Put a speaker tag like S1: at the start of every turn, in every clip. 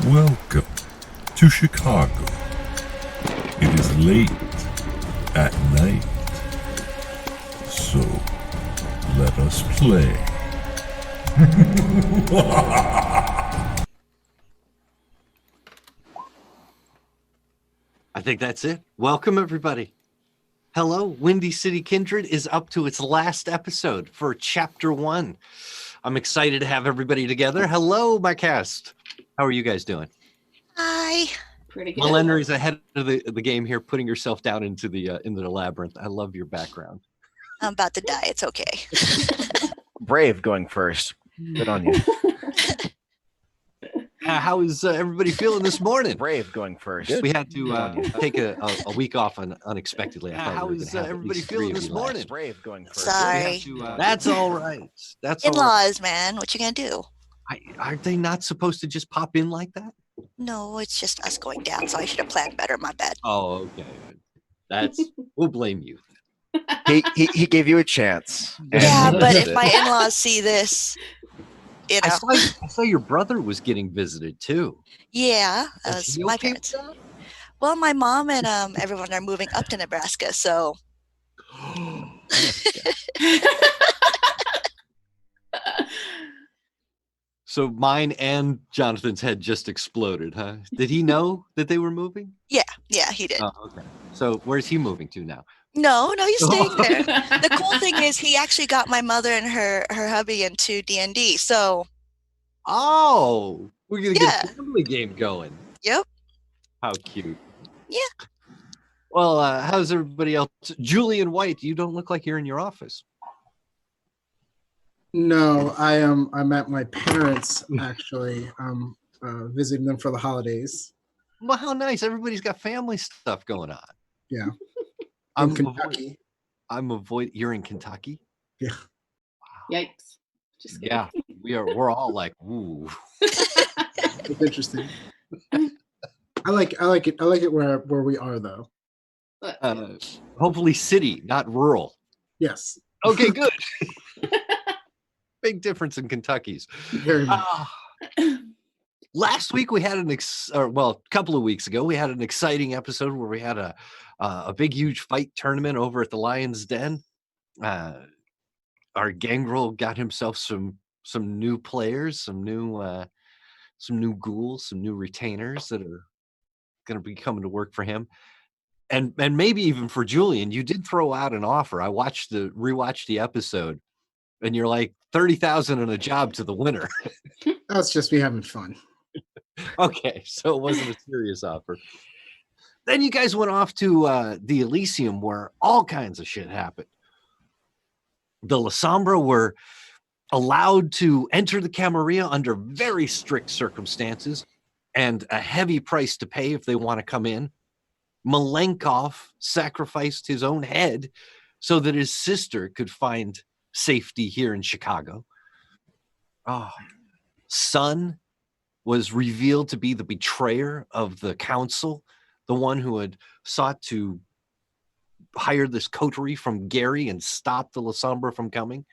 S1: Welcome to Chicago. It is late at night, so let us play.
S2: I think that's it. Welcome, everybody. Hello, Windy City Kindred is up to its last episode for Chapter 1. I'm excited to have everybody together. Hello, my cast. How are you guys doing?
S3: Hi.
S4: Pretty good.
S2: Melinda is ahead of the game here, putting yourself down into the labyrinth. I love your background.
S3: I'm about to die. It's okay.
S5: Brave going first. Good on you.
S2: How is everybody feeling this morning?
S5: Brave going first.
S2: We had to take a week off unexpectedly.
S5: How is everybody feeling this morning? Brave going first.
S3: Sorry.
S2: That's all right. That's all right.
S3: In-laws, man. What you gonna do?
S2: Aren't they not supposed to just pop in like that?
S3: No, it's just us going down, so I should have planned better. My bad.
S2: Oh, okay. We'll blame you.
S5: He gave you a chance.
S3: Yeah, but if my in-laws see this, you know.
S2: I saw your brother was getting visited too.
S3: Yeah,
S2: Is he
S3: my
S2: okay
S3: parents.
S2: with that?
S3: Well, my mom and everyone are moving up to Nebraska, so.
S2: So mine and Jonathan's head just exploded, huh? Did he know that they were moving?
S3: Yeah, he did.
S2: Oh, okay. So where's he moving to now?
S3: No, he's staying there. The cool thing is he actually got my mother and her hubby into D&D, so.
S2: Oh, we're gonna get a family game going.
S3: Yep.
S2: How cute.
S3: Yeah.
S2: Well, how's everybody else? Julian White, you don't look like you're in your office.
S6: No, I'm at my parents' actually. Visiting them for the holidays.
S2: Well, how nice. Everybody's got family stuff going on.
S6: Yeah.
S2: I'm
S6: In Kentucky.
S2: You're in Kentucky?
S6: Yeah.
S2: Wow.
S4: Yikes. Just kidding.
S2: Yeah. We're all like, ooh.
S6: It's interesting. I like it where we are though.
S2: Hopefully city, not rural.
S6: Yes.
S2: Okay, good. Big difference in Kentucky's.
S6: Very much.
S2: Last week we had a couple of weeks ago we had an exciting episode where we had a big huge fight tournament over at the Lion's Den. Our gangrel got himself some new players, some new ghouls, some new retainers that are going to be coming to work for him. And maybe even for Julian, you did throw out an offer. I rewatched the episode, and you're like 30,000 and a job to the winner.
S6: That's just me having fun.
S2: Okay, so it wasn't a serious offer. Then you guys went off to the Elysium, where all kinds of shit happened. The Lasombra were allowed to enter the Camarilla under very strict circumstances and a heavy price to pay if they want to come in. Malenkov sacrificed his own head so that his sister could find safety here in Chicago. Sun was revealed to be the betrayer of the council, the one who had sought to hire this coterie from Gary and stop the Lasombra from coming.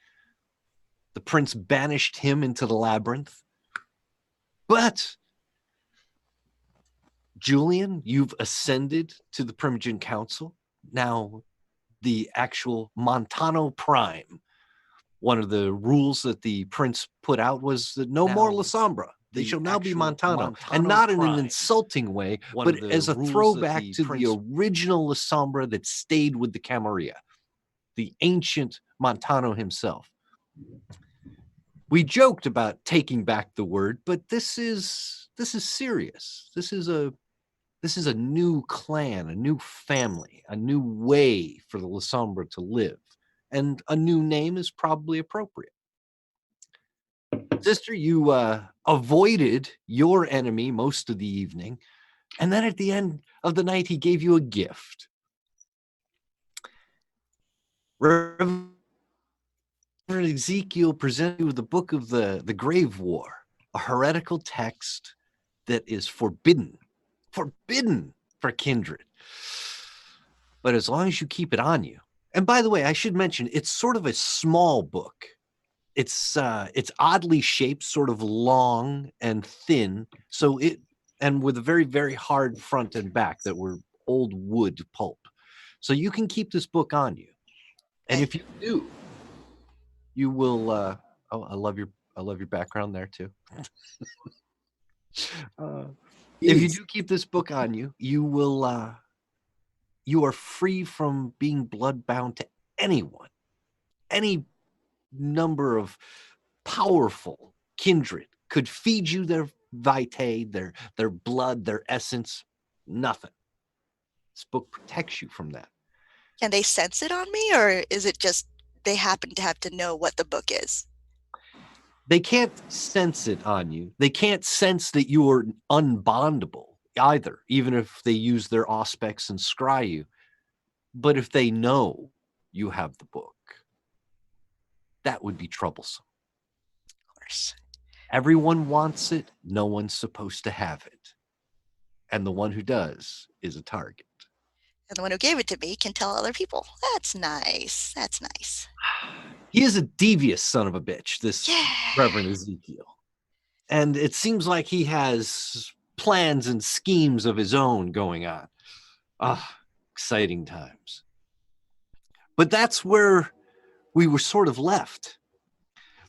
S2: The prince banished him into the labyrinth. But Julian, you've ascended to the Primogen Council. Now, the actual Montano Prime. One of the rules that the prince put out was that no more Lasombra. They shall now be Montano, and not in an insulting way, but as a throwback to the original Lasombra that stayed with the Camarilla, the ancient Montano himself. We joked about taking back the word, but this is serious. This is a new clan, a new family, a new way for the Lasombra to live, and a new name is probably appropriate. Sister, you avoided your enemy most of the evening, and then at the end of the night, he gave you a gift. Reverend Ezekiel presented you with the book of the Grave War, a heretical text that is forbidden for Kindred. But as long as you keep it on you, and by the way, I should mention, it's sort of a small book. It's oddly shaped, sort of long and thin, so and with a very, very hard front and back that were old wood pulp. So you can keep this book on you. And if you do, you will oh, I love your background there too. If you do keep this book on you, you will you are free from being bloodbound to anyone. Any number of powerful kindred could feed you their vitae, their blood, their essence. Nothing. This book protects you from that.
S3: Can they sense it on me, or is it just they happen to have to know what the book is?
S2: They can't sense it on you. They can't sense that you are unbondable either, even if they use their auspex and scry you. But if they know you have the book, that would be troublesome.
S3: Of course.
S2: Everyone wants it. No one's supposed to have it. And the one who does is a target.
S3: And the one who gave it to me can tell other people. That's nice. That's nice.
S2: He is a devious son of a bitch, this Reverend Ezekiel. And it seems like he has plans and schemes of his own going on. Exciting times. But that's where we were sort of left.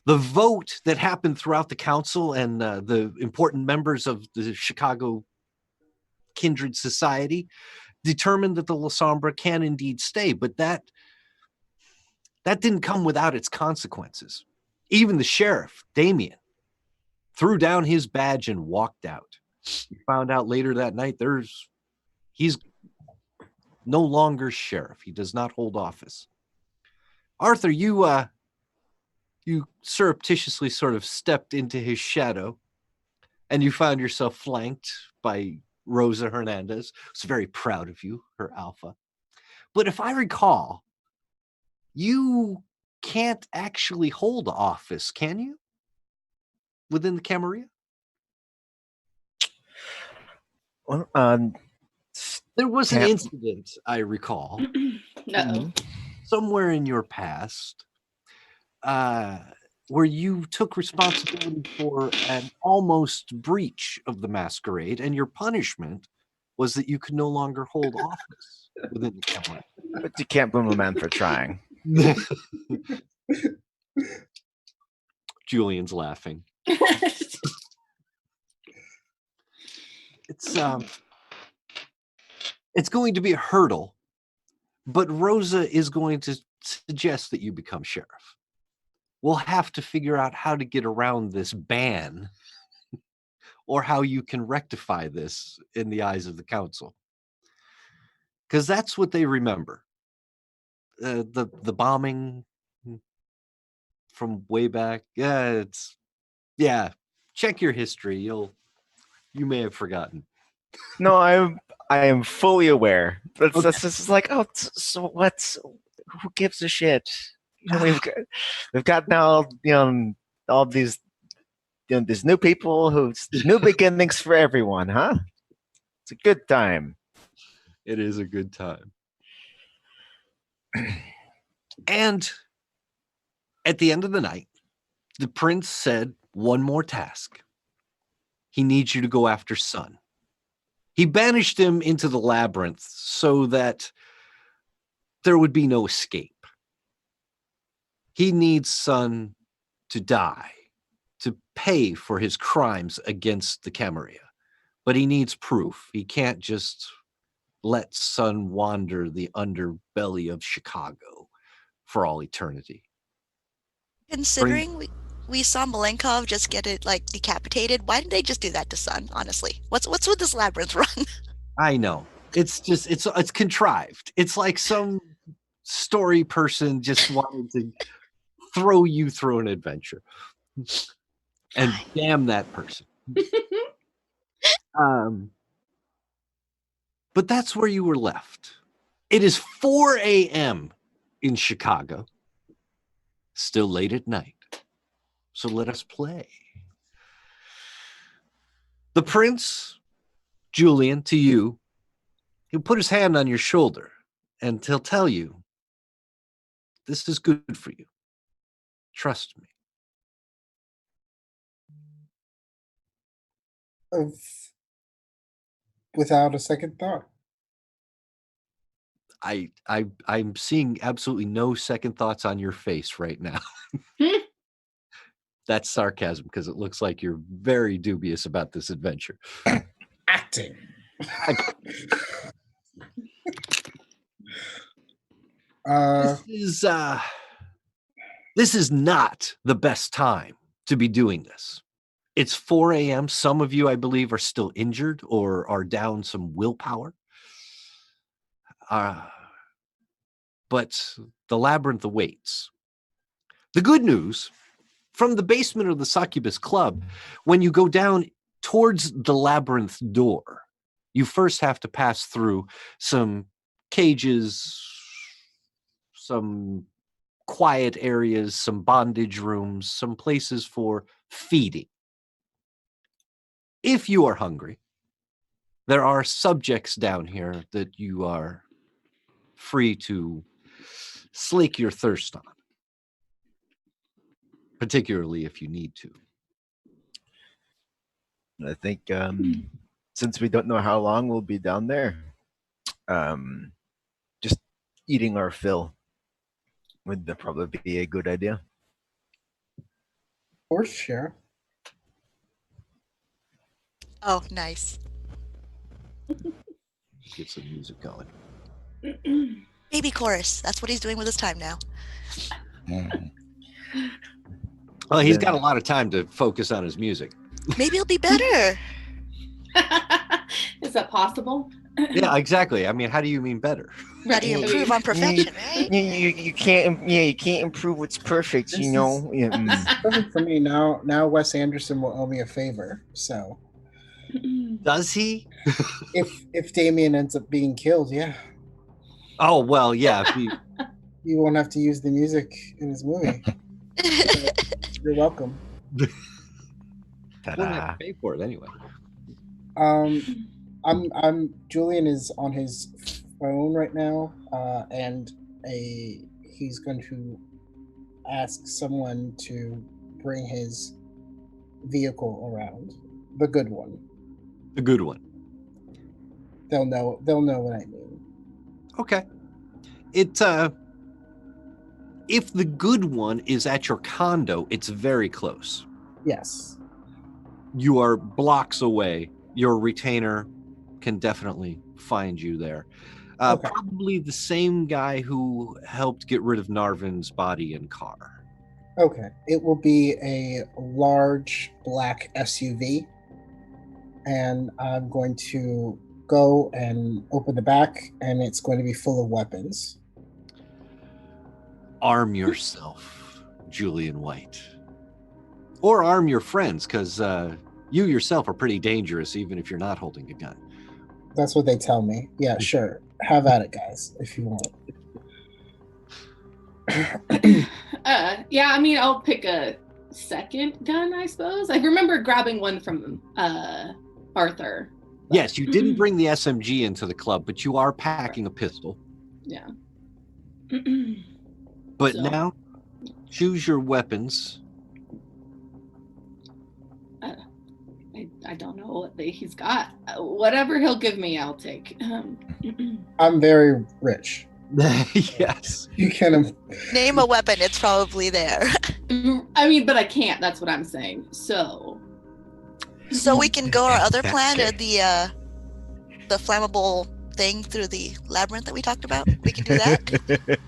S2: The vote that happened throughout the council and the important members of the Chicago Kindred Society determined that the La Sombra can indeed stay, but that didn't come without its consequences. Even the sheriff, Damien, threw down his badge and walked out. We found out later that night he's no longer sheriff. He does not hold office. Arthur, you surreptitiously sort of stepped into his shadow, and you found yourself flanked by Rosa Hernandez, who's very proud of you, her alpha. But if I recall, you can't actually hold office, can you? Within the Camarilla?
S5: Well,
S2: there was an incident, I recall, somewhere in your past, where you took responsibility for an almost breach of the Masquerade, and your punishment was that you could no longer hold office within the Camarilla.
S5: But you can't blame a man for trying.
S2: Julian's laughing. It's going to be a hurdle, but Rosa is going to suggest that you become sheriff. We'll have to figure out how to get around this ban or how you can rectify this in the eyes of the council. Because that's what they remember. The bombing from way back. Check your history. You may have forgotten.
S5: No, I am fully aware. That's just like, so what's, who gives a shit? You know, we've got now, all these, these new people who's new beginnings for everyone, huh? It's a good time.
S2: It is a good time. And at the end of the night, the prince said one more task. He needs you to go after Sun. He banished him into the labyrinth so that there would be no escape. He needs Sun to die, to pay for his crimes against the Camarilla. But he needs proof. He can't just let Sun wander the underbelly of Chicago for all eternity.
S3: Considering we saw Malenkov just get it like decapitated, why didn't they just do that to Sun, honestly? What's with this labyrinth run?
S2: I know. It's just it's contrived. It's like some story person just wanted to throw you through an adventure. And damn that person. But that's where you were left. It is 4 a.m. in Chicago. Still late at night. So let us play. The prince, Julian, to you, he'll put his hand on your shoulder and he'll tell you, this is good for you. Trust me.
S6: without a second thought.
S2: I'm seeing absolutely no second thoughts on your face right now. That's sarcasm because it looks like you're very dubious about this adventure.
S6: Acting.
S2: This is not the best time to be doing this. It's 4 a.m. Some of you, I believe, are still injured or are down some willpower. But the labyrinth awaits. The good news, from the basement of the Succubus Club, when you go down towards the labyrinth door, you first have to pass through some cages, some quiet areas, some bondage rooms, some places for feeding. If you are hungry, there are subjects down here that you are free to slake your thirst on, particularly if you need to.
S5: I think since we don't know how long we'll be down there, just eating our fill would probably be a good idea.
S6: Or share.
S3: Oh, nice.
S2: Get some music going.
S3: Baby chorus. That's what he's doing with his time now.
S2: Well, he's got a lot of time to focus on his music.
S3: Maybe it'll be better.
S4: Is that possible?
S2: Yeah, exactly. I mean, how do you mean better?
S3: How do you improve on perfection, right?
S5: You can't improve what's perfect,
S6: This
S5: you know.
S6: Perfect for me now. Now Wes Anderson will owe me a favor. So
S2: Does he?
S6: if Damien ends up being killed, yeah,
S2: Oh, well, yeah. If he,
S6: you won't have to use the music in his movie. You're welcome.
S2: wouldn't have to pay for it anyway.
S6: I'm Julian is on his phone right now, and he's going to ask someone to bring his vehicle around, the good one.
S2: The good one.
S6: They'll know what I mean.
S2: Okay. It if the good one is at your condo, it's very close.
S6: Yes.
S2: You are blocks away. Your retainer can definitely find you there.
S6: Okay.
S2: Probably the same guy who helped get rid of Narvin's body and car.
S6: Okay. It will be a large black SUV, and I'm going to go and open the back, and it's going to be full of weapons.
S2: Arm yourself, Julian White. Or arm your friends, because you yourself are pretty dangerous, even if you're not holding a gun.
S6: That's what they tell me. Yeah, sure. Have at it, guys, if you want.
S4: Yeah, I mean, I'll pick a second gun, I suppose. I remember grabbing one from Arthur.
S2: Yes, you didn't bring the SMG into the club, but you are packing a pistol.
S4: Yeah.
S2: But
S4: So-
S2: now, choose your weapons.
S4: I don't know what he's got. Whatever he'll give me, I'll take.
S6: I'm very rich.
S2: Yes.
S6: You can.
S3: Name a weapon. It's probably there.
S4: I mean, but I can't. That's what I'm saying. So
S3: We can go our other plan, the flammable thing through the labyrinth that we talked about. We can do that.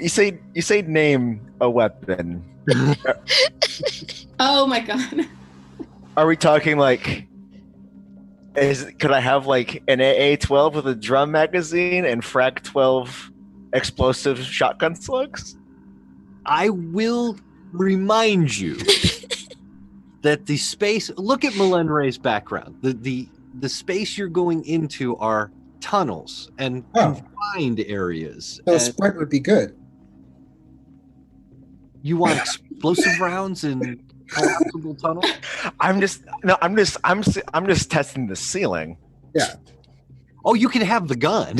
S5: You say name a weapon.
S4: Oh my god.
S5: Are we talking like? Could I have like an AA-12 with a drum magazine and Frag 12 explosive shotgun slugs?
S2: I will remind you that the space. Look at Melenre's background. The space you're going into are tunnels and confined areas.
S6: So a
S2: And
S6: sprint would be good.
S2: you want explosive rounds in collapsible tunnels?
S5: I'm just testing the ceiling.
S6: Yeah.
S2: Oh, you can have the gun.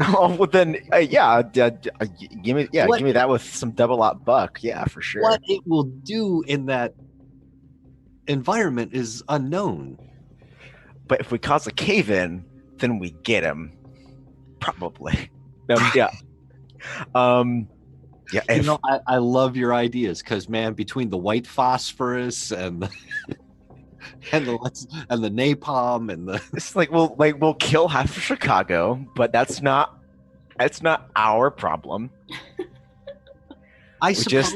S5: Oh, well then, give me that with some double aught buck. Yeah, for sure.
S2: What it will do in that environment is unknown.
S5: But if we cause a cave-in, then we get him. Probably. Yeah. Yeah.
S2: You know, I love your ideas because, man, between the white phosphorus and the, and the napalm and the
S5: It's like we'll kill half of Chicago, but that's not our problem.
S2: I suppose.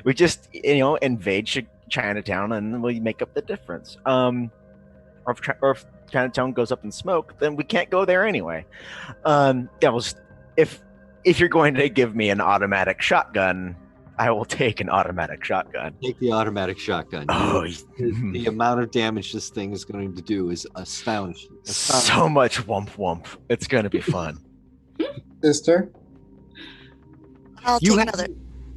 S5: We just invade Chinatown and we make up the difference. Or if Chinatown goes up in smoke, then we can't go there anyway. If you're going to give me an automatic shotgun, I will take an automatic shotgun.
S2: Take the automatic shotgun.
S5: Oh,
S2: the amount of damage this thing is going to do is astonishing.
S5: So much wump wump. It's going to be fun.
S6: Sister?
S3: I'll take another.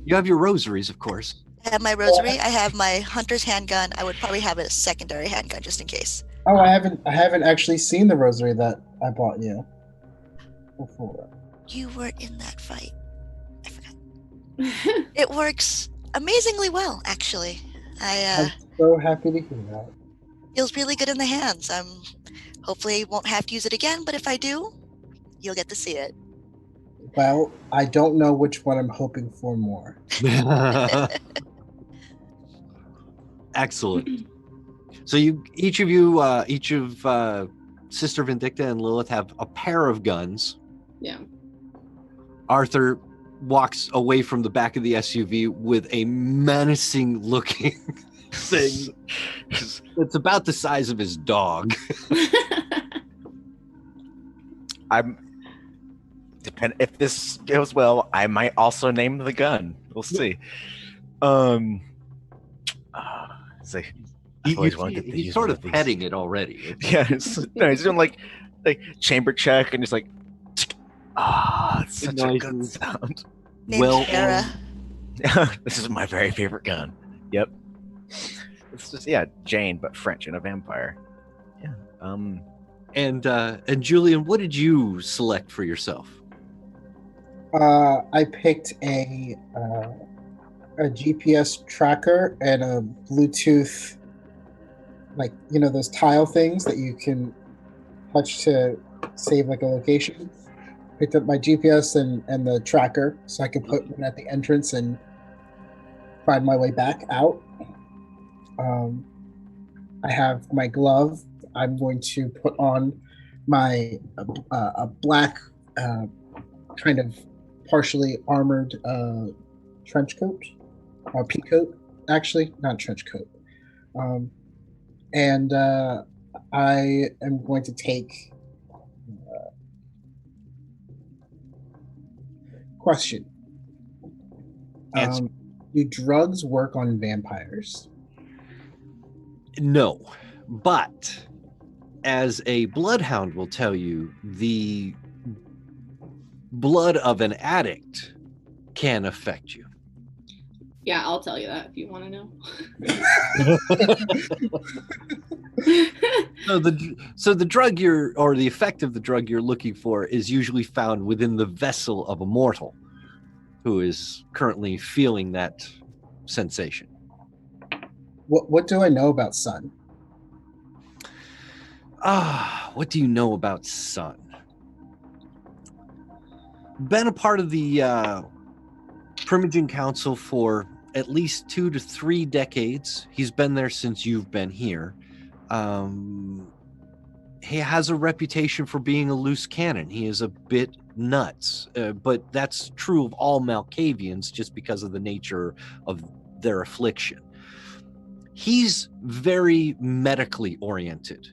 S2: You have your rosaries, of course.
S3: I have my rosary. I have my hunter's handgun. I would probably have a secondary handgun just in case.
S6: Oh, I haven't actually seen the rosary that I bought you before.
S3: You were in that fight. I forgot. It works amazingly well, actually.
S6: I'm so happy to hear that.
S3: Feels really good in the hands. Hopefully won't have to use it again, but if I do, you'll get to see it.
S6: Well, I don't know which one I'm hoping for more.
S2: Excellent. So each of Sister Vindicta and Lilith have a pair of guns.
S4: Yeah.
S2: Arthur walks away from the back of the SUV with a menacing looking thing. It's about the size of his dog.
S5: If this goes well, I might also name the gun. We'll see.
S2: He's sort of petting it already.
S5: Yeah, he's doing like chamber check, and he's like, it's such a good sound.
S3: Named Kara.
S5: This is my very favorite gun. Yep. It's just Jane, but French and a vampire. Yeah.
S2: And Julian, what did you select for yourself?
S6: I picked a GPS tracker and a Bluetooth, those tile things that you can touch to save like a location. Picked up my GPS and the tracker so I could put one at the entrance and find my way back out. I have my glove. I'm going to put on my a black kind of partially armored trench coat or pea coat, actually not trench coat. And I am going to take question. Do drugs work on vampires?
S2: No, but as a bloodhound will tell you, the blood of an addict can affect you.
S4: Yeah, I'll tell you that if you want to know.
S2: So the drug the effect of the drug you're looking for is usually found within the vessel of a mortal who is currently feeling that sensation.
S6: What do I know about Sun?
S2: What do you know about Sun? Been a part of the Primogen Council for at least 2 to 3 decades. He's been there since you've been here. He has a reputation for being a loose cannon. He is a bit nuts, but that's true of all Malkavians just because of the nature of their affliction. He's very medically oriented.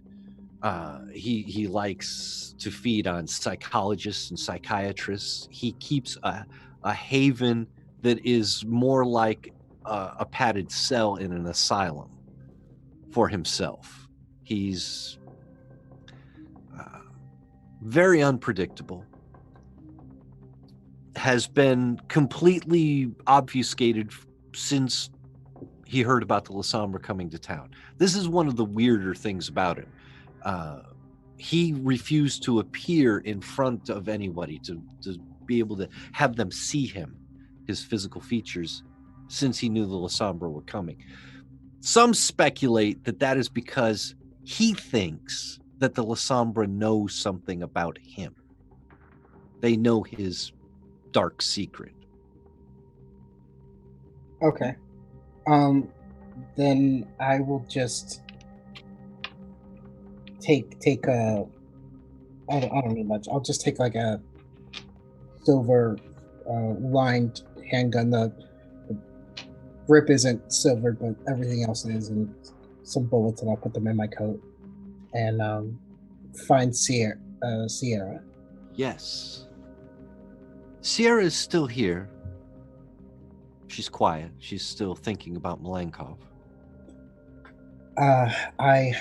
S2: He likes to feed on psychologists and psychiatrists. He keeps a haven that is more like a padded cell in an asylum for himself. He's very unpredictable, has been completely obfuscated since he heard about the Lasombra coming to town. This is one of the weirder things about him. He refused to appear in front of anybody to be able to have them see him, his physical features, since he knew the Lasombra were coming. Some speculate that that is because he thinks that the Lasombra knows something about him. They know his dark secret.
S6: Okay. Then I will just take a. I don't need much. I'll just take like a silver lined handgun. The grip isn't silver, but everything else is, and some bullets, and I'll put them in my coat and find Sierra.
S2: Yes. Sierra is still here. She's quiet. She's still thinking about Malenkov.
S6: I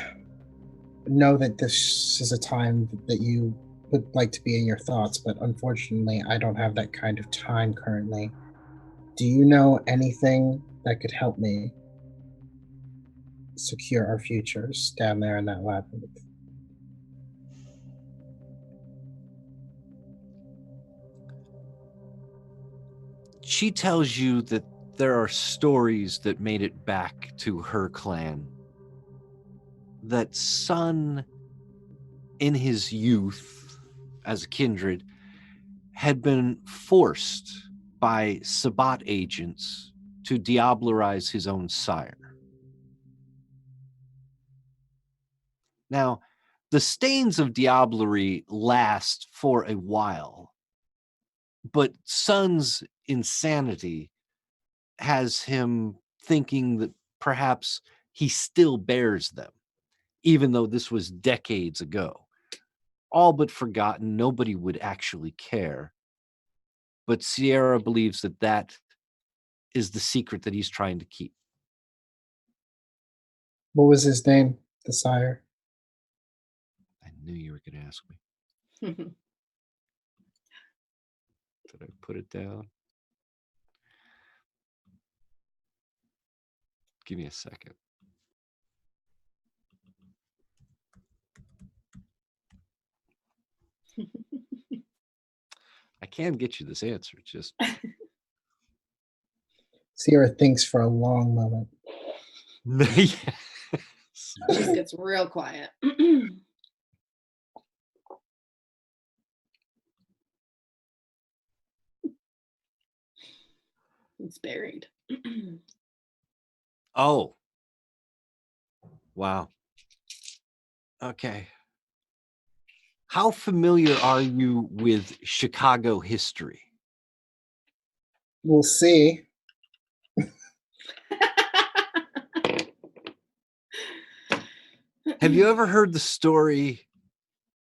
S6: know that this is a time that you would like to be in your thoughts, but unfortunately, I don't have that kind of time currently. Do you know anything that could help me secure our futures down there in that labyrinth?
S2: She tells you that there are stories that made it back to her clan. That Sun, in his youth as a kindred, had been forced by Sabbat agents to diablerize his own sire. Now, the stains of diablerie last for a while, but Sun's insanity has him thinking that perhaps he still bears them, even though this was decades ago. All but forgotten, nobody would actually care. But Sierra believes that that is the secret that he's trying to keep.
S6: What was his name, the sire?
S2: I knew you were going to ask me. Did I put it down? Give me a second. I can get you this answer. Just
S6: Sierra thinks for a long moment.
S2: yes.
S4: It just gets real quiet. It's buried.
S2: Oh. Wow. Okay. How familiar are you with Chicago history?
S6: We'll see.
S2: Have you ever heard the story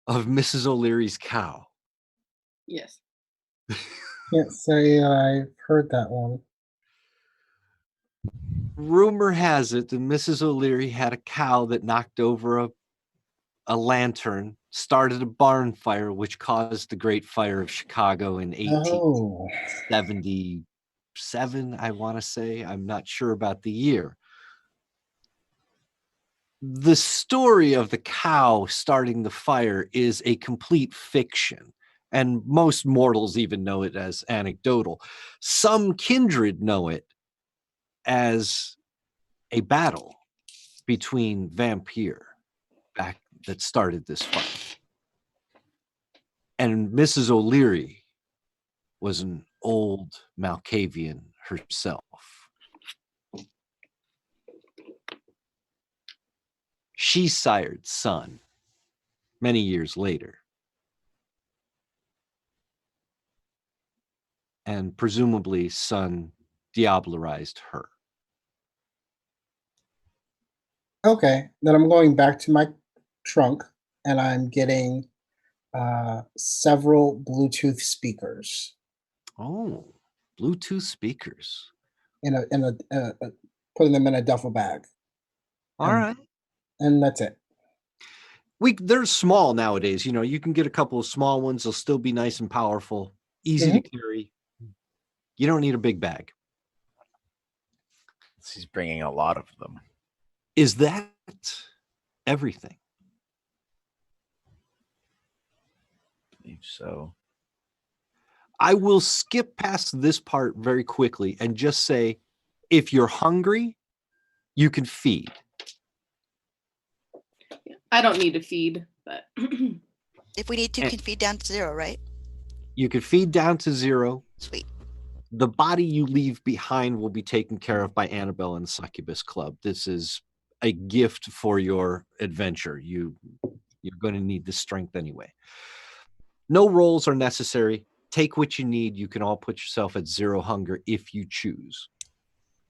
S2: of Mrs. O'Leary's cow?
S4: Yes.
S6: Can't say I've heard that one.
S2: Rumor has it that Mrs. O'Leary had a cow that knocked over a lantern, started a barn fire, which caused the Great Fire of Chicago in
S6: Oh.
S2: 1877, I want to say. I'm not sure about the year. The story of the cow starting the fire is a complete fiction, and most mortals even know it as anecdotal. Some kindred know it as a battle between vampire back that started this fight. And Mrs. O'Leary was an old Malkavian herself. She sired Sun many years later. And presumably Sun diablerized her.
S6: Okay, then I'm going back to my trunk and I'm getting several Bluetooth speakers
S2: Oh, Bluetooth speakers.
S6: putting them in a duffel bag,
S2: All right.
S6: and that's it.
S2: They're small nowadays. You know, you can get a couple of small ones. They'll still be nice and powerful, easy to carry. You don't need a big bag.
S5: He's bringing a lot of them.
S2: Is that everything?
S5: I believe so.
S2: I will skip past this part very quickly and just say, if you're hungry, You can feed.
S4: I don't need to feed, but
S3: If we need to,
S2: And-
S3: can feed down to 0, right?
S2: You can feed down to 0.
S3: Sweet.
S2: The body you leave behind will be taken care of by Annabelle and the Succubus Club. This is a gift for your adventure. You're going to need the strength anyway. No rolls are necessary. Take what you need. You can all put yourself at 0 hunger if you choose.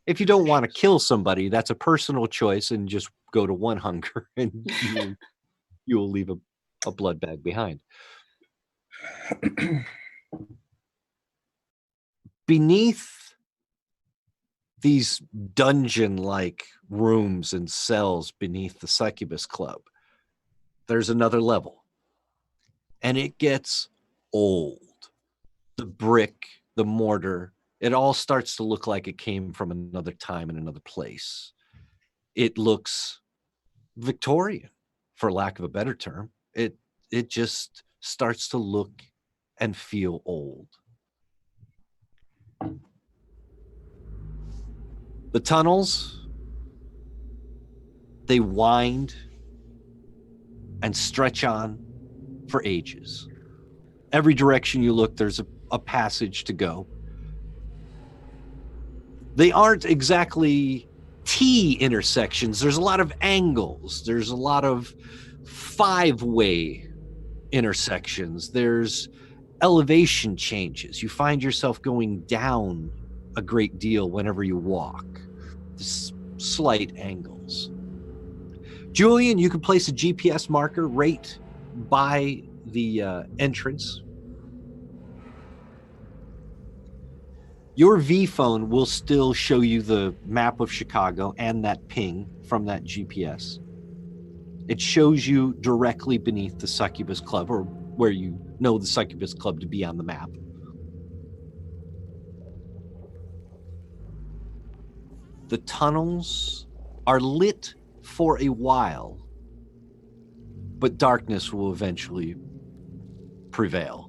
S2: If you don't want to kill somebody, that's a personal choice, and just go to 1 hunger, and you will leave a blood bag behind. Beneath these dungeon-like rooms and cells beneath the Succubus Club, there's another level. And it gets old. The brick, the mortar, it all starts to look like it came from another time and another place. It looks Victorian, for lack of a better term. It just starts to look and feel old. The tunnels, they wind and stretch on for ages. Every direction you look, there's a passage to go. They aren't exactly T intersections. There's a lot of angles. There's a lot of 5-way intersections. There's elevation changes. You find yourself going down a great deal whenever you walk. Slight angles. Julian, you can place a GPS marker right by the entrance. Your V phone will still show you the map of Chicago and that ping from that GPS. It shows you directly beneath the Succubus Club, or where you know the Succubus Club to be on the map. The tunnels are lit for a while, but darkness will eventually prevail.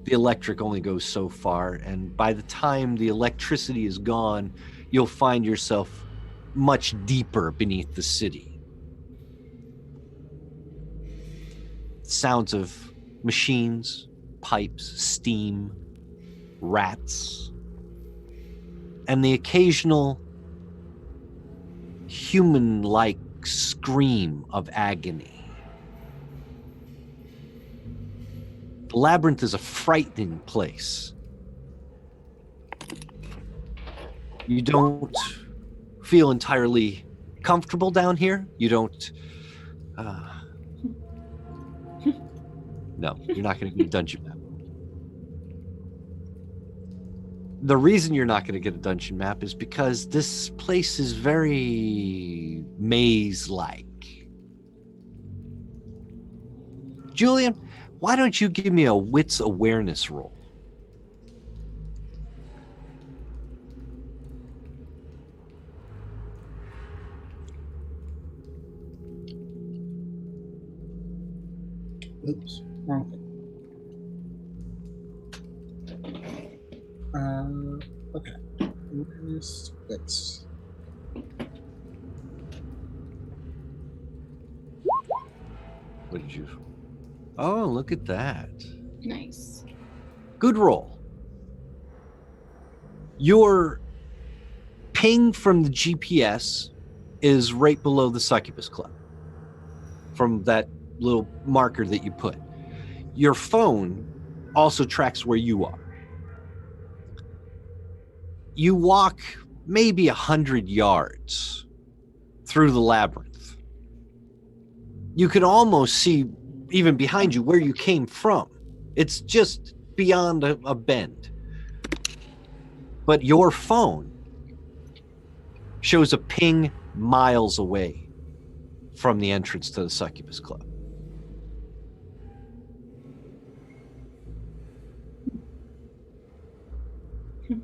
S2: The electric only goes so far, and by the time the electricity is gone, you'll find yourself much deeper beneath the city. Sounds of machines, pipes, steam, rats, and the occasional human-like scream of agony. The labyrinth is a frightening place. You don't feel entirely comfortable down here. You don't... No, you're not going to get a dungeon map. The reason you're not going to get a dungeon map is because this place is very maze-like. Julian, why don't you give me a wits awareness roll?
S6: Oops, wrong thing. Okay. Awareness, wits.
S2: What did you... Oh, look at that.
S4: nice.
S2: Good roll. Your ping from the GPS is right below the Succubus Club, from that little marker that you put. Your phone also tracks where you are. You walk maybe 100 yards through the labyrinth. You can almost see, even behind you, where you came from. It's just beyond a bend. But your phone shows a ping miles away from the entrance to the Succubus Club.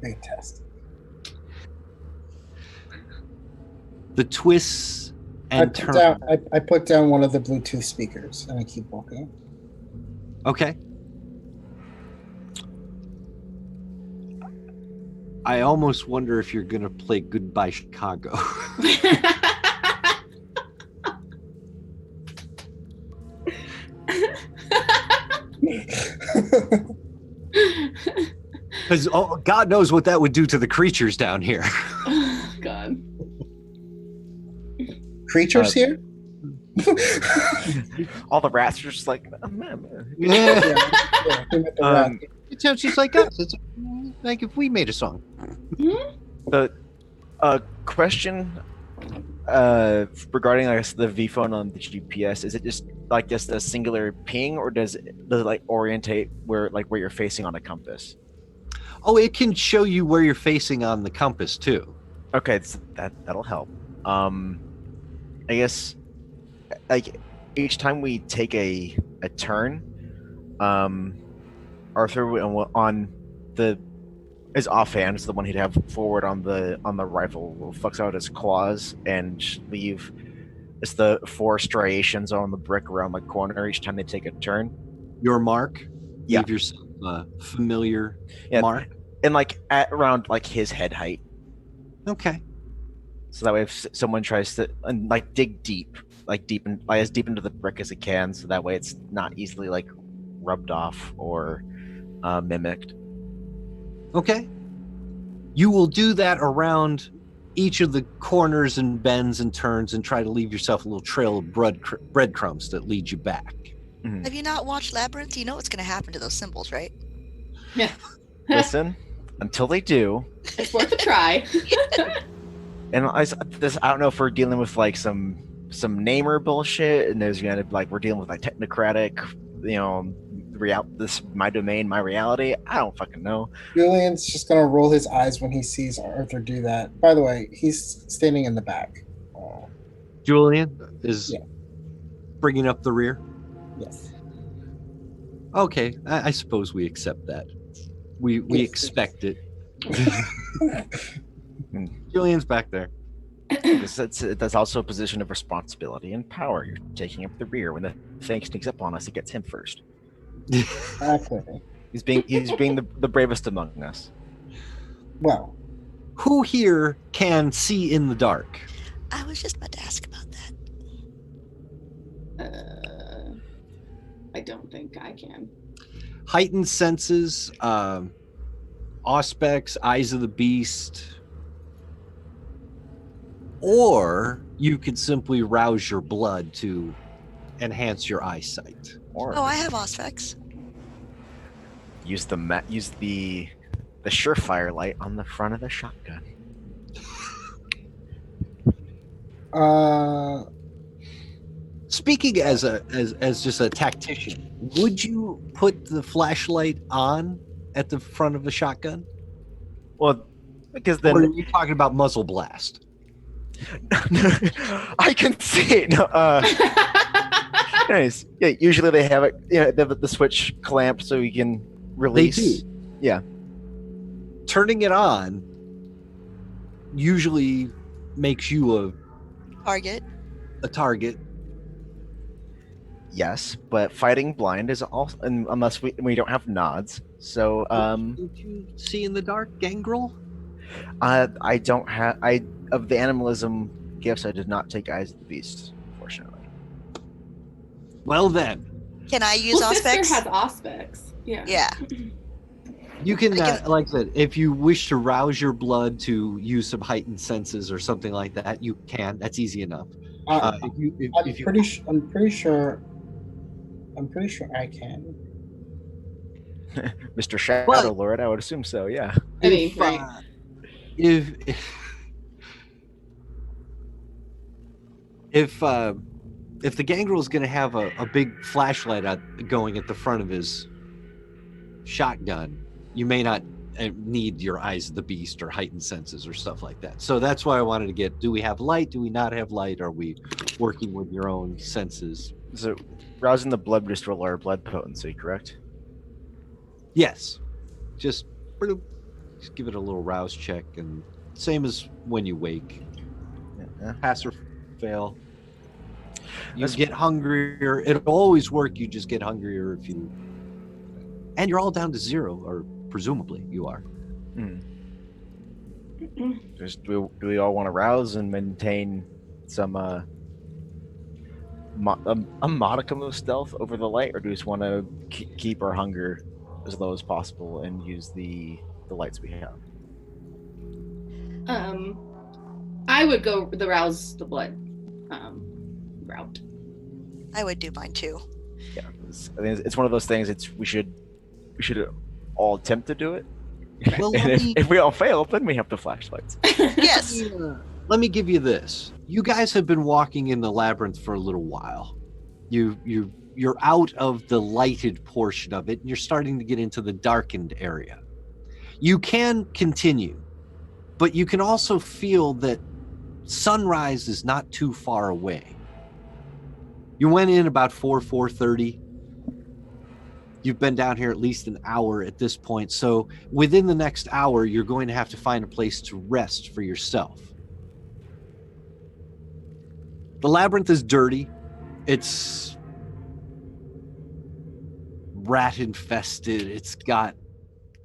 S6: Fantastic.
S2: The twists
S6: I
S2: and
S6: put,
S2: turns.
S6: down, I put down one of the Bluetooth speakers and I keep walking.
S2: Okay. I almost wonder if you're gonna play Goodbye Chicago. Because God knows what that would do to the creatures down here.
S4: Oh, God.
S6: Creatures here?
S5: All the rats are just like, oh, man.
S2: Yeah.
S6: Yeah, we met the rat.
S2: It's just like us. It's like if we made a song.
S5: The question regarding I guess the V phone on the GPS, is it just like just a singular ping, or does it like orientate where you're facing on a compass?
S2: Oh, it can show you where you're facing on the compass too.
S5: Okay, that'll help. I guess like each time we take a turn, Arthur on the his offhand is the one he'd have forward on the rifle will flex out his claws and leave it's the 4 striations on the brick around the corner each time they take a turn.
S2: Your mark.
S5: Yeah.
S2: Give yourself a familiar mark.
S5: And like at around like his head height.
S2: Okay.
S5: So that way if someone tries to like dig deep as deep into the brick as it can, so that way it's not easily like rubbed off or mimicked.
S2: Okay. You will do that around each of the corners and bends and turns and try to leave yourself a little trail of breadcrumbs that lead you back.
S5: Mhm.
S3: Have you not watched Labyrinth? You know what's going to happen to those symbols, right?
S4: Yeah.
S5: Listen, until they do,
S4: It's worth a try.
S5: and I don't know if we're dealing with like some namer bullshit, and there's gonna like we're dealing with like technocratic, this my domain, my reality. I don't fucking know.
S6: Julian's just gonna roll his eyes when he sees Arthur do that. By the way, he's standing in the back.
S2: Julian is
S6: Yeah.
S2: bringing up the rear.
S6: Yes.
S2: Okay, I suppose we accept that. We
S6: Yes.
S2: expect it. Julian's back there.
S5: That's also a position of responsibility and power. You're taking up the rear. When the thing sneaks up on us, it gets him first.
S6: Exactly.
S5: He's being the bravest among us.
S6: Well,
S2: Who here can see in the dark?
S3: I was just about to ask about that.
S4: I don't think I can.
S2: Heightened senses, auspex, eyes of the beast, or you could simply rouse your blood to enhance your eyesight.
S5: Or
S3: Oh, I have Auspex.
S5: use the surefire light on the front of the shotgun.
S2: Speaking as just a tactician, would you put the flashlight on at the front of the shotgun?
S5: Well, because
S2: Or are
S5: then
S2: you talking about muzzle blast?
S5: I can see it. No, nice. Yeah, usually they have it. Yeah, they have the switch clamp so you can release.
S2: They do.
S5: Yeah.
S2: Turning it on usually makes you
S3: Target.
S2: a target.
S5: Yes, but fighting blind is also unless we don't have nods. So
S2: Don't you see in the dark, Gangrel?
S5: I don't have of the animalism gifts. I did not take Eyes of the Beast, unfortunately.
S2: Well then,
S3: Can I use
S4: Well, Sister
S3: Auspex?
S4: has Auspex. Yeah.
S3: Yeah.
S2: you can,
S3: I can-
S2: like I said, if you wish to rouse your blood to use some heightened senses or something like that, you can. That's easy enough. If you
S6: I'm pretty sure I can.
S5: Mr. Shadow Lord, I would assume so. Yeah.
S4: I mean,
S2: if,
S4: right.
S2: If the Gangrel is going to have a big flashlight going at the front of his shotgun, you may not need your Eyes of the Beast or heightened senses or stuff like that. So that's why I wanted to get, do we have light? Do we not have light? Are we working with your own senses?
S5: So rousing the blood just roll our blood potency, correct?
S2: Yes. Just give it a little rouse check, and same as when you wake.
S5: Yeah.
S2: Pass or fail. You
S5: That's-
S2: get hungrier. It'll always work. You just get hungrier if you. And you're all down to 0, or presumably you are.
S5: Do we all want to rouse and maintain some a modicum of stealth over the light, or do we just want to keep our hunger as low as possible and use the lights we have?
S4: I would go the rouse the blood route.
S3: I would do mine too.
S5: Yeah, I think it's one of those things. We should all attempt to do it.
S2: Well,
S5: And if we all fail, then we have the flashlights.
S3: Yes.
S2: Let me give you this. You guys have been walking in the labyrinth for a little while. You're out of the lighted portion of it, and you're starting to get into the darkened area. You can continue, but you can also feel that sunrise is not too far away. You went in about 4:30. You've been down here at least an hour at this point. So within the next hour, you're going to have to find a place to rest for yourself. The labyrinth is dirty. It's rat infested. It's got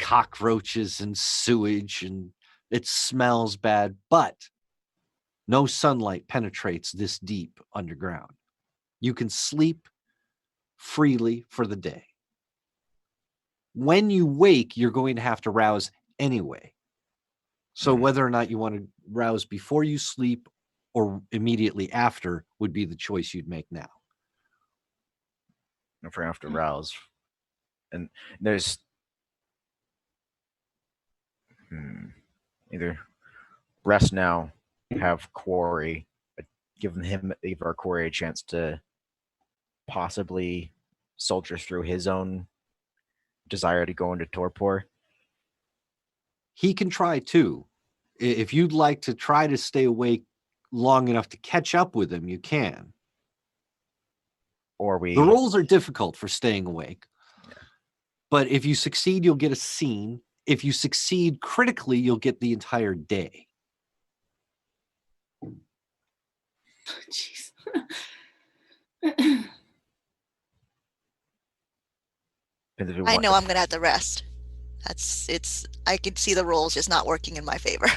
S2: cockroaches and sewage, and it smells bad, but no sunlight penetrates this deep underground. You can sleep freely for the day. When you wake, you're going to have to rouse anyway. So whether or not you want to rouse before you sleep or immediately after would be the choice you'd make now.
S5: If we're gonna have to rouse, and there's either rest now, have Quarry, give our Quarry a chance to possibly soldier through his own desire to go into torpor.
S2: He can try too. If you'd like to try to stay awake long enough to catch up with him, you can.
S5: Or
S2: the rolls are difficult for staying awake. Yeah. But if you succeed, you'll get a scene. If you succeed critically, you'll get the entire day.
S4: Jeez.
S3: I know I'm gonna have to rest. I can see the rolls just not working in my favor.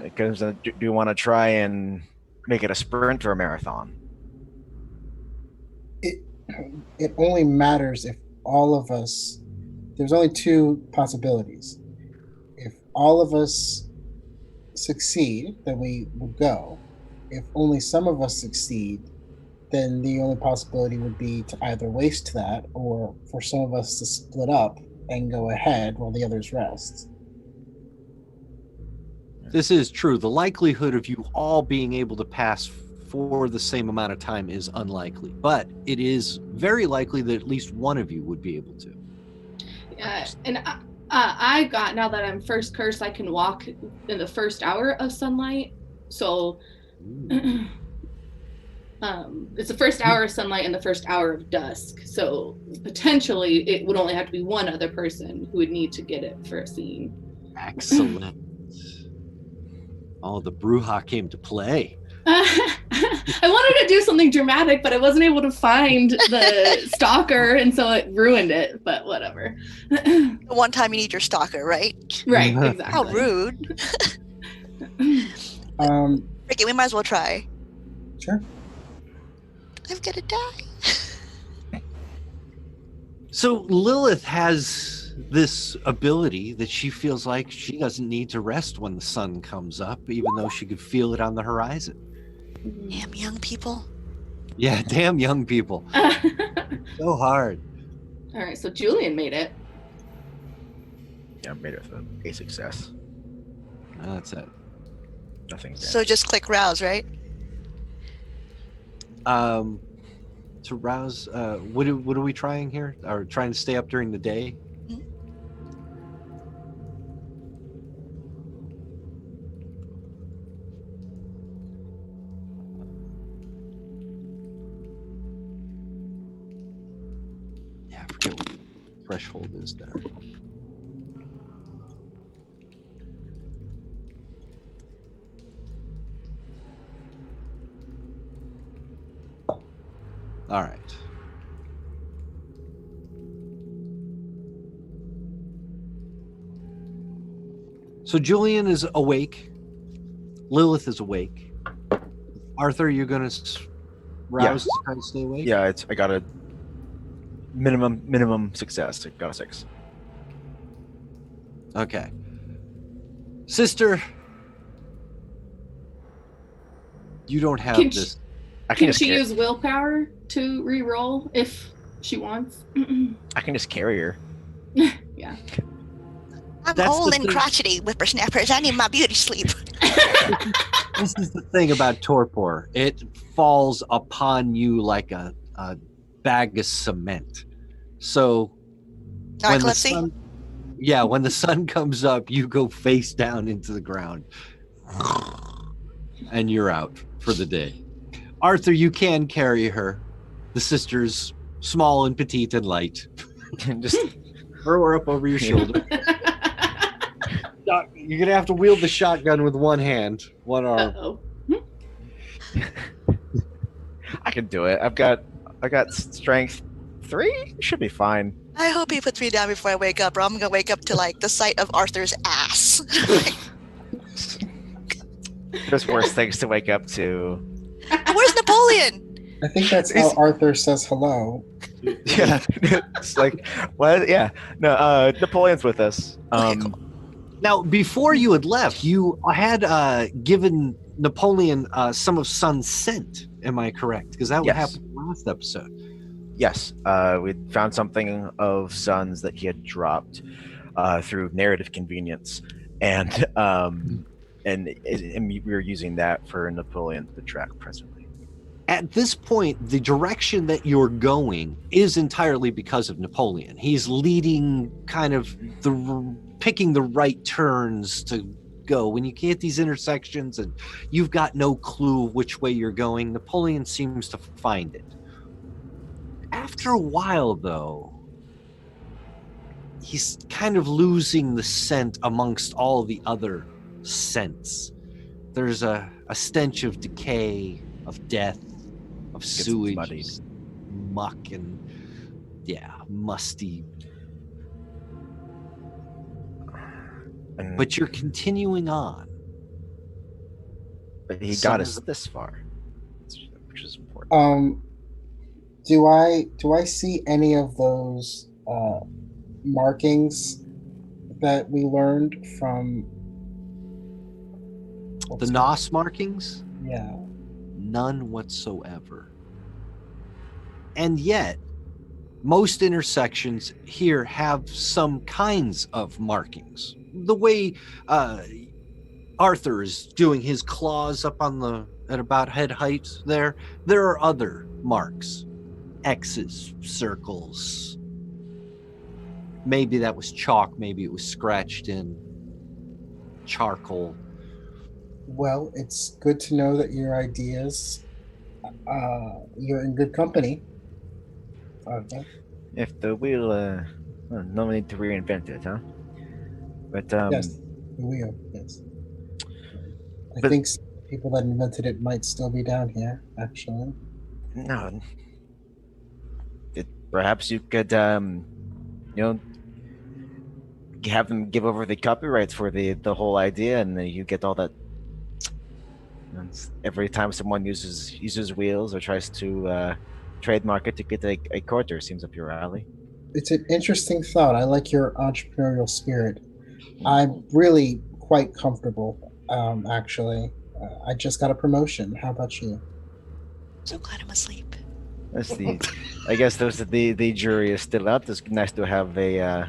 S5: Because do you want to try and make it a sprint or a marathon?
S6: It only matters if all of us. There's only two possibilities. If all of us succeed, then we will go. If only some of us succeed, then the only possibility would be to either waste that or for some of us to split up and go ahead while the others rest.
S2: This is true. The likelihood of you all being able to pass for the same amount of time is unlikely, but it is very likely that at least one of you would be able to.
S4: And I got, now that I'm first cursed, I can walk in the first hour of sunlight. So it's the first hour of sunlight and the first hour of dusk. So potentially it would only have to be one other person who would need to get it for a scene.
S2: Excellent. Oh, the Bruja came to play.
S4: I wanted to do something dramatic, but I wasn't able to find the stalker, and so it ruined it, but whatever.
S3: The one time you need your stalker, right?
S4: Right, exactly.
S3: How rude. Ricky, we might as well try.
S6: Sure.
S3: I'm gonna die.
S2: So Lilith has this ability that she feels like she doesn't need to rest when the sun comes up, even though she could feel it on the horizon.
S3: Damn young people.
S2: Yeah, damn young people. So hard.
S4: All right, so Julian made it.
S5: Yeah, I made it a success.
S2: That's it.
S5: Nothing.
S3: So just click rouse, right?
S2: To rouse, what are we trying here? Are trying to stay up during the day? Yeah, I forget what the threshold is there. All right. So Julian is awake. Lilith is awake. Arthur, you're gonna rouse to try to stay awake?
S5: Yeah, I got a minimum success. I got a 6.
S2: Okay. Sister, you don't have
S4: Can
S2: this.
S5: I can
S4: Can
S5: just
S4: she use willpower to re-roll if she wants?
S5: I can just carry her.
S4: Yeah.
S3: I'm
S2: That's
S3: old
S2: the
S3: and
S2: thing.
S3: crotchety, whippersnappers. I need my beauty sleep.
S2: This is the thing about torpor. It falls upon you like a bag of cement. So when the
S3: Narcolepsy?
S2: sun, when the sun comes up, you go face down into the ground. And you're out for the day. Arthur, you can carry her. The sister's small and petite and light.
S5: Just
S2: Throw her up over your shoulder. You're gonna have to wield the shotgun with one hand, one arm.
S4: Uh-oh.
S5: I can do it. I got strength 3. Should be fine.
S3: I hope he puts me down before I wake up, or I'm gonna wake up to like the sight of Arthur's ass.
S5: There's worse things to wake up to.
S3: Where's Napoleon?
S6: I think that's how Arthur says hello.
S5: Yeah, it's like what? Yeah, no. Napoleon's with us.
S3: Okay, cool.
S2: Now, before you had left, you had given Napoleon some of Sun's scent. Am I correct? Because that
S5: Yes.
S2: happened last episode.
S5: Yes, we found something of Sun's that he had dropped through narrative convenience, and we were using that for Napoleon to track presently.
S2: At this point, the direction that you're going is entirely because of Napoleon. He's leading, kind of picking the right turns to go. When you get these intersections and you've got no clue which way you're going, Napoleon seems to find it. After a while, though, he's kind of losing the scent amongst all the other scents. There's a stench of decay, of death, of sewage,
S5: muddied.
S2: muck, and musty.
S5: And,
S2: But you're continuing on.
S5: but he
S2: some
S5: got
S2: of
S5: us
S2: the-
S5: this far, which is important.
S6: Do I see any of those markings that we learned from
S2: The NOS markings?
S6: Yeah.
S2: None whatsoever. And yet, most intersections here have some kinds of markings. The way Arthur is doing his claws up on at about head height there are other marks. X's, circles. Maybe that was chalk, maybe it was scratched in charcoal.
S6: Well, it's good to know that your ideas, you're in good company. Okay.
S5: If the wheel, no need to reinvent it, huh? But
S6: Yes, the wheel. Yes. I
S5: But-
S6: think people that invented it might still be down here. Actually.
S5: no. Perhaps you could, have them give over the copyrights for the whole idea, and then you get all that. And every time someone uses wheels or tries to trademark it to get a quarter, seems up your alley.
S6: It's an interesting thought. I like your entrepreneurial spirit. I'm really quite comfortable, actually. I just got a promotion. How about you?
S3: So glad I'm asleep.
S5: That's I guess the jury is still out. It's nice to have a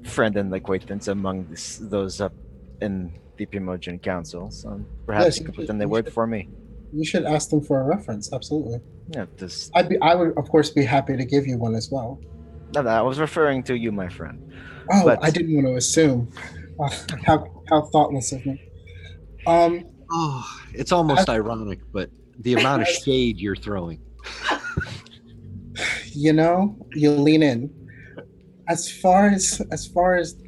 S5: friend and acquaintance among those up in the Primogen Council. So perhaps
S6: Yes,
S5: you
S6: you
S5: could put
S6: should-
S5: in the
S6: you
S5: word
S6: should.
S5: for me.
S6: You should ask them for a reference. Absolutely.
S5: Yeah, just
S6: I would, of course, be happy to give you one as well.
S5: no, I was referring to you, my friend.
S6: Oh,
S5: But-
S6: I didn't want to assume. How thoughtless of me.
S2: Oh, it's almost ironic, but the amount of shade you're throwing.
S6: You lean in. As far as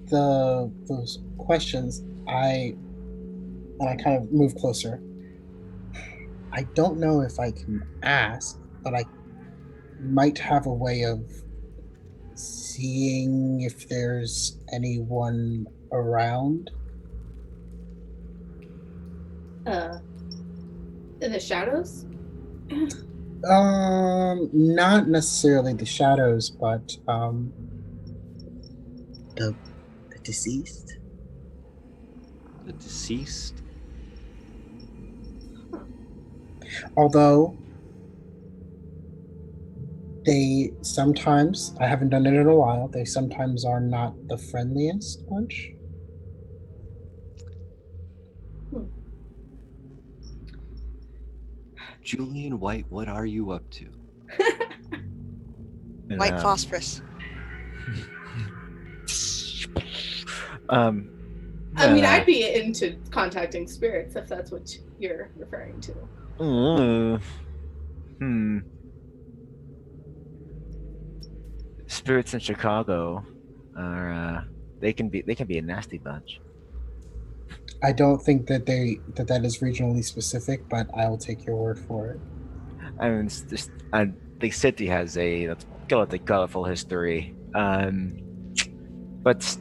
S6: those questions, I kind of move closer. I don't know if I can ask, but I might have a way of seeing if there's anyone around.
S4: In the shadows?
S6: Not necessarily the shadows, but the deceased.
S2: The deceased.
S6: Although they sometimes, I haven't done it in a while, they sometimes are not the friendliest bunch.
S2: Julian White, what are you up to?
S5: And,
S3: White phosphorus.
S4: I mean, I'd be into contacting spirits if that's what you're referring to.
S5: Spirits in Chicago are they can be a nasty bunch.
S6: I don't think that that is regionally specific, but I'll take your word for it.
S5: I mean, it's just, the city has a, let's call it, a colorful history. But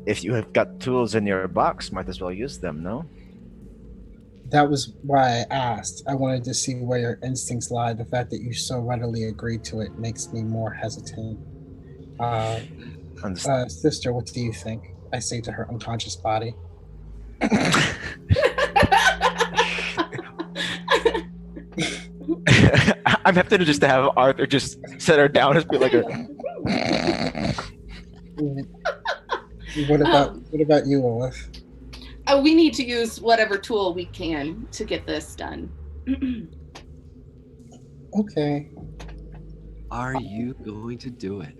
S5: if you have got tools in your box, might as well use them, no?
S6: That was why I asked. I wanted to see where your instincts lie. The fact that you so readily agreed to it makes me more hesitant. Sister, what do you think? I say to her unconscious body.
S5: I'm happy to just have Arthur just set her down and be like
S6: What about you, Olaf?
S4: We need to use whatever tool we can to get this done.
S6: Okay.
S2: Are you going to do it?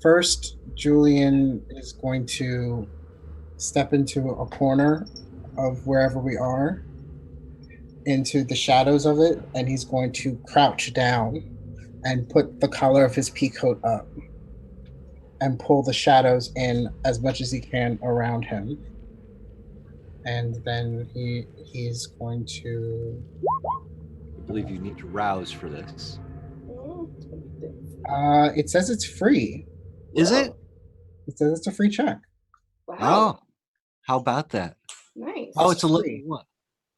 S6: First, Julian is going to step into a corner of wherever we are, into the shadows of it, and he's going to crouch down and put the collar of his pea coat up and pull the shadows in as much as he can around him. And then he's going to...
S2: I believe you need to rouse for this.
S6: It says it's free.
S2: Is it?
S6: It says it's a free check.
S4: Wow.
S2: Oh, how about that?
S4: Nice.
S2: Oh, it's a level
S6: free.
S2: 1.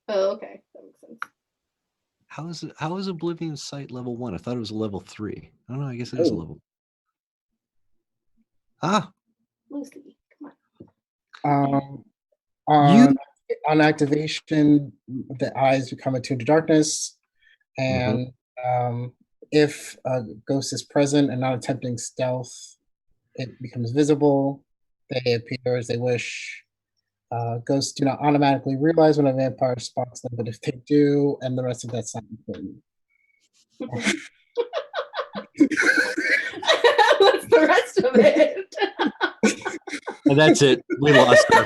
S4: Oh, okay. That makes sense.
S2: How is Oblivion Sight level 1? I thought it was a level 3. I don't know. I guess it is a level.
S4: Lucy, come
S6: on. On activation, the eyes become attuned to darkness, and if a ghost is present and not attempting stealth, it becomes visible. They appear as they wish. Ghosts do not automatically realize when a vampire spots them, but if they do, and the rest of that's not important.
S4: What's the rest of it?
S2: And that's it. We lost her.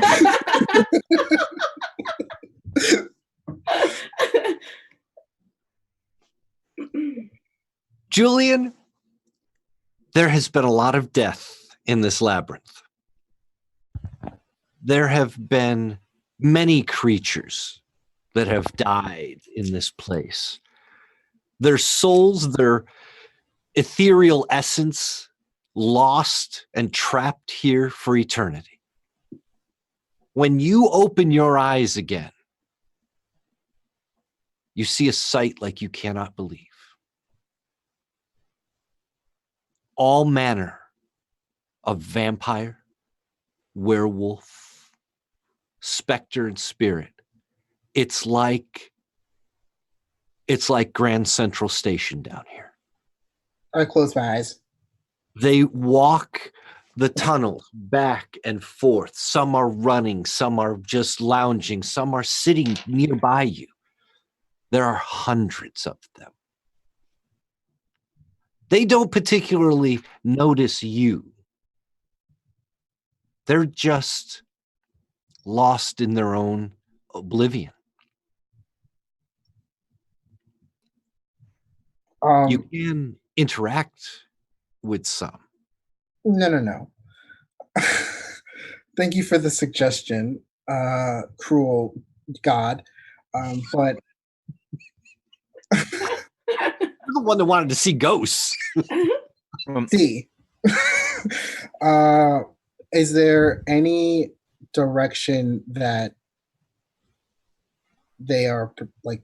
S2: Julian, there has been a lot of death in this labyrinth. There have been many creatures that have died in this place. Their souls, their ethereal essence, lost and trapped here for eternity. When you open your eyes again, you see a sight like you cannot believe. All manner of vampire, werewolf, specter, and spirit. It's like Grand Central Station down here.
S6: I close my eyes.
S2: They walk the tunnels back and forth. Some are running, some are just lounging, some are sitting nearby you. There are hundreds of them. They don't particularly notice you. They're just lost in their own oblivion. You can interact with some.
S6: No. Thank you for the suggestion, cruel God. But
S2: the one that wanted to see ghosts.
S6: See. Is there any direction that they are like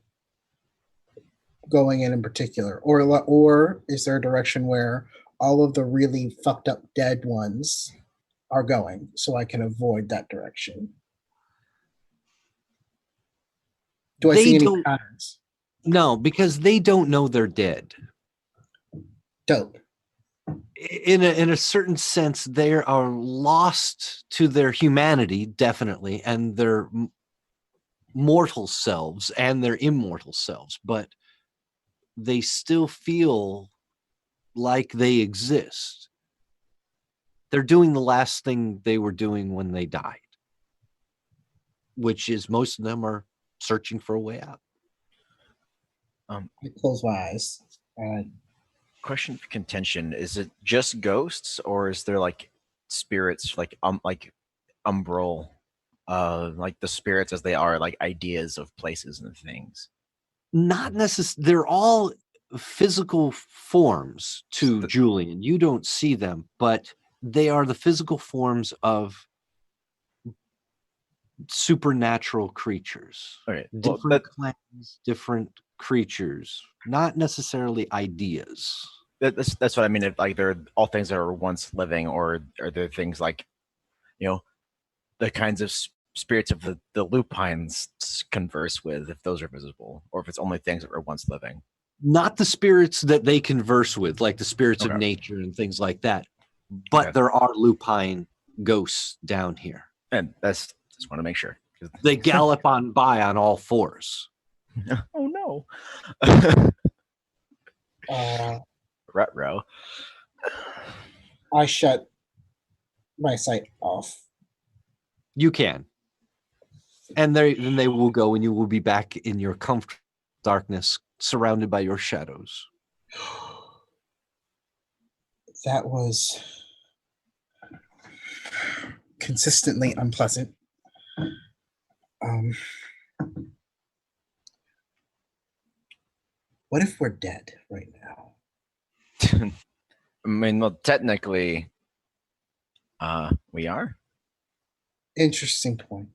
S6: going in particular, or is there a direction where all of the really fucked up dead ones are going, so I can avoid that direction? Do I
S2: They
S6: see any
S2: don't-
S6: patterns?
S2: No, because they don't know they're dead.
S6: Dope.
S2: In a certain sense, they are lost to their humanity, definitely, and their mortal selves and their immortal selves, but they still feel like they exist. They're doing the last thing they were doing when they died, which is most of them are searching for a way out.
S6: I close my eyes.
S5: Question for contention: is it just ghosts, or is there like spirits, like umbral, like the spirits as they are, like ideas of places and things?
S2: Not necessarily. They're all physical forms to Julian. You don't see them, but they are the physical forms of supernatural creatures.
S5: All right,
S2: Different clans, different creatures, not necessarily ideas.
S5: that's what I mean. If, like, they're all things that are once living, or are there things like, the kinds of spirits of the lupines converse with, if those are visible, or if it's only things that were once living?
S2: Not the spirits that they converse with, like the spirits of
S5: Okay.
S2: nature and things like that. But
S5: Okay.
S2: there are lupine ghosts down here.
S5: And that's just want to make sure.
S2: They gallop on by on all fours.
S5: Oh no. Retro.
S6: I shut my sight off.
S2: You can. And then they will go, and you will be back in your comfortable darkness, surrounded by your shadows.
S6: That was consistently unpleasant. What if we're dead right now?
S5: I mean, well, technically, we are.
S6: Interesting point.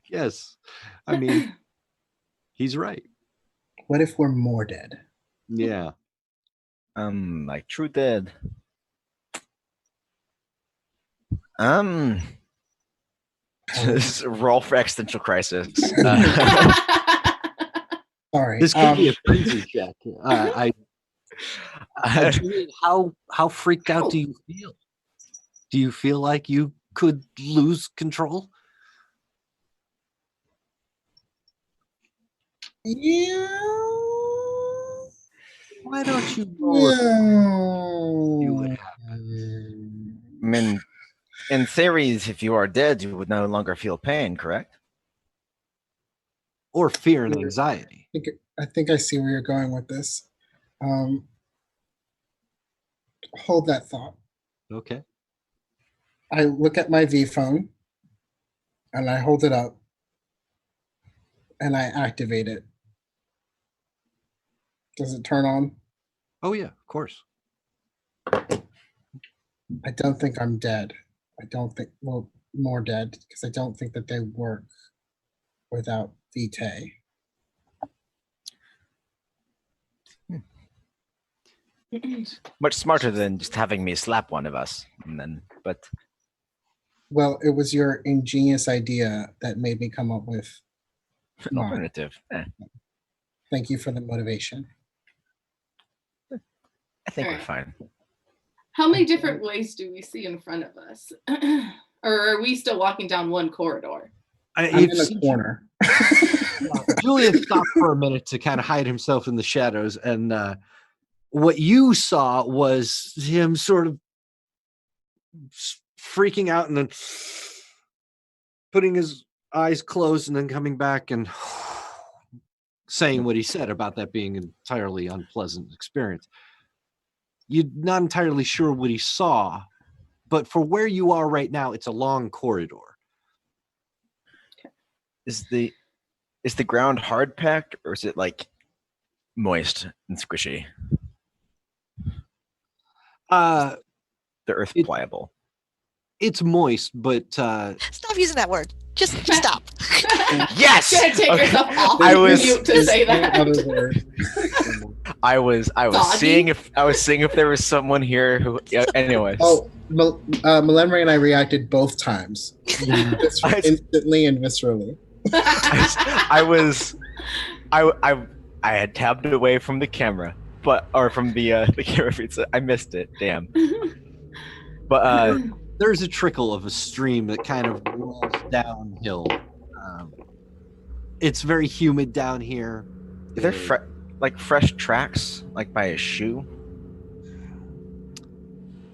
S2: Yes. I mean, he's right.
S6: What if we're more dead?
S2: Yeah.
S5: Like true dead. Just roll for existential crisis.
S6: Sorry.
S2: This could be a frenzy check. Julian, how freaked out do you feel? Do you feel like you could lose control?
S6: Yeah.
S2: Why don't you roll it? See what
S6: Yeah.
S2: happens.
S5: I mean, in theory, if you are dead, you would no longer feel pain, correct?
S2: Or fear and anxiety.
S6: I think I see where you're going with this. Hold that thought.
S2: Okay.
S6: I look at my V phone and I hold it up and I activate it. Does it turn on?
S2: Oh yeah, of course.
S6: I don't think I'm dead. I don't think, well, more dead, because I don't think that they work without Vitae.
S5: Much smarter than just having me slap one of us, and then. But
S6: Well, it was your ingenious idea that made me come up with
S5: an
S6: mine.
S5: alternative.
S6: Thank you for the motivation.
S5: I think we're
S4: Alright.
S5: fine.
S4: How many different ways do we see in front of us? Or are we still walking down one corridor?
S6: I'm in the corner.
S2: Julian stopped for a minute to kind of hide himself in the shadows, and what you saw was him sort of freaking out and then putting his eyes closed and then coming back and saying what he said about that being an entirely unpleasant experience. You're not entirely sure what he saw, but for where you are right now, it's a long corridor.
S5: Is the is the ground hard packed or is it like moist and squishy?
S2: Uh,
S5: The earth
S2: It-
S5: pliable.
S2: it's moist, but
S3: Stop using that word. Just stop.
S5: Yes.
S4: Gonna take
S5: Okay.
S4: yourself off
S5: I was-
S4: mute to say that.
S6: Another word.
S5: I was
S4: Doggy?
S5: seeing if there was someone here who. Yeah, anyways.
S6: Oh, Melenry and I reacted both times, instantly and viscerally.
S5: I had tabbed away from the camera, or from the camera feed. So I missed it. Damn. But
S2: there's a trickle of a stream that kind of rolls downhill. It's very humid down here.
S5: are there fresh tracks, like by a shoe?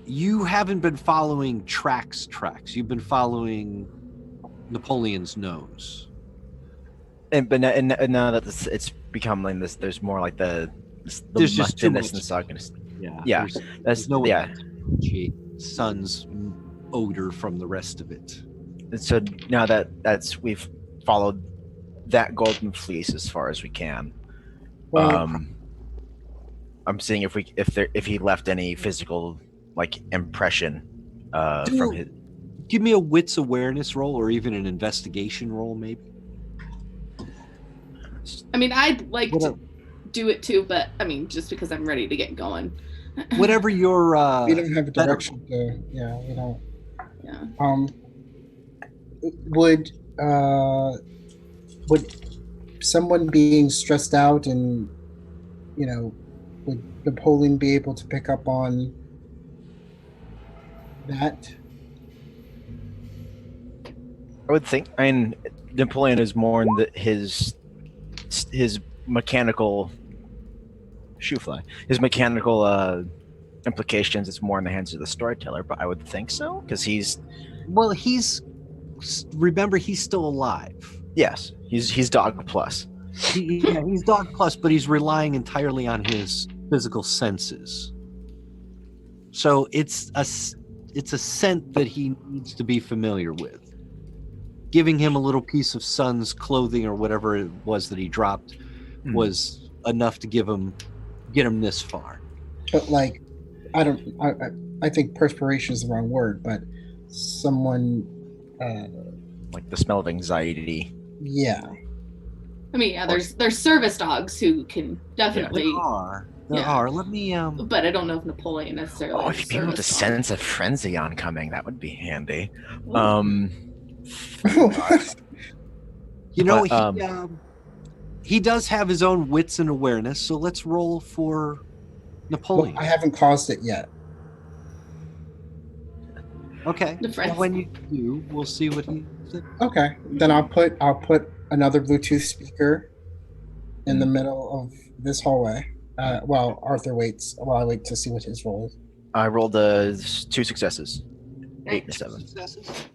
S2: You haven't been following tracks. You've been following Napoleon's nose.
S5: But now that it's become like this, there's more like the
S2: There's just too
S5: mustiness
S2: much.
S5: and suckiness.
S2: Yeah.
S5: Yeah,
S2: There's
S5: That's
S2: no
S5: yeah.
S2: sun's odor from the rest of it.
S5: And so now that's we've followed that golden fleece as far as we can.
S6: Well,
S5: I'm seeing if he left any physical like impression from his.
S2: Give me a wits awareness roll or even an investigation roll, maybe.
S4: I mean, I'd like
S2: Whatever.
S4: to do it too, but I mean, just because I'm ready to get going.
S2: Whatever your
S6: we don't have a
S2: better-
S6: direction to. Yeah, we don't.
S4: Yeah.
S6: Would someone being stressed out and would Napoleon be able to pick up on that?
S5: I would think. I mean, Napoleon is more in his mechanical his mechanical implications. It's more in the hands of the storyteller, but I would think so because
S2: remember he's still alive.
S5: yes, he's dog plus.
S2: He's dog plus, but he's relying entirely on his physical senses. So it's a scent that he needs to be familiar with. Giving him a little piece of Sun's clothing or whatever it was that he dropped was enough to get him this far.
S6: But like, I think perspiration is the wrong word, but someone,
S5: Like the smell of anxiety.
S6: yeah.
S4: I mean, yeah, there's service dogs who can definitely.
S2: There are. Let me
S4: But I don't know if Napoleon necessarily.
S5: Oh,
S4: is
S5: if
S4: a
S5: you'd be able to
S4: service dog.
S5: sense a frenzy oncoming, that would be handy.
S4: Ooh.
S2: You know,
S5: But,
S2: he does have his own wits and awareness, so let's roll for Napoleon.
S6: I haven't caused it yet.
S2: Okay.
S4: The friends.
S2: When you do, we'll see what he said.
S6: Okay, then I'll put another Bluetooth speaker in the middle of this hallway. While Arthur waits. While I wait to see what his role is.
S5: I rolled 2 successes. 8 and 7.
S2: Successes.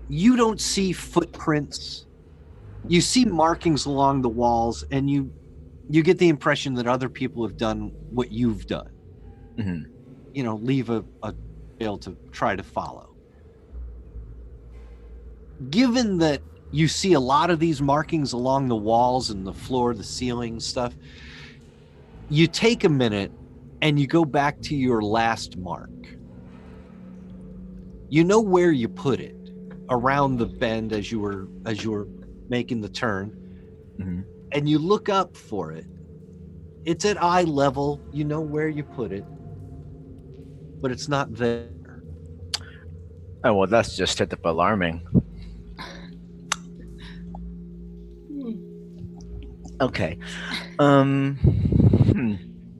S2: You don't see footprints. You see markings along the walls, and you get the impression that other people have done what you've done.
S5: Mm-hmm.
S2: Leave a trail to try to follow. Given that you see a lot of these markings along the walls and the floor, the ceiling stuff, you take a minute and you go back to your last mark. You know where you put it, around the bend as you were making the turn.
S5: Mm-hmm.
S2: And you look up for it. It's at eye level. You know where you put it, but it's not there.
S5: Oh, well, that's just straight up alarming. Okay.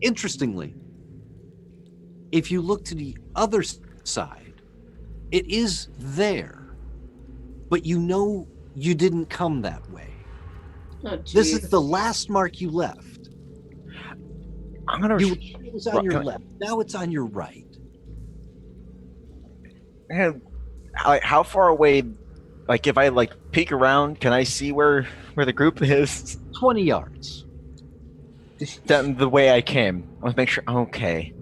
S2: Interestingly, if you look to the other side, it is there, but you know you didn't come that way.
S4: Oh,
S2: This is
S4: geez.
S2: the last mark you left.
S5: I'm gonna.
S2: It was on your left. Now it's on your right.
S5: Like, how far away? Like, if I peek around, can I see where the group is?
S2: 20 yards.
S5: The way I came. I want to make sure. Okay.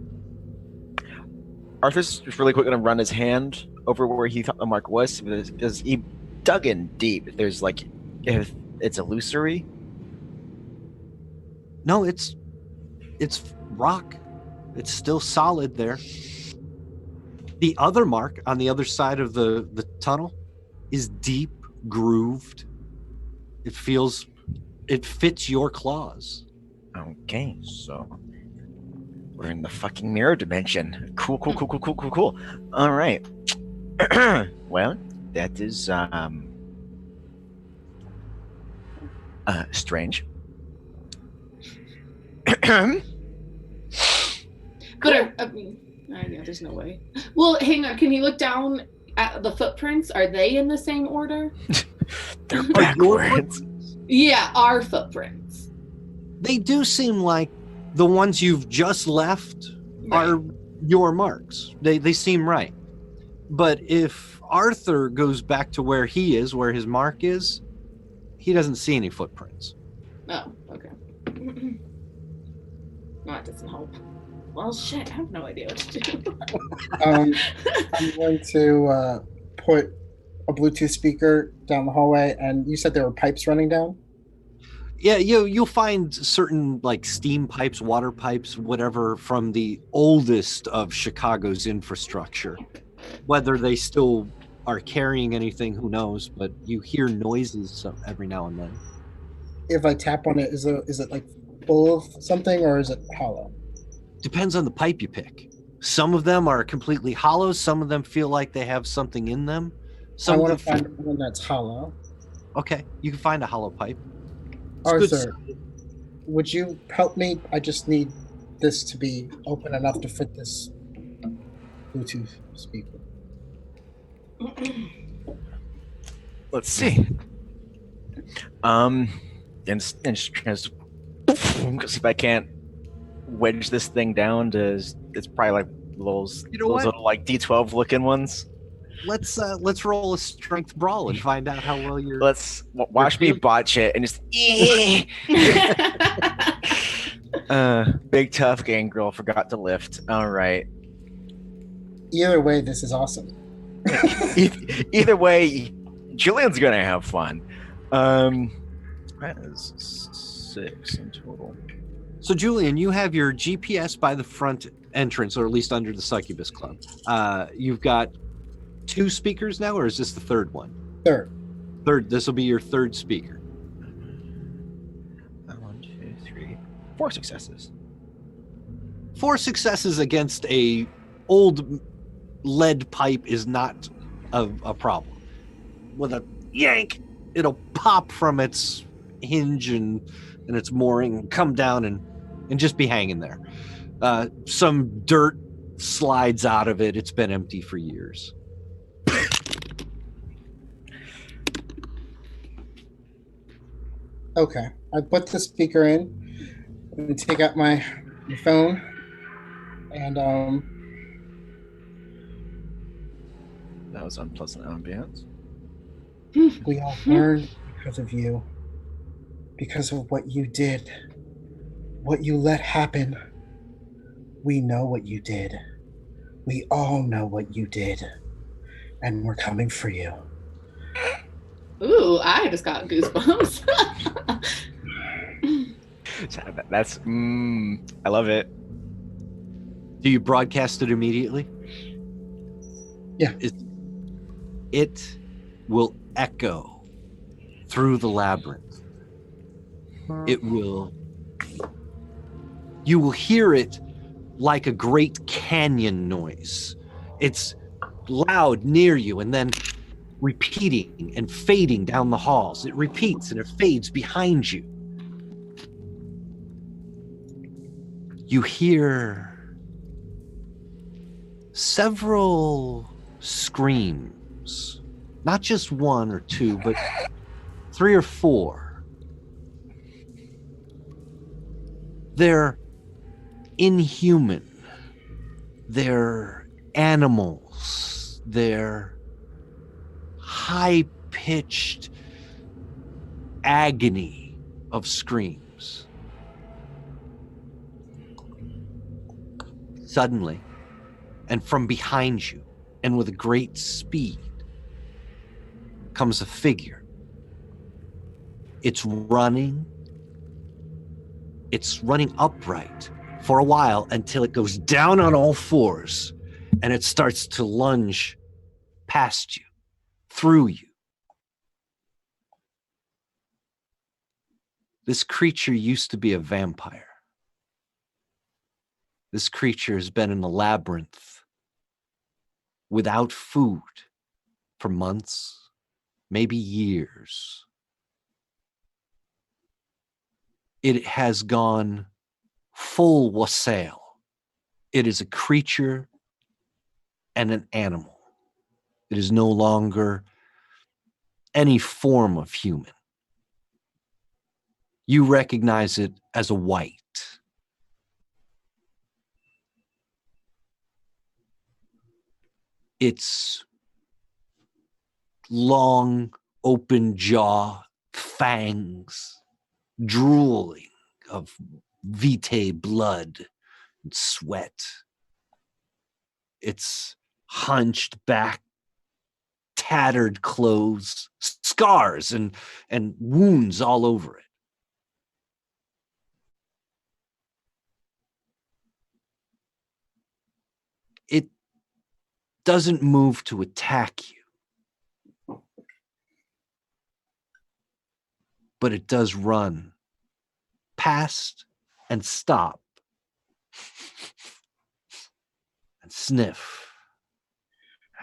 S5: Arthur's just really quick gonna run his hand over where he thought the mark was? Because he dug in deep. There's like, if it's illusory.
S2: No, it's rock. It's still solid there. The other mark on the other side of the tunnel is deep, grooved. It fits your claws.
S5: Okay, so we're in the fucking mirror dimension. Cool. All right. Well, that is strange.
S4: But I mean, I know there's no way. Well, hang on. Can you look down at the footprints? Are they in the same order?
S5: They're backwards.
S4: Yeah, our footprints.
S2: They do seem like the ones you've just left are your marks. They seem right. But if Arthur goes back to where he is, where his mark is, he doesn't see any footprints.
S4: Oh, okay. Well, that doesn't help. Well, shit, I have no idea what to do.
S6: I'm going to put a Bluetooth speaker down the hallway, and you said there were pipes running down?
S2: Yeah, you'll find certain like steam pipes, water pipes, whatever, from the oldest of Chicago's infrastructure. Whether they still are carrying anything, who knows? But you hear noises every now and then.
S6: If I tap on it, is it like full of something, or is it hollow?
S2: Depends on the pipe you pick. Some of them are completely hollow. Some of them feel like they have something in them.
S6: I want to find one that's hollow.
S2: Okay, you can find a hollow pipe.
S6: Arthur, would you help me? I just need this to be open enough to fit this Bluetooth speaker.
S5: Let's see. And just because if I can't wedge this thing down to, it's probably like those little like D12 looking ones.
S2: Let's roll a strength brawl and find out how well you're.
S5: Let's watch me botch it and just. Big tough gangrel forgot to lift. All right.
S6: Either way, this is awesome.
S5: Either way, Julian's gonna have fun. That is 6 in total.
S2: So, Julian, you have your GPS by the front entrance, or at least under the Succubus Club. You've got 2 speakers now, or is this the third one?
S6: Third.
S2: This will be your third speaker.
S5: 1, 2, 3, 4 successes.
S2: 4 successes against a old lead pipe is not a problem. With a yank, it'll pop from its hinge and its mooring and come down and just be hanging there. Some dirt slides out of it. It's been empty for years.
S6: Okay, I put the speaker in and take out my phone, and
S5: that was unpleasant ambience.
S6: We all learned because of you, because of what you did, what you let happen. We know what you did. We all know what you did, and we're coming for you.
S4: Ooh, I just got goosebumps.
S5: That's I love it.
S2: Do you broadcast it immediately?
S6: Yeah.
S2: It will echo through the labyrinth. You will hear it like a great canyon noise. It's loud near you and then repeating and fading down the halls. It repeats and it fades behind you. You hear several screams, not just 1 or 2, but 3 or 4. They're inhuman. They're animals. They're high-pitched agony of screams. Suddenly, and from behind you, And with a great speed comes a figure. It's running upright for a while until it goes down on all fours and it starts to lunge past you, through you. This creature used to be a vampire. This creature has been in the labyrinth without food for months, maybe years. It has gone full wassail. It is a creature and an animal. It is no longer any form of human. You recognize it as a white. Its long, open jaw, fangs, drooling of vitae blood and sweat. Its hunched back, tattered clothes, scars and wounds all over it. It doesn't move to attack you, but it does run past and stop and sniff.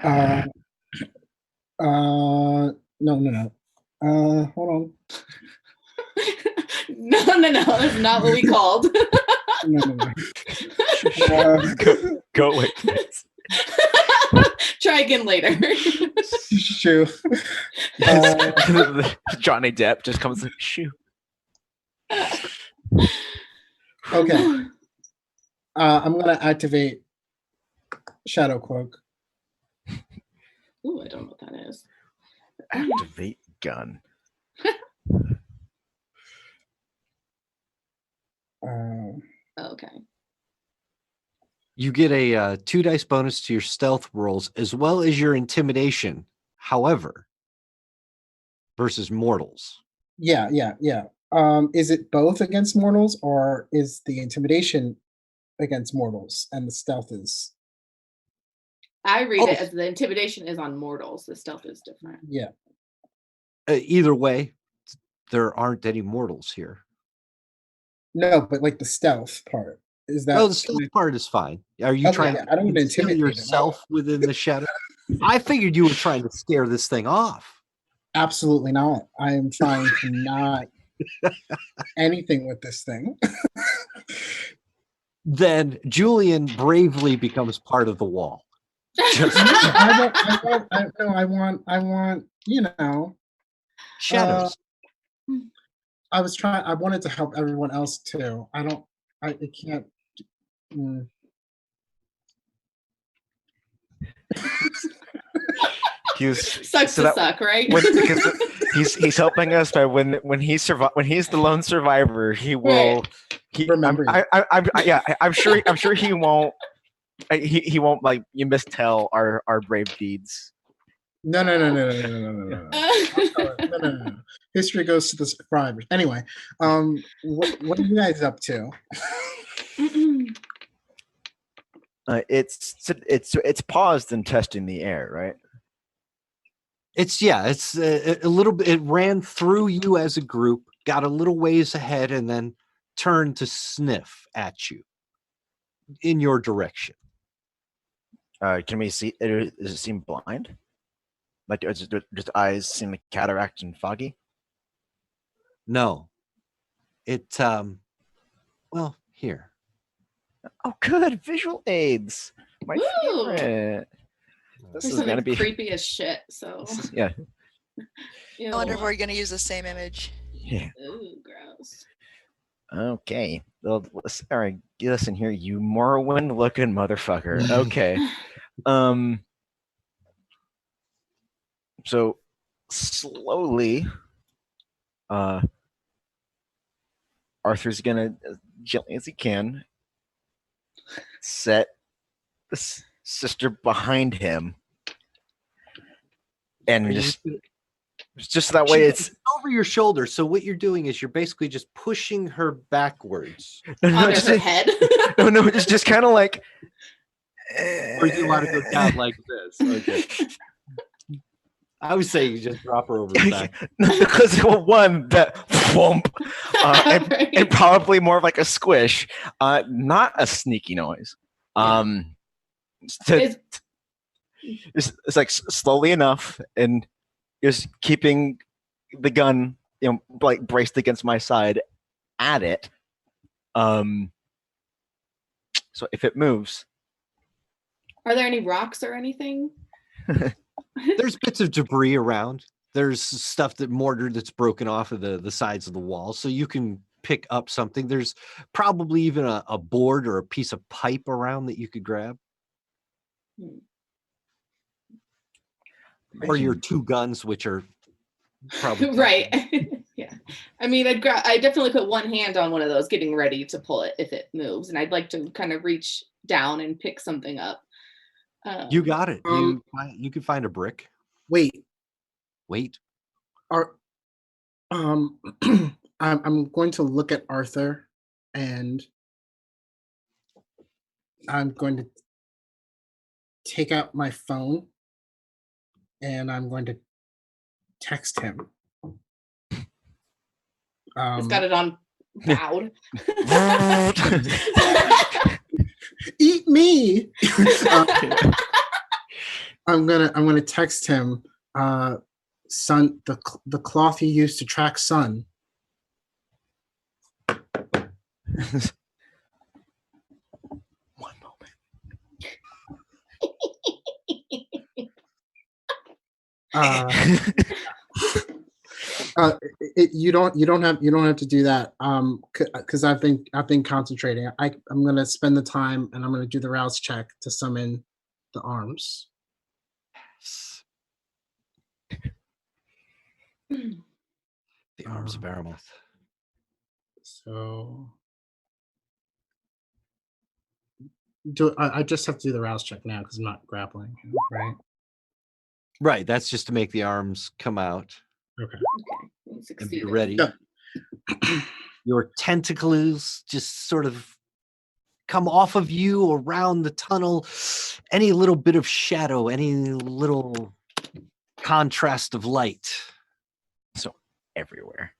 S6: No. Hold on.
S4: No. That's not what we called.
S6: No.
S5: Go away, please.
S4: Try again later.
S6: Shoo.
S5: Johnny Depp just comes like, shoo.
S6: Okay. I'm gonna activate Shadow Cloak.
S4: Ooh, I don't know what that is.
S5: Activate gun.
S4: Okay.
S2: You get a 2 dice bonus to your stealth rolls as well as your intimidation. However, versus mortals.
S6: Yeah. Is it both against mortals, or is the intimidation against mortals and the stealth is?
S4: I read it as the intimidation is on mortals. The stealth is different.
S6: Yeah.
S2: Either way, there aren't any mortals here.
S6: No, but like the stealth part. Is that?
S2: Oh, the stealth part is fine. Are you trying
S6: I don't want to
S2: conceal
S6: intimidate
S2: yourself within the shadow? I figured you were trying to scare this thing off.
S6: Absolutely not. I am trying to not anything with this thing.
S2: Then Julian bravely becomes part of the wall. Just
S6: I want,
S2: shadows.
S6: I wanted to help everyone else too. It can't.
S4: Sucks to suck, right?
S5: Because he's helping us by when he's the lone survivor, he will.
S6: Right. Remember.
S5: I'm sure he won't. He won't like you mistell our brave deeds.
S6: No. History goes to the survivors. Anyway, what are you guys up to?
S5: It's paused and testing the air, right?
S2: It's a little bit. It ran through you as a group, got a little ways ahead, and then turned to sniff at you in your direction.
S5: Can we see? Does it seem blind? Like, does eyes seem like cataract and foggy?
S2: No, it. Well, here.
S5: Oh, good visual aids. My
S4: Woo!
S5: favorite. This
S4: There's
S5: is gonna be
S4: creepy as shit. So
S5: yeah.
S3: I wonder if we're gonna use the same image.
S5: Yeah.
S4: Ooh, gross.
S5: Okay. Well, all right. Listen here, you Morrowind-looking motherfucker. Okay. So slowly, Arthur's gonna, as gently as he can, set the sister behind him and
S2: Are you
S5: just that way. It's
S2: over your shoulder. So what you're doing is you're basically just pushing her backwards.
S4: Under her head.
S5: no, just kind of like.
S2: Or you want to go down like this? Okay. I would say you just drop her over the back.
S5: Because one that whomp,
S4: Right.
S5: and probably more of like a squish, not a sneaky noise. It's like slowly enough, and just keeping the gun, like braced against my side at it. So if it moves,
S4: Are there any rocks or anything?
S2: There's bits of debris around. There's stuff mortar that's broken off of the sides of the wall, so you can pick up something. There's probably even a board or a piece of pipe around that you could grab. Or your two guns, which are probably
S4: Right. Yeah. I mean, I definitely put one hand on one of those, getting ready to pull it if it moves, and I'd like to kind of reach down and pick something up.
S2: You got it. You could find a brick.
S6: Wait.
S2: Wait.
S6: I'm going to look at Arthur, and I'm going to take out my phone, and I'm going to text him.
S4: It's got it on loud.
S6: Eat me. I'm gonna text him. Sun, the cloth you used to track sun.
S5: one moment.
S6: You don't have to do that. Because I've been concentrating. I'm gonna spend the time, and I'm gonna do the rouse check to summon the arms.
S2: The arms of Aramoth.
S6: So I just have to do the rouse check now because I'm not grappling, right?
S2: Right. That's just to make the arms come out
S6: Okay.
S2: and be
S4: Succeeded.
S2: ready.
S6: Yeah.
S2: Your tentacles just sort of come off of you around the tunnel. Any little bit of shadow, any little contrast of light.
S5: So everywhere.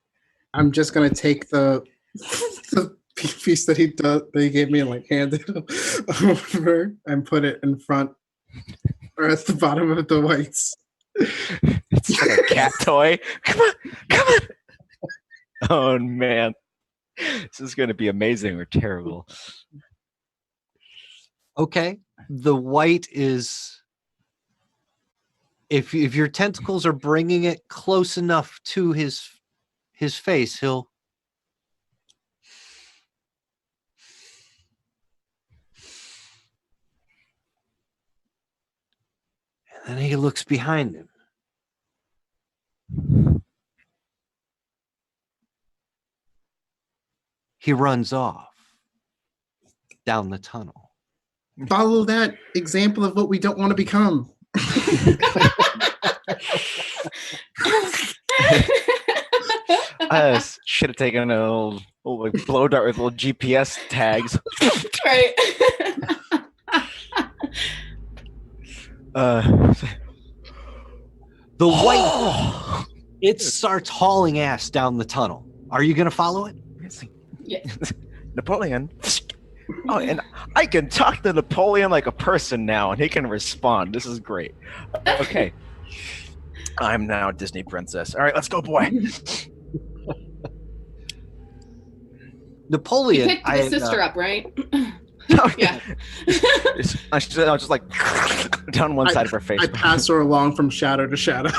S6: I'm just gonna take the piece that he gave me and like hand it over and put it in front or at the bottom of the whites.
S5: It's like a cat toy. Come on. Oh man, this is going to be amazing or terrible.
S2: Okay. The white is, if your tentacles are bringing it close enough to his face, he'll and then he looks behind him. He runs off down the tunnel.
S6: Follow that example of what we don't want to become.
S5: I should have taken a little like blow dart with little GPS tags.
S4: Right.
S2: The white, it starts hauling ass down the tunnel. Are you going to follow it?
S4: Yeah.
S5: Napoleon. Oh, and I can talk to Napoleon like a person now, and he can respond. This is great. Okay. I'm now a Disney princess. All right, let's go, boy.
S2: Napoleon.
S4: You picked the sister up, right? Yeah.
S5: I just like down one side of her face.
S6: I pass her along from shadow to shadow.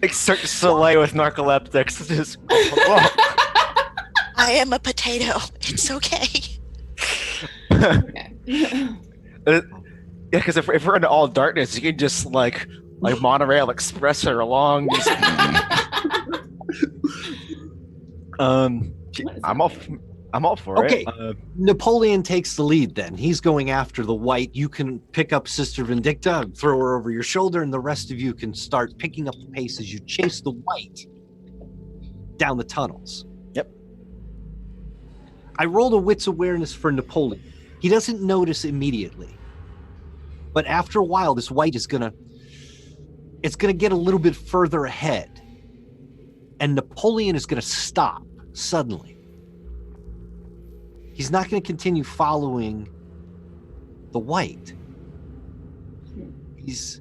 S5: Like Cirque du Soleil with narcoleptics. Just,
S3: I am a potato. It's okay.
S4: Okay.
S5: Yeah, because if we're into all darkness, you can just like Monorail Express her along. Just, I'm all I'm all for
S2: Okay.
S5: it.
S2: Napoleon takes the lead then. He's going after the white. You can pick up Sister Vindicta, throw her over your shoulder, and the rest of you can start picking up the pace as you chase the white down the tunnels.
S5: Yep.
S2: I rolled a wit's awareness for Napoleon. He doesn't notice immediately. But after a while, this white is gonna get a little bit further ahead. And Napoleon is gonna stop suddenly. He's not going to continue following the white. He's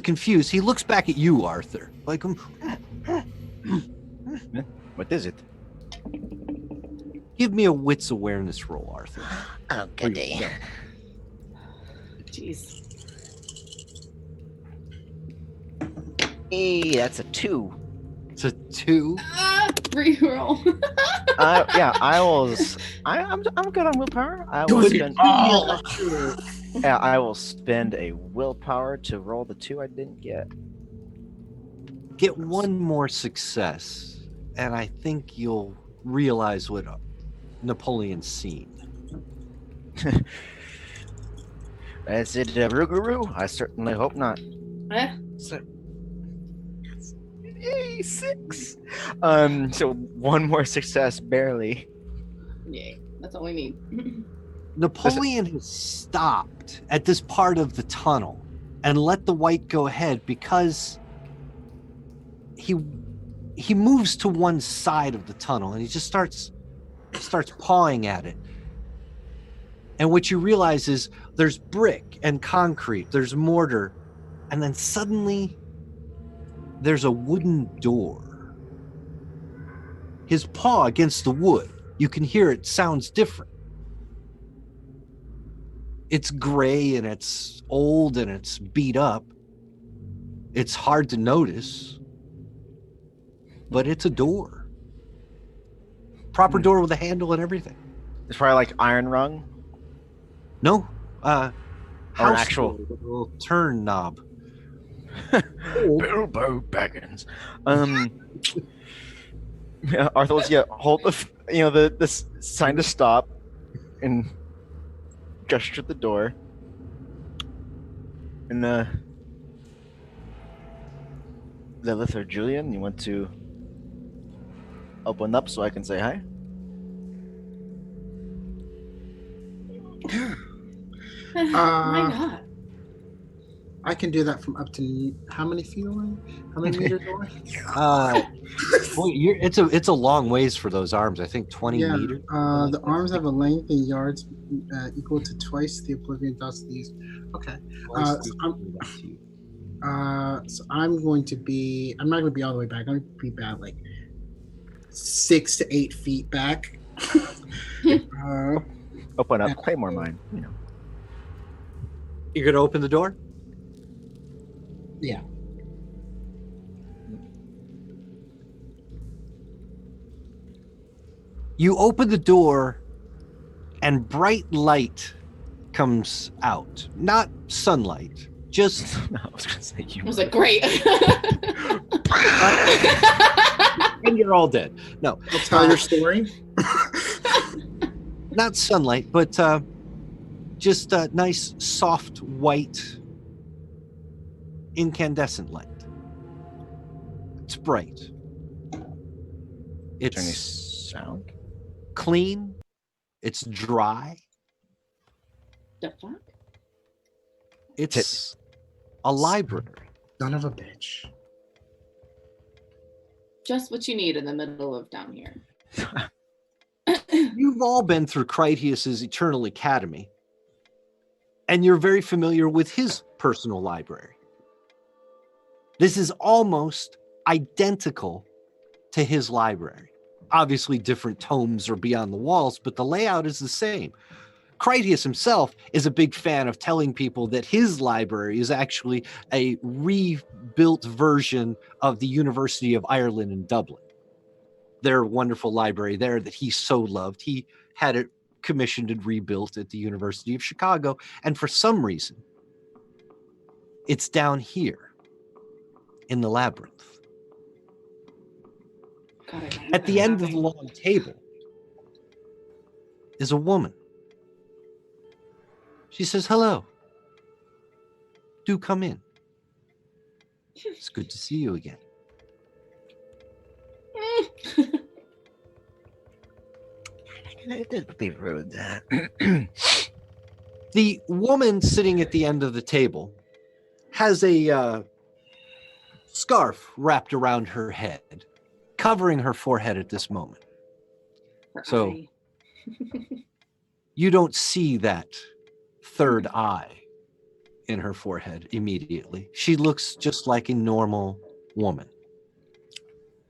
S2: confused. He looks back at you, Arthur. Like,
S5: What is it?
S2: give me a wits awareness roll, Arthur.
S3: Oh, goody.
S4: Jeez.
S5: Hey, that's a 2.
S2: It's a 2.
S4: Reroll.
S5: I'm good on willpower. I will spend a willpower to roll the 2 I didn't get.
S2: Get one more success, and I think you'll realize what Napoleon's seen.
S5: Is it a Rougarou? I certainly hope not. Yay, 6. So one more success, barely.
S4: Yay, that's all we need.
S2: Napoleon has stopped at this part of the tunnel and let the white go ahead because he moves to one side of the tunnel and he just starts pawing at it. And what you realize is there's brick and concrete, there's mortar, and then suddenly there's a wooden door. His paw against the wood, you can hear it sounds different. It's gray and it's old and it's beat up. It's hard to notice, but it's a door. Proper door with a handle and everything.
S5: It's probably like iron rung.
S2: No,
S5: Or an
S2: house
S5: actual-
S2: door with a little turn knob.
S5: Bilbo Baggins. Yeah, Arthur's hold the sign to stop and gesture the door. And Lilith or Julian, you want to open up so I can say hi?
S4: Why not?
S6: I can do that from up to how many feet away? How many meters away?
S2: Well, it's a long ways for those arms. I think 20
S6: Yeah,
S2: meters.
S6: the arms have a length in yards equal to twice the Oblivion dust these. Okay. So I'm going to be. I'm not going to be all the way back. I'm going to be about like 6 to 8 feet back.
S5: Open up Claymore mine.
S2: You're gonna open the door?
S6: Yeah.
S2: You open the door and bright light comes out. Not sunlight, just
S5: I was gonna say you.
S4: I was like, great.
S2: and you're all dead. No,
S6: I'll tell your story.
S2: not sunlight, but just a nice soft white incandescent light. It's bright.
S5: Is there any
S2: It's
S5: sound?
S2: clean. It's dry.
S4: The fuck?
S2: It's a library.
S6: Son of a bitch.
S4: Just what you need in the middle of down here.
S2: You've all been through Critias's Eternal Academy, and you're very familiar with his personal library. This is almost identical to his library. Obviously, different tomes are beyond the walls, but the layout is the same. Critias himself is a big fan of telling people that his library is actually a rebuilt version of the University of Ireland in Dublin. Their wonderful library there that he so loved. He had it commissioned and rebuilt at the University of Chicago, and for some reason, it's down here in the labyrinth.
S4: God,
S2: At the end of the long table, is a woman. She says, "Hello. Do come in. It's good to see you again."
S5: It did be rude.
S2: The woman sitting at the end of the table has a scarf wrapped around her head, covering her forehead at this moment. So
S4: Eye.
S2: you don't see that third eye in her forehead immediately. She looks just like a normal woman.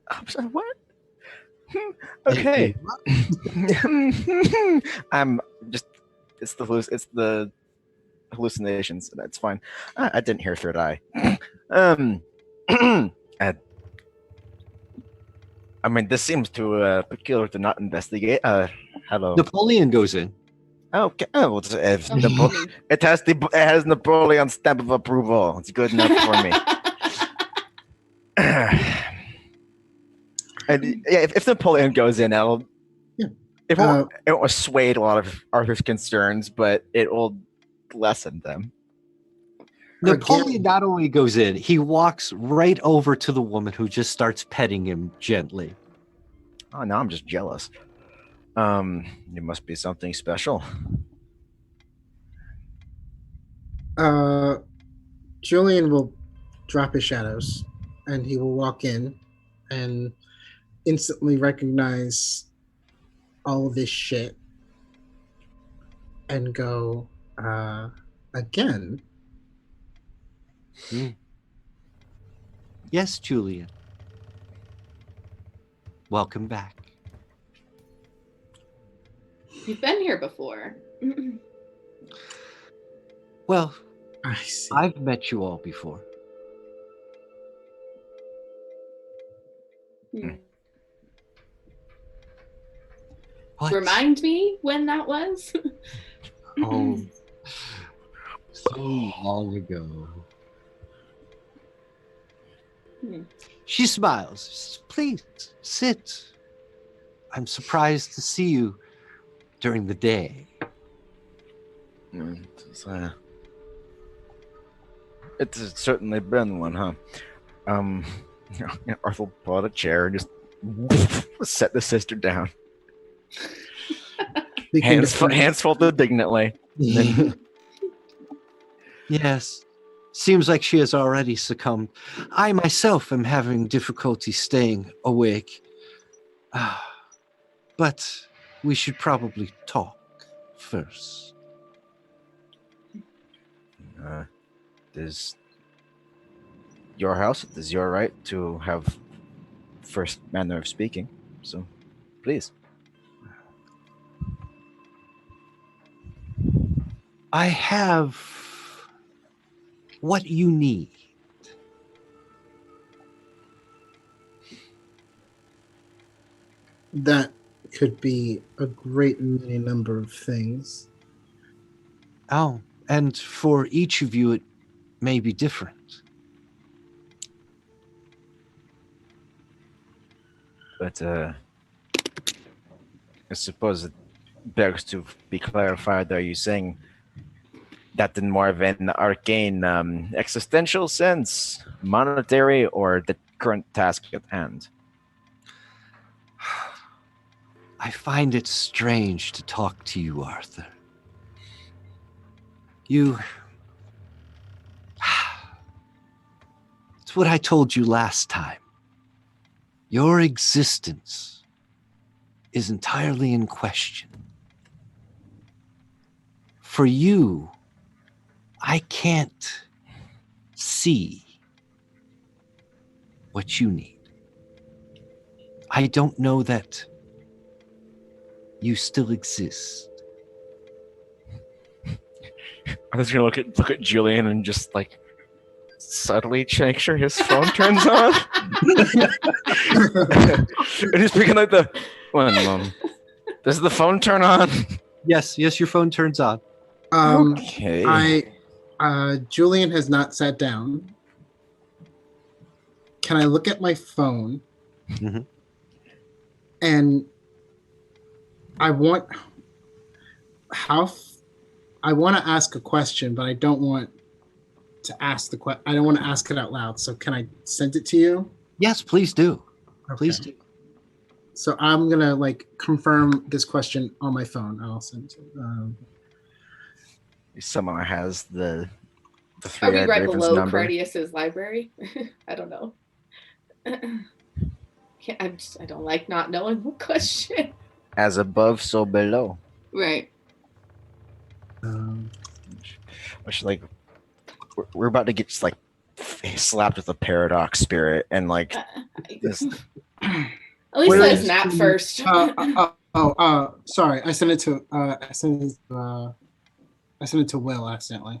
S5: I'm sorry, what? Okay. I'm just. It's the hallucinations. That's fine. I didn't hear third eye. I mean, this seems too peculiar to not investigate. Hello.
S2: Napoleon goes in.
S5: Okay. Oh, well,
S4: Oh,
S5: it has Napoleon's stamp of approval. It's good enough for me. And yeah, if Napoleon goes in, it won't assuage a lot of Arthur's concerns, but it will lessen them.
S2: Napoleon not only goes in, he walks right over to the woman who just starts petting him gently.
S5: Oh, now I'm just jealous. It must be something special.
S6: Julian will drop his shadows and he will walk in and instantly recognize all of this shit and go, again.
S2: Yes, Julian. Welcome back.
S4: You've been here before.
S2: Well,
S6: I see.
S2: I've met you all before. What?
S4: Remind me when that was?
S2: Oh, so long ago. She smiles. Please, sit. I'm surprised to see you during the day.
S5: It's certainly been one, huh? Arthur pulled out a chair and just set the sister down. Hands folded indignantly.
S2: Yes. Seems like she has already succumbed. I myself am having difficulty staying awake. But we should probably talk first.
S5: This your house. It is your right to have first manner of speaking. So, please.
S2: I have what you need.
S6: That could be a great many number of things.
S2: Oh, and for each of you, it may be different.
S5: But I suppose it begs to be clarified. Are you saying that in more of an arcane, existential sense, monetary, or the current task at hand?
S2: I find it strange to talk to you, Arthur. It's what I told you last time. Your existence is entirely in question. For you, I can't see what you need. I don't know that you still exist.
S5: I'm just gonna look at Julian and just like subtly make sure his phone turns on. And he's picking like the one. Does the phone turn on?
S2: Yes, your phone turns on.
S5: Okay.
S6: Julian has not sat down. Can I look at my phone?
S2: Mm-hmm.
S6: And I want I want to ask a question, but I don't want to ask I don't want to ask it out loud. So can I send it to you?
S2: Yes, please do.
S6: Okay.
S2: Please do.
S6: So I'm gonna like confirm this question on my phone. I'll send it.
S5: Someone has the
S4: Are
S5: three
S4: we
S5: eyed
S4: right
S5: raven's
S4: below
S5: number.
S4: Critias's library? I don't know. I don't like not knowing what question.
S5: As above, so below.
S4: Right.
S5: Which like we're about to get just like slapped with a paradox spirit and like this.
S4: At least
S6: Where
S4: let
S6: is
S4: us nap
S6: the-
S4: first.
S6: Sorry. I sent it to I sent it to Will accidentally.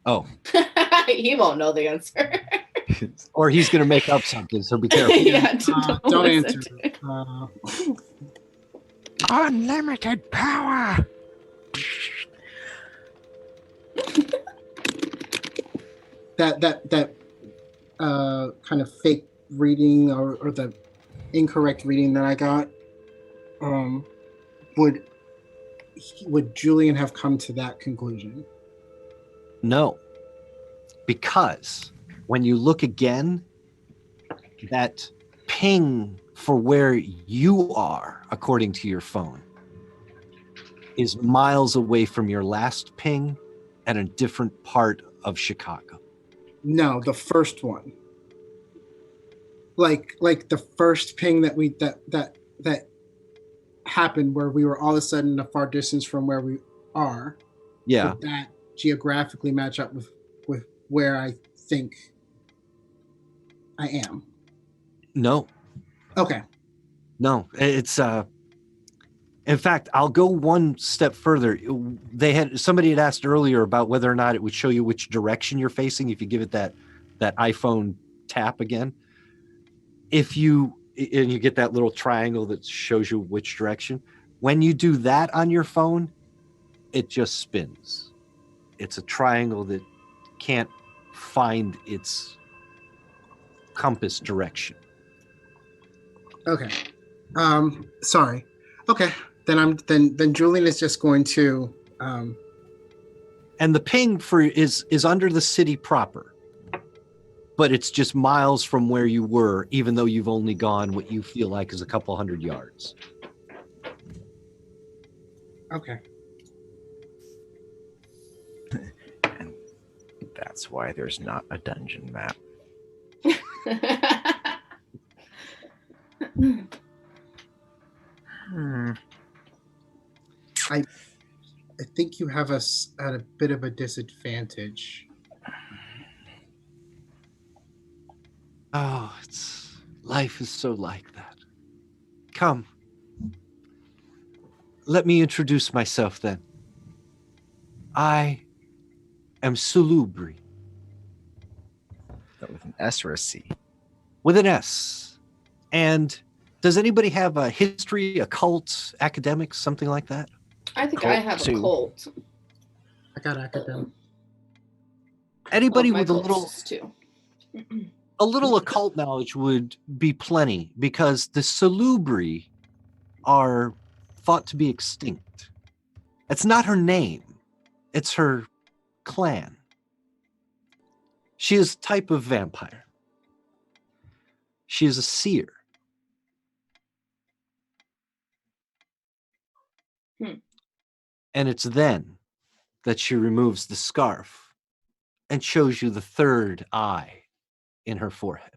S2: Oh,
S4: He won't know the answer.
S2: or he's going to make up something, so be careful.
S4: Yeah,
S6: Don't
S4: listen
S6: answer.
S4: to it.
S5: Unlimited power.
S6: that kind of fake reading or the incorrect reading that I got, would Julian have come to that conclusion?
S2: No, because when you look again, that ping for where you are, according to your phone, is miles away from your last ping at a different part of Chicago.
S6: No, the first one. Like the first ping that happened where we were all of a sudden a far distance from where we are.
S2: Yeah.
S6: Would that geographically match up with where I think I am?
S2: No.
S6: Okay.
S2: No, it's in fact, I'll go one step further. Somebody had asked earlier about whether or not it would show you which direction you're facing if you give it that iPhone tap again. And you get that little triangle that shows you which direction. When you do that on your phone, it just spins. It's a triangle that can't find its compass direction.
S6: Okay. Sorry. Okay. Then Julian is just going to
S2: And the ping is under the city proper, but it's just miles from where you were, even though you've only gone what you feel like is a couple hundred yards.
S6: Okay.
S5: And that's why there's not a dungeon map.
S6: I think you have us at a bit of a disadvantage.
S2: Oh, life is so like that. Come. Let me introduce myself then. I am Salubri.
S5: With an S or a C?
S2: With an S. And does anybody have a history, occult, academics, something like that?
S4: I think
S5: Cult
S4: I have
S5: too.
S4: a cult.
S6: I got academic.
S2: Anybody
S4: My
S2: with a
S4: cult's too.
S2: little occult knowledge would be plenty, because the Salubri are thought to be extinct. It's not her name. It's her clan. She is a type of vampire. She is a seer. And it's then that she removes the scarf and shows you the third eye in her forehead.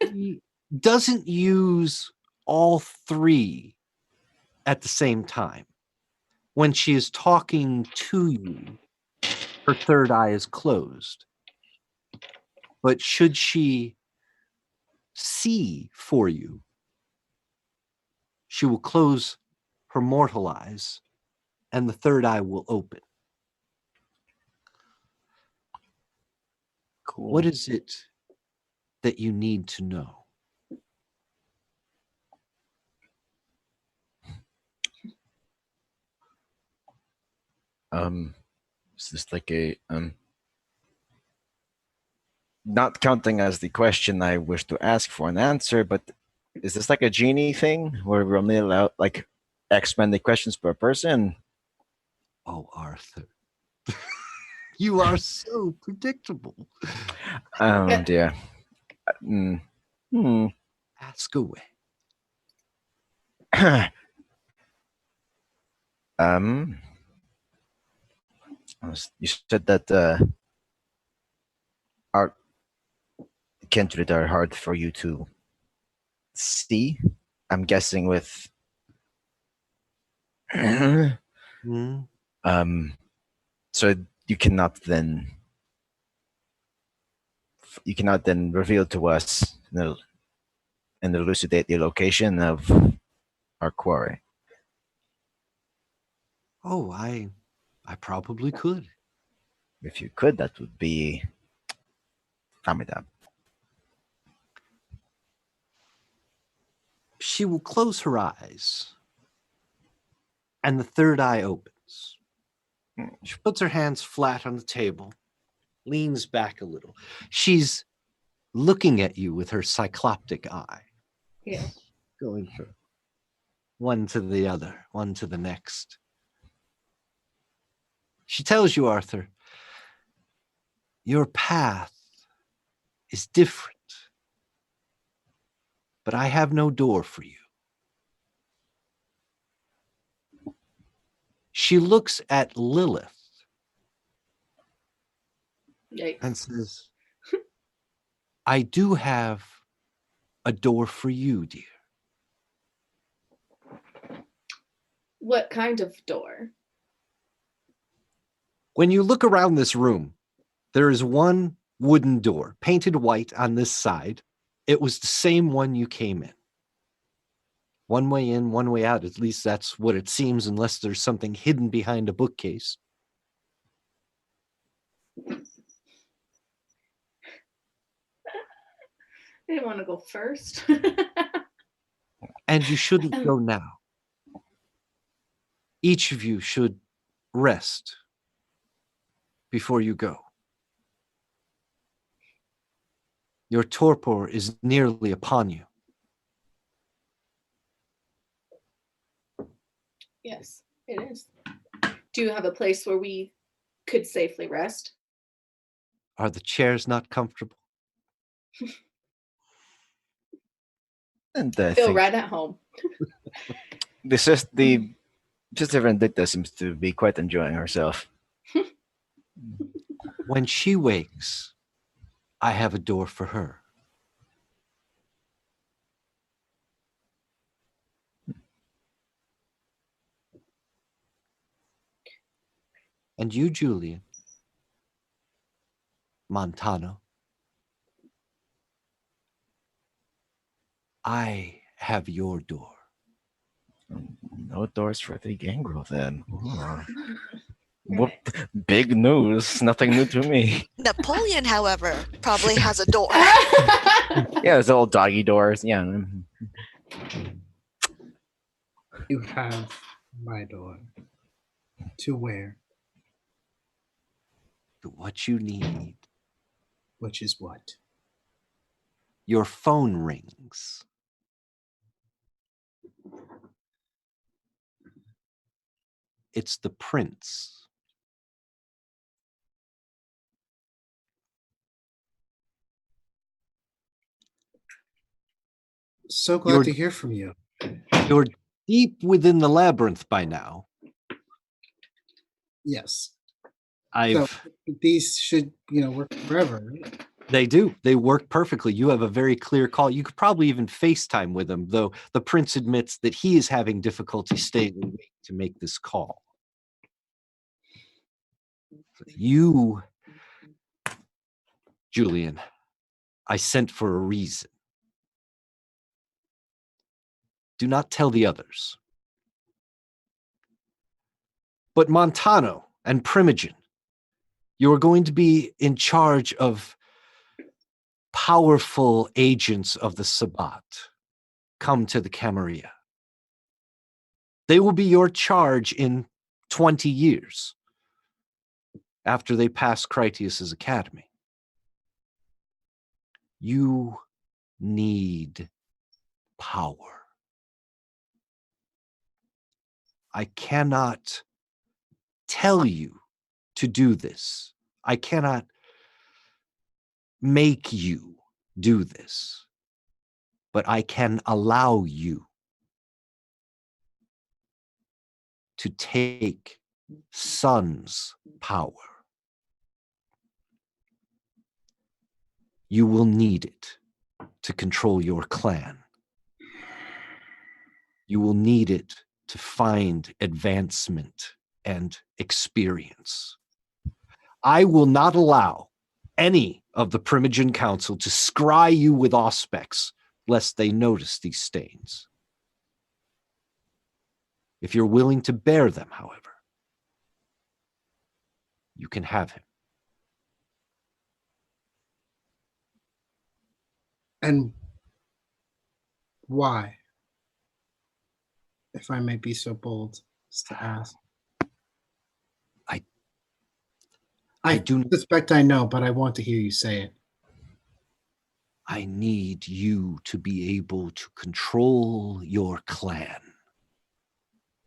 S2: She doesn't use all three at the same time. When she is talking to you, her third eye is closed. But should she see for you, she will close her mortal eyes and the third eye will open.
S5: Cool.
S2: What is it that you need to know?
S5: Is this like a not counting as the question I wish to ask for an answer, but Is this like a genie thing where we're only allowed like X many questions per person?
S2: Oh, Arthur. You are so predictable.
S5: Oh dear. Mm. Hmm.
S2: Ask away.
S5: um. You said that our Kindred are hard for you to see. I'm guessing with
S2: Hmm?
S5: so you cannot then reveal to us and elucidate the location of our quarry.
S2: Oh, I probably could.
S5: If you could, that would be formidable.
S2: She will close her eyes, and the third eye opens. She puts her hands flat on the table, leans back a little. She's looking at you with her cycloptic eye,
S4: Yeah.
S2: going from one to the other, one to the next. She tells you, Arthur, your path is different, but I have no door for you. She looks at Lilith
S4: Yikes.
S2: and says, I do have a door for you, dear.
S4: What kind of door?
S2: When you look around this room, there is one wooden door painted white on this side. It was the same one you came in. One way in, one way out. At least that's what it seems, unless there's something hidden behind a bookcase.
S4: I didn't want to go first.
S2: And you shouldn't go now. Each of you should rest before you go. Your torpor is nearly upon you.
S4: Yes, it is. Do you have a place where we could safely rest?
S2: Are the chairs not comfortable?
S5: And I
S4: Feel
S5: think
S4: right at home.
S5: the Sister Vendicta seems to be quite enjoying herself.
S2: When she wakes, I have a door for her. And you, Julian, Montano, I have your door.
S5: No doors for the gangrel then. Whoop, big news. Nothing new to me.
S3: Napoleon, however, probably has a door.
S5: Yeah, those little doggy doors. Yeah.
S6: You have my door. To where?
S2: What you need.
S6: Which is what?
S2: Your phone rings. It's the prince.
S6: So glad
S2: You're-
S6: to hear from you.
S2: You're deep within the labyrinth by now.
S6: Yes.
S2: I've
S6: So these should, work forever, right?
S2: They do. They work perfectly. You have a very clear call. You could probably even FaceTime with him, though the prince admits that he is having difficulty staying awake to make this call. You, Julian, I sent for a reason. Do not tell the others. But Montano and Primogen, you are going to be in charge of powerful agents of the Sabbat. Come to the Camarilla. They will be your charge in 20 years after they pass Critias's academy. You need power. I cannot tell you to do this. I cannot make you do this, but I can allow you to take Sun's power. You will need it to control your clan. You will need it to find advancement and experience. I will not allow any of the Primogen Council to scry you with auspex, lest they notice these stains. If you're willing to bear them, however, you can have him.
S6: And why? If I may be so bold as to ask. I
S2: do
S6: suspect I know, but I want to hear you say it.
S2: I need you to be able to control your clan.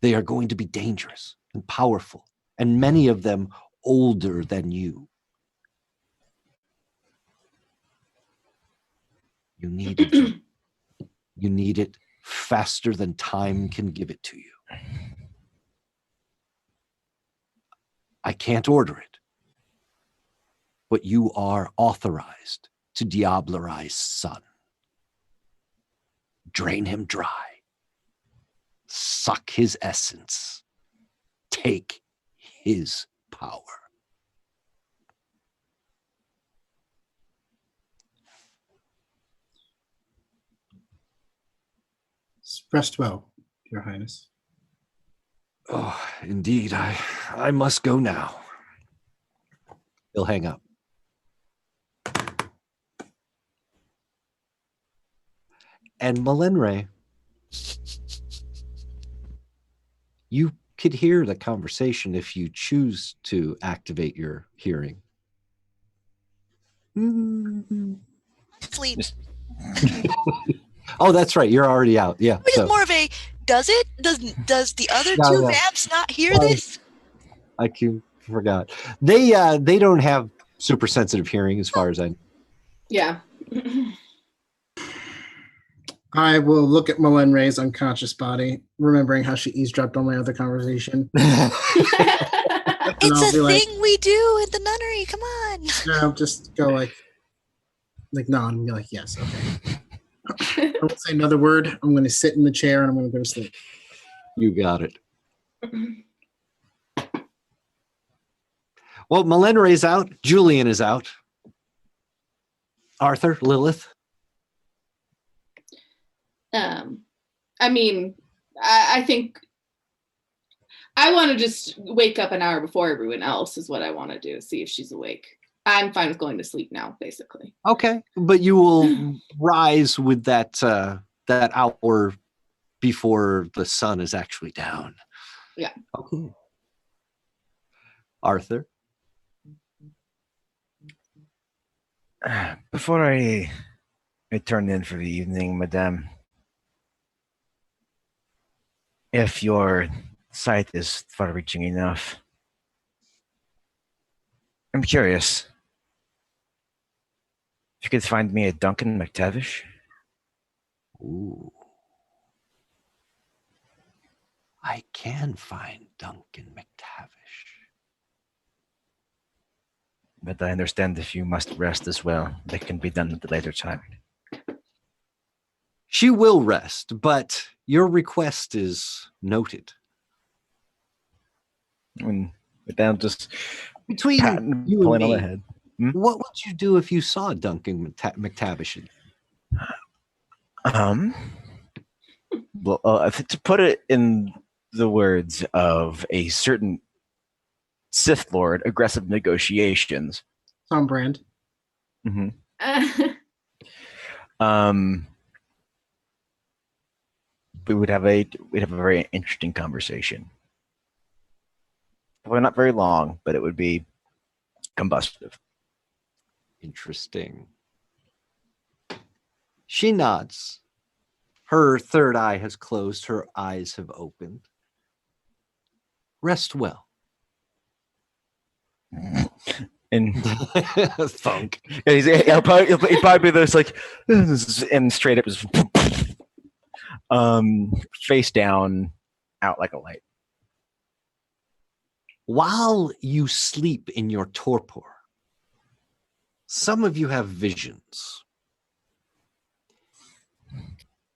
S2: They are going to be dangerous and powerful, and many of them older than you. You need it. You need it faster than time can give it to you. I can't order it, but you are authorized to diablerize Sun. Drain him dry. Suck his essence. Take his power.
S6: Rest well, Your Highness.
S2: Oh, indeed, I must go now. He'll hang up. And Melenre, you could hear the conversation if you choose to activate your hearing.
S3: Sleep.
S2: Oh, that's right. You're already out. Yeah.
S3: Which is more of a does it? Does the other two vamps not hear this?
S2: I forgot. They don't have super sensitive hearing as far as I know.
S4: Yeah.
S6: I will look at Melenre's unconscious body, remembering how she eavesdropped on my other conversation.
S3: It's a thing we do in the nunnery. Come on.
S6: No, just go like nod and be like, yes, okay. I won't say another word. I'm going to sit in the chair and I'm going to go to sleep.
S2: You got it. Well, Melenre's out. Julian is out. Arthur, Lilith.
S4: I mean, I think I want to just wake up an hour before everyone else is what I want to do. See if she's awake. I'm fine with going to sleep now, basically.
S2: Okay, but you will rise with that hour before the sun is actually down.
S4: Yeah.
S2: Okay. Arthur?
S5: Before I turn in for the evening, Madame, if your sight is far-reaching enough, I'm curious if you could find me a Duncan McTavish.
S2: Ooh. I can find Duncan McTavish.
S5: But I understand if you must rest as well, that can be done at a later time.
S2: She will rest, but your request is noted.
S5: I mean, Madame just
S2: Between
S5: patting,
S2: you
S5: pulling
S2: and
S5: on
S2: me,
S5: the head.
S2: what would you do if you saw Duncan McTavish?
S5: Well, to put it in the words of a certain Sith Lord, aggressive negotiations.
S6: On brand.
S5: Mm-hmm. We'd have a very interesting conversation. Probably not very long, but it would be combustive.
S2: Interesting. She nods. Her third eye has closed. Her eyes have opened. Rest well.
S5: And
S2: Thunk.
S5: he'll probably be this like, and straight up is face down, out like a light.
S2: While you sleep in your torpor, some of you have visions.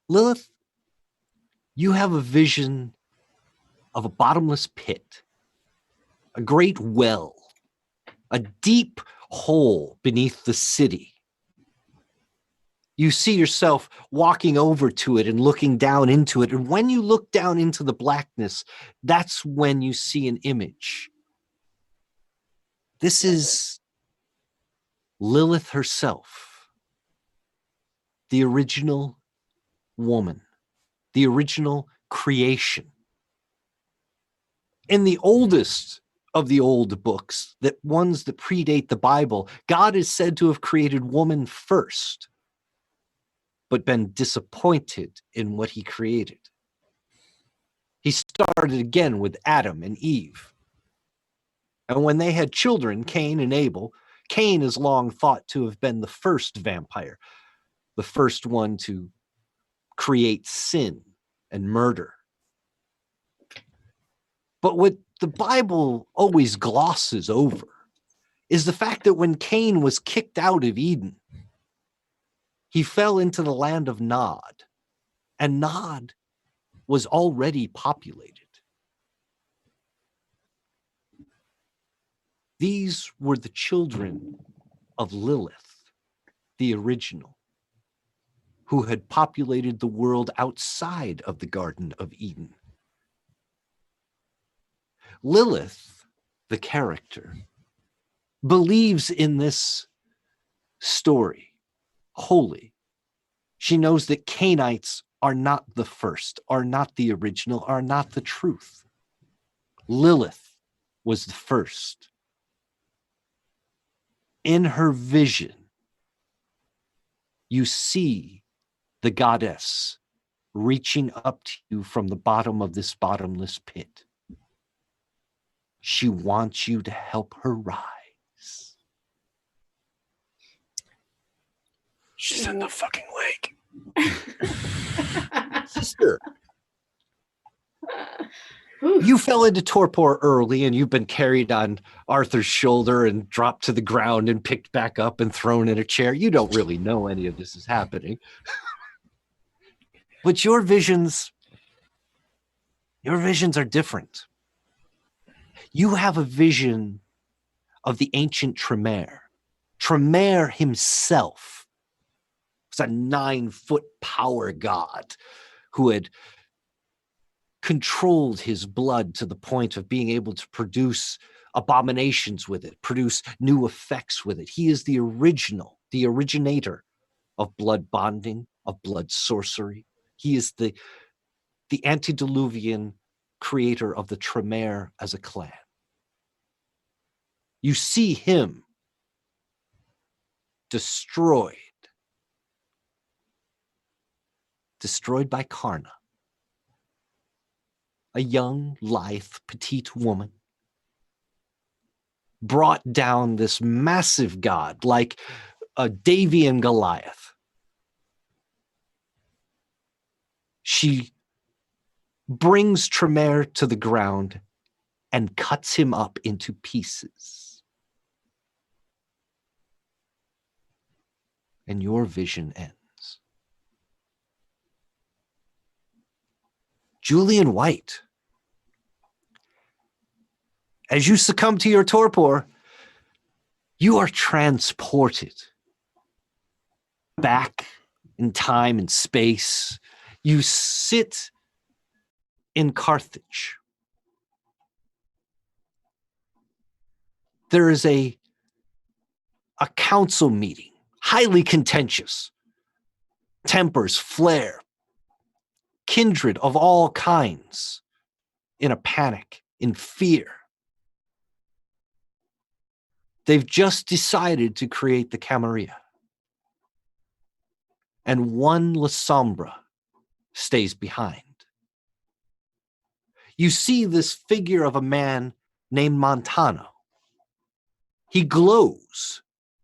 S2: Lilith, you have a vision of a bottomless pit, a great well, a deep hole beneath the city. You see yourself walking over to it and looking down into it. And when you look down into the blackness, that's when you see an image. This is Lilith herself, the original woman, the original creation. In the oldest of the old books, that ones that predate the Bible, God is said to have created woman first, but been disappointed in what he created. He started again with Adam and Eve. And when they had children, Cain and Abel, Cain is long thought to have been the first vampire, the first one to create sin and murder. But what the Bible always glosses over is the fact that when Cain was kicked out of Eden, he fell into the land of Nod, and Nod was already populated. These were the children of Lilith, the original, who had populated the world outside of the Garden of Eden. Lilith, the character, believes in this story wholly. She knows that Cainites are not the first, are not the original, are not the truth. Lilith was the first. In her vision, you see the goddess reaching up to you from the bottom of this bottomless pit. She wants you to help her rise.
S5: She's in the fucking lake.
S2: Sister, you fell into torpor early and you've been carried on Arthur's shoulder and dropped to the ground and picked back up and thrown in a chair. You don't really know any of this is happening. But your visions are different. You have a vision of the ancient Tremere. Tremere himself was a 9-foot power god who had controlled his blood to the point of being able to produce abominations with it, produce new effects with it. He is the original, the originator of blood bonding, of blood sorcery. He is the antediluvian creator of the Tremere as a clan. You see him destroyed by Karna, a young, lithe, petite woman, brought down this massive god like a Davy and Goliath. She brings Tremere to the ground and cuts him up into pieces. And your vision ends. Julian White, as you succumb to your torpor, you are transported back in time and space. You sit in Carthage. There is a council meeting, highly contentious. Tempers flare. Kindred of all kinds in a panic, in fear. They've just decided to create the Camarilla. And one La Sombra stays behind. You see this figure of a man named Montano. He glows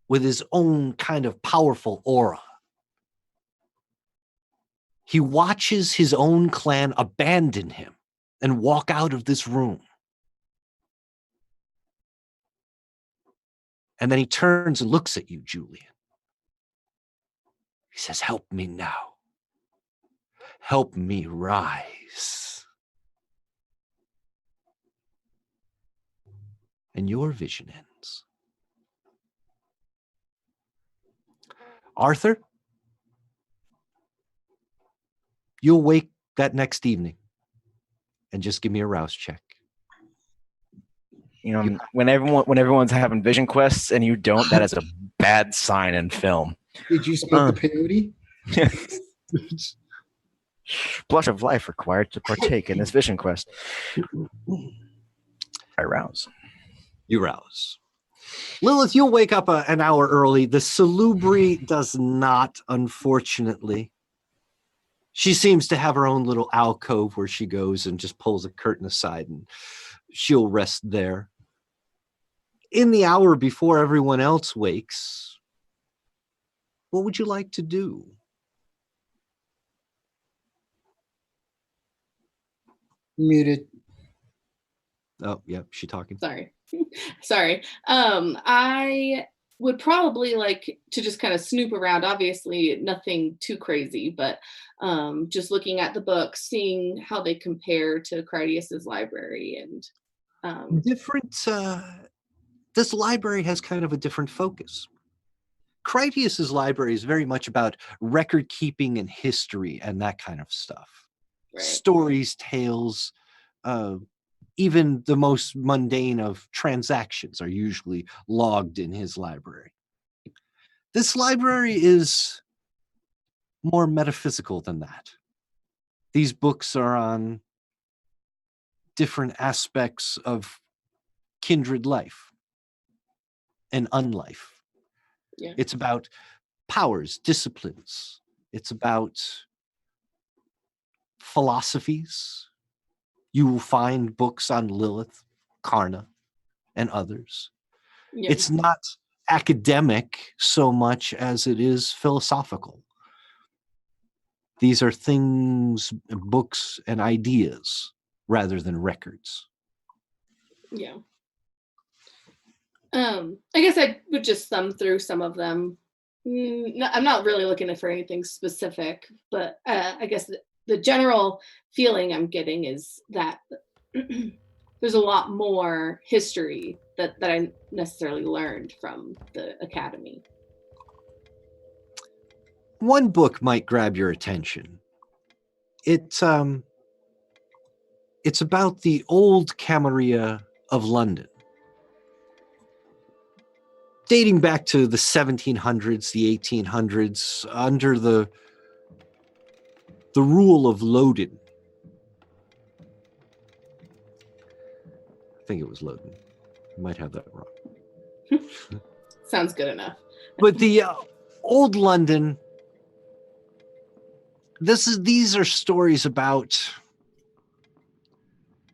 S2: with his own kind of powerful aura. He watches his own clan abandon him and walk out of this room. And then he turns and looks at you, Julian. He says, "Help me now. Help me rise." And your vision ends. Arthur, you'll wake that next evening and just give me a rouse check.
S5: You know, when everyone's having vision quests and you don't, that is a bad sign in film.
S6: Did you smoke the peyote?
S5: Blush of life required to partake in this vision quest. I rouse.
S2: You rouse. Lilith, you'll wake up an hour early. The Salubri does not, unfortunately. She seems to have her own little alcove where she goes and just pulls a curtain aside and she'll rest there. In the hour before everyone else wakes, what would you like to do?
S6: Muted.
S2: Oh, yeah, she talking.
S4: Sorry. I would probably like to just kind of snoop around. Obviously, nothing too crazy, but just looking at the books, seeing how they compare to Critias's library and
S2: different. This library has kind of a different focus. Critias's library is very much about record keeping and history and that kind of stuff.
S4: Right.
S2: Stories, tales, even the most mundane of transactions are usually logged in his library. This library is more metaphysical than that. These books are on different aspects of kindred life and unlife.
S4: Yeah.
S2: It's about powers, disciplines. It's about philosophies. You will find books on Lilith, Karna, and others.
S4: Yeah.
S2: It's not academic so much as it is philosophical. These are things, books, and ideas rather than records.
S4: Yeah. I guess I would just thumb through some of them. I'm not really looking for anything specific, but I guess the general feeling I'm getting is that there's a lot more history that I necessarily learned from the academy.
S2: One book might grab your attention. It's about the old Camarilla of London. Dating back to the 1700s, the 1800s, under the rule of Lodin. I think it was Lodin. I might have that wrong.
S4: Sounds good enough.
S2: But the old London, these are stories about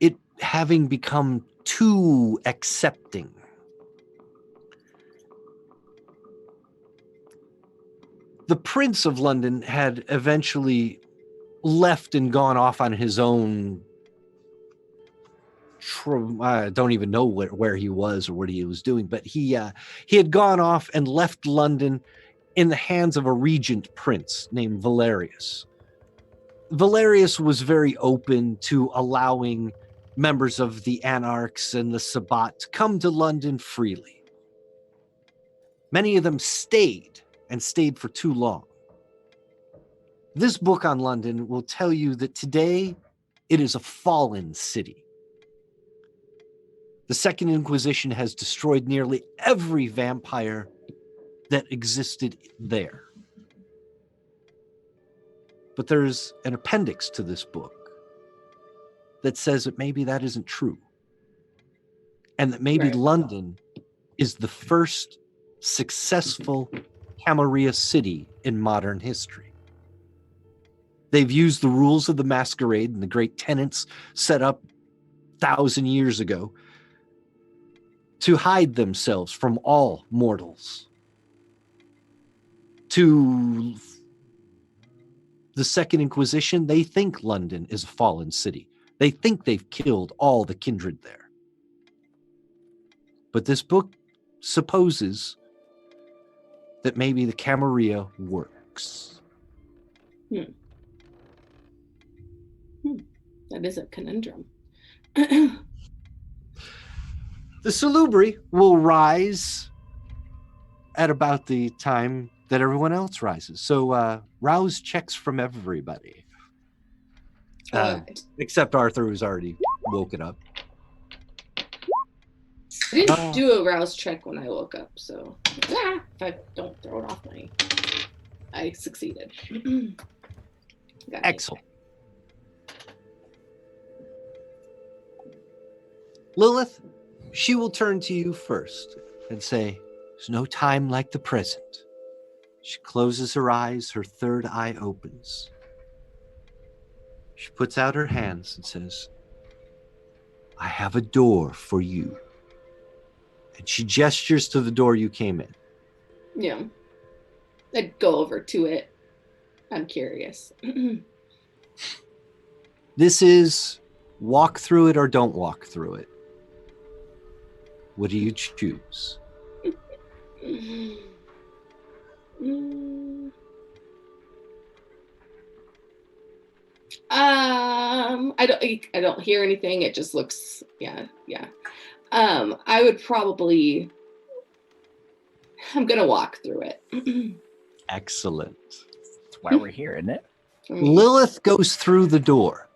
S2: it having become too accepting. The Prince of London had eventually left and gone off on his own. I don't even know where he was or what he was doing, but he had gone off and left London in the hands of a regent prince named Valerius. Valerius was very open to allowing members of the Anarchs and the Sabbat to come to London freely. Many of them stayed for too long. This book on London will tell you that today it is a fallen city. The Second Inquisition has destroyed nearly every vampire that existed there. But there's an appendix to this book that says that maybe that isn't true. And that maybe
S4: Right.
S2: London is the first successful Camarilla city in modern history. They've used the rules of the Masquerade and the great tenets set up 1,000 years ago to hide themselves from all mortals. To the Second Inquisition, they think London is a fallen city. They think they've killed all the kindred there. But this book supposes that maybe the Camarilla works.
S4: That is a conundrum.
S2: The Salubri will rise at about the time that everyone else rises. So rouse checks from everybody. Except Arthur, who's already woken up.
S4: I didn't do a rouse check when I woke up, so if I don't throw it off I succeeded.
S2: Excellent. Lilith, she will turn to you first and say, "There's no time like the present." She closes her eyes, her third eye opens. She puts out her hands and says, "I have a door for you." And she gestures to the door you came in.
S4: Yeah. I'd go over to it. I'm curious.
S2: This is walk through it or don't walk through it. What do you choose?
S4: I don't hear anything. It just looks, yeah. I would probably, I'm gonna walk through it.
S2: Excellent.
S5: That's why we're here, isn't it?
S2: Lilith goes through the door.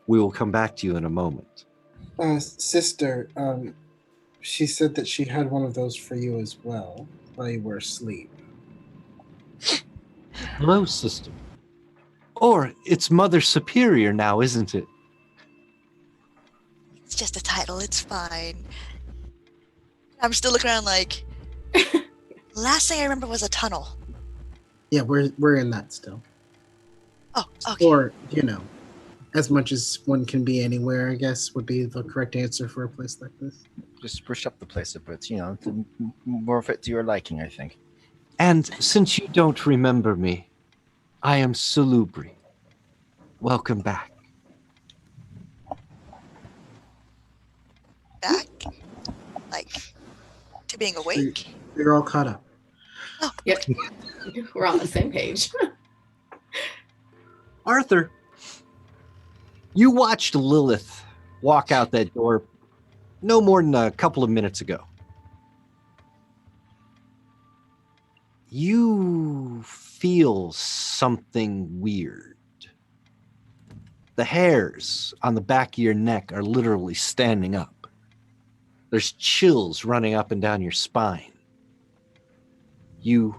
S2: We will come back to you in a moment.
S6: Sister, she said that she had one of those for you as well while you were asleep.
S2: Hello, sister. Or it's Mother Superior now, isn't it?
S3: It's just a title. It's fine. I'm still looking around like. Last thing I remember was a tunnel.
S6: Yeah, we're in that still.
S3: Oh, okay.
S6: Or, as much as one can be anywhere, I guess, would be the correct answer for a place like this.
S5: Just spruce up the place a bit, to more fit to your liking, I think.
S2: And since you don't remember me, I am Salubri. Welcome back.
S3: Back? Like, to being awake?
S6: You're all caught up.
S3: Oh.
S4: Yep. We're on the same page.
S2: Arthur, you watched Lilith walk out that door no more than a couple of minutes ago. You feel something weird. The hairs on the back of your neck are literally standing up. There's chills running up and down your spine. You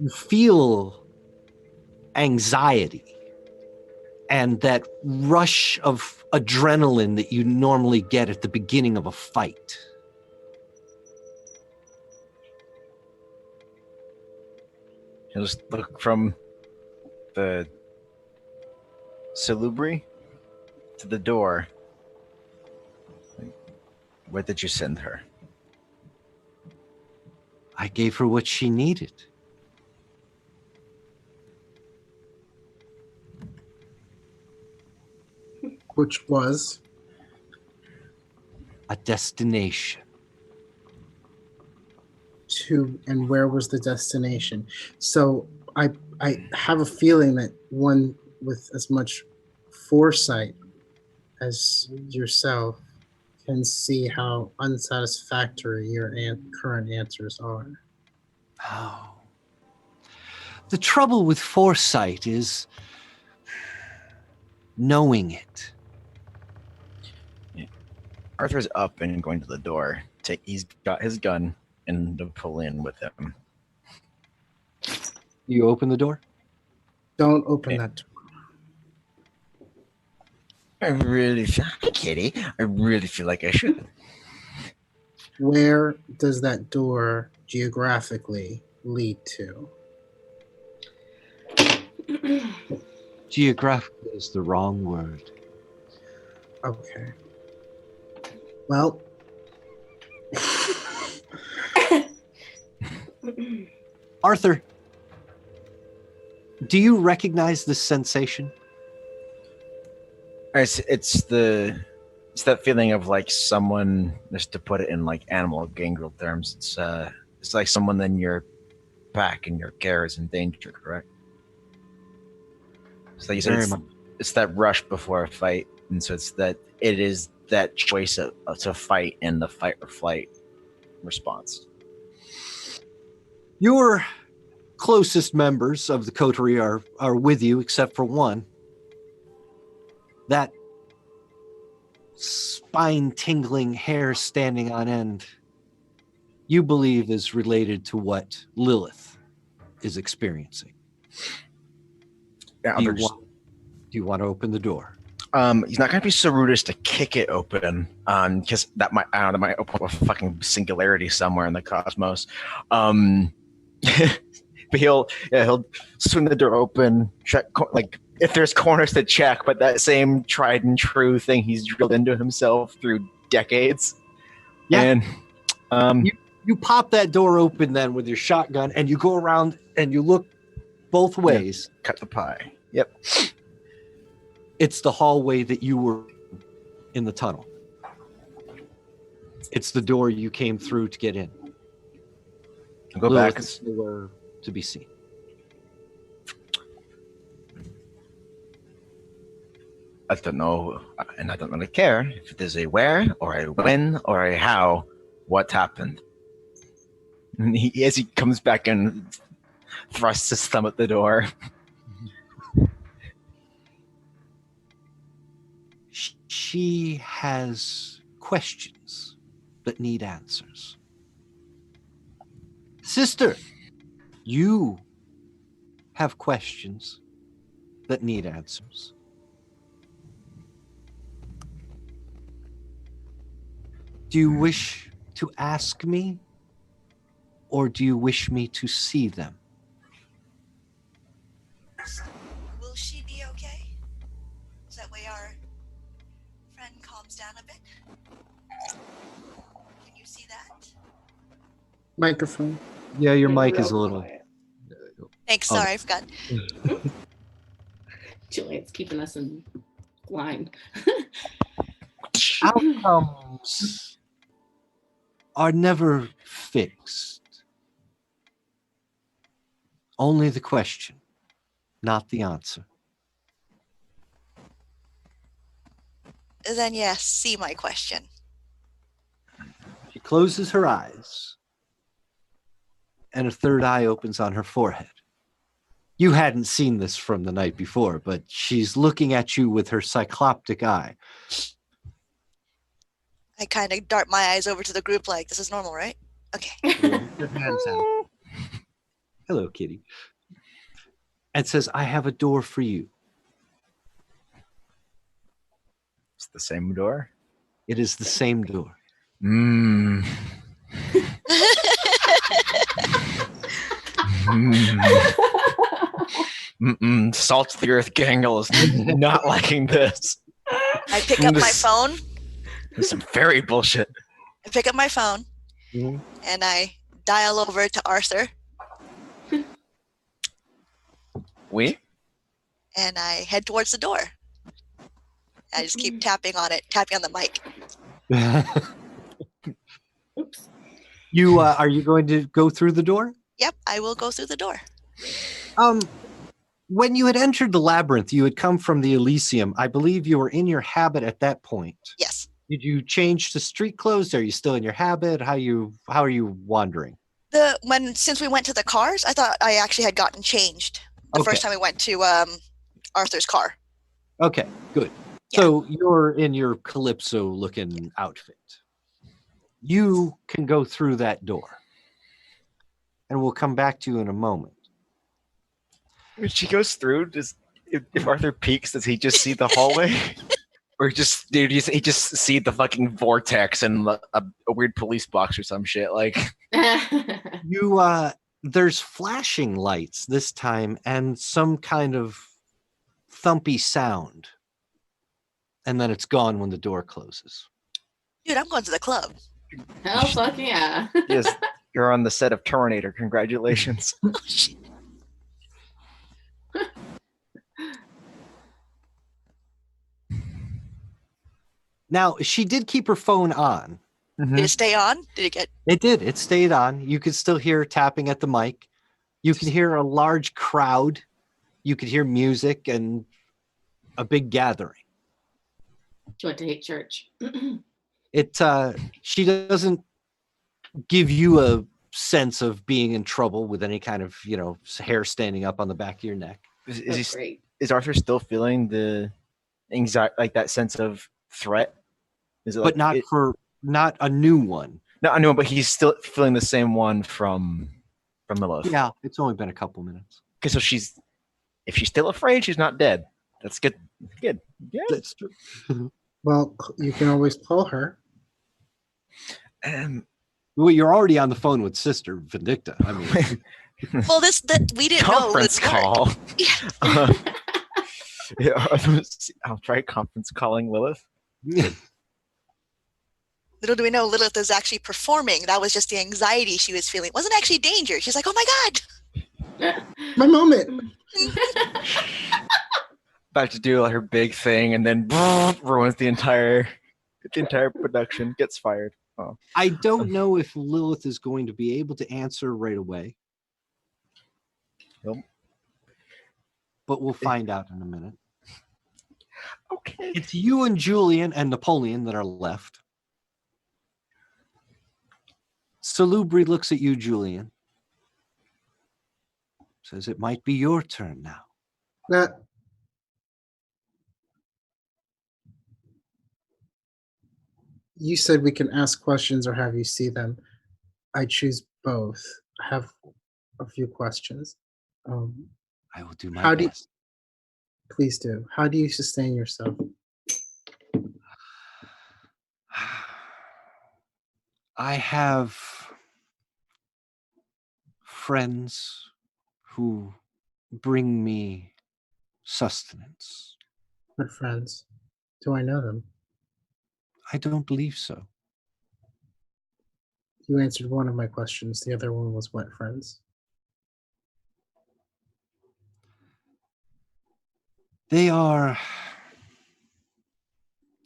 S2: feel anxiety and that rush of adrenaline that you normally get at the beginning of a fight.
S5: You just look from the Salubri to the door. Where did you send her?
S2: I gave her what she needed.
S6: Which was?
S2: A destination.
S6: And where was the destination? So I have a feeling that one with as much foresight as yourself can see how unsatisfactory your current answers are.
S2: Oh. The trouble with foresight is knowing it.
S5: Yeah. Arthur's up and going to the door. He's got his gun and to pull in with him.
S2: You open the door?
S6: Don't open that door.
S5: I really feel, hi Kitty. I really feel like I should.
S6: Where does that door geographically lead to?
S2: Geographical is the wrong word.
S6: Okay. Well.
S2: Arthur, do you recognize this sensation?
S5: It's that feeling of like someone, just to put it in like animal gangrel terms, it's like someone in your back and your care is in danger, correct? So you said
S2: Very much.
S5: it's that rush before a fight, and so it is that choice to fight and the fight or flight response.
S2: Your closest members of the coterie are with you, except for one. That spine-tingling, hair standing on end, you believe is related to what Lilith is experiencing.
S5: Yeah,
S2: Do you want to open the door?
S5: He's not going to be so rude as to kick it open, because that might open up a fucking singularity somewhere in the cosmos. But he'll swing the door open, check like if there's corners to check, but that same tried and true thing he's drilled into himself through decades.
S2: Yeah.
S5: And
S2: you pop that door open then with your shotgun, and you go around and you look both ways.
S5: Yeah, cut the pie. Yep.
S2: It's the hallway that you were in the tunnel. It's the door you came through to get in.
S5: I'll go back.
S2: Is nowhere to be seen.
S5: I don't know, and I don't really care if it is a where or a when or a how. What happened? And as he comes back and thrusts his thumb at the door.
S2: She has questions that need answers. Sister, you have questions that need answers. Do you wish to ask me, or do you wish me to see them?
S3: Will she be okay? So that way our friend calms down a bit. Can you see that?
S6: Microphone.
S2: Yeah, your mic is a little...
S3: Thanks. Sorry, I forgot.
S4: Juliet's keeping us in line.
S2: Outcomes are never fixed. Only the question, not the answer.
S3: Then yes, see my question.
S2: She closes her eyes, and a third eye opens on her forehead. You hadn't seen this from the night before, but she's looking at you with her cycloptic eye.
S3: I kind of dart my eyes over to the group like, this is normal, right? Okay.
S2: Your hands out. Hello, kitty. And says, I have a door for you.
S5: It's the same door.
S2: It is the same door.
S5: Salt the Earth Gangle is not liking this.
S3: I pick up my phone.
S5: This is some fairy bullshit.
S3: I pick up my phone and I dial over to Arthur.
S5: We?
S3: And I head towards the door. I just keep tapping on it, tapping on the mic.
S4: Oops.
S2: You are you going to go through the door?
S3: Yep, I will go through the door.
S2: When you had entered the labyrinth, you had come from the Elysium. I believe you were in your habit at that point.
S3: Yes.
S2: Did you change to street clothes? Are you still in your habit? How are you wandering?
S3: Since we went to the cars, I thought I actually had gotten changed the first time we went to Arthur's car.
S2: Okay, good. Yeah. So you're in your Calypso-looking outfit. You can go through that door. And we'll come back to you in a moment.
S5: When she goes through, if Arthur peeks, does he just see the hallway? Or he just see the fucking vortex and a weird police box or some shit? Like
S2: there's flashing lights this time and some kind of thumpy sound. And then it's gone when the door closes.
S3: Dude, I'm going to the club.
S4: Hell fuck yeah.
S5: Yes, you're on the set of Terminator. Congratulations.
S3: Oh, shit.
S2: Now, she did keep her phone on.
S3: Did it stay on? Did it get?
S2: It did. It stayed on. You could still hear her tapping at the mic. You could hear a large crowd. You could hear music and a big gathering.
S4: She went to hate church.
S2: She doesn't give you a sense of being in trouble with any kind of, hair standing up on the back of your neck.
S4: That's great.
S5: Is Arthur still feeling the anxiety, like that sense of threat? Is it
S2: But not a new one.
S5: No, I know, but he's still feeling the same one from Lilith.
S2: Yeah, it's only been a couple minutes.
S5: Okay, so if she's still afraid, she's not dead. That's good. Good. Yeah.
S2: That's true.
S6: Well, you can always call her.
S2: Well, you're already on the phone with Sister Vindicta. I mean,
S3: Well, we didn't know.
S5: Conference
S3: this worked.
S5: call. Yeah, I'll try conference calling Lilith.
S3: Little do we know, Lilith is actually performing. That was just the anxiety she was feeling. It wasn't actually danger. She's like, oh my God.
S6: My moment.
S5: About to do her big thing, and then ruins the entire production. Gets fired. Oh.
S2: I don't know if Lilith is going to be able to answer right away.
S5: Nope.
S2: But we'll find out in a minute.
S5: Okay.
S2: It's you and Julian and Napoleon that are left. Salubri looks at you, Julian. Says it might be your turn now.
S6: You said we can ask questions or have you see them. I choose both. I have a few questions.
S2: I will do my best.
S6: Please do. How do you sustain yourself?
S2: I have friends who bring me sustenance.
S6: What friends? Do I know them?
S2: I don't believe so.
S6: You answered one of my questions. The other one was what friends?
S2: They are,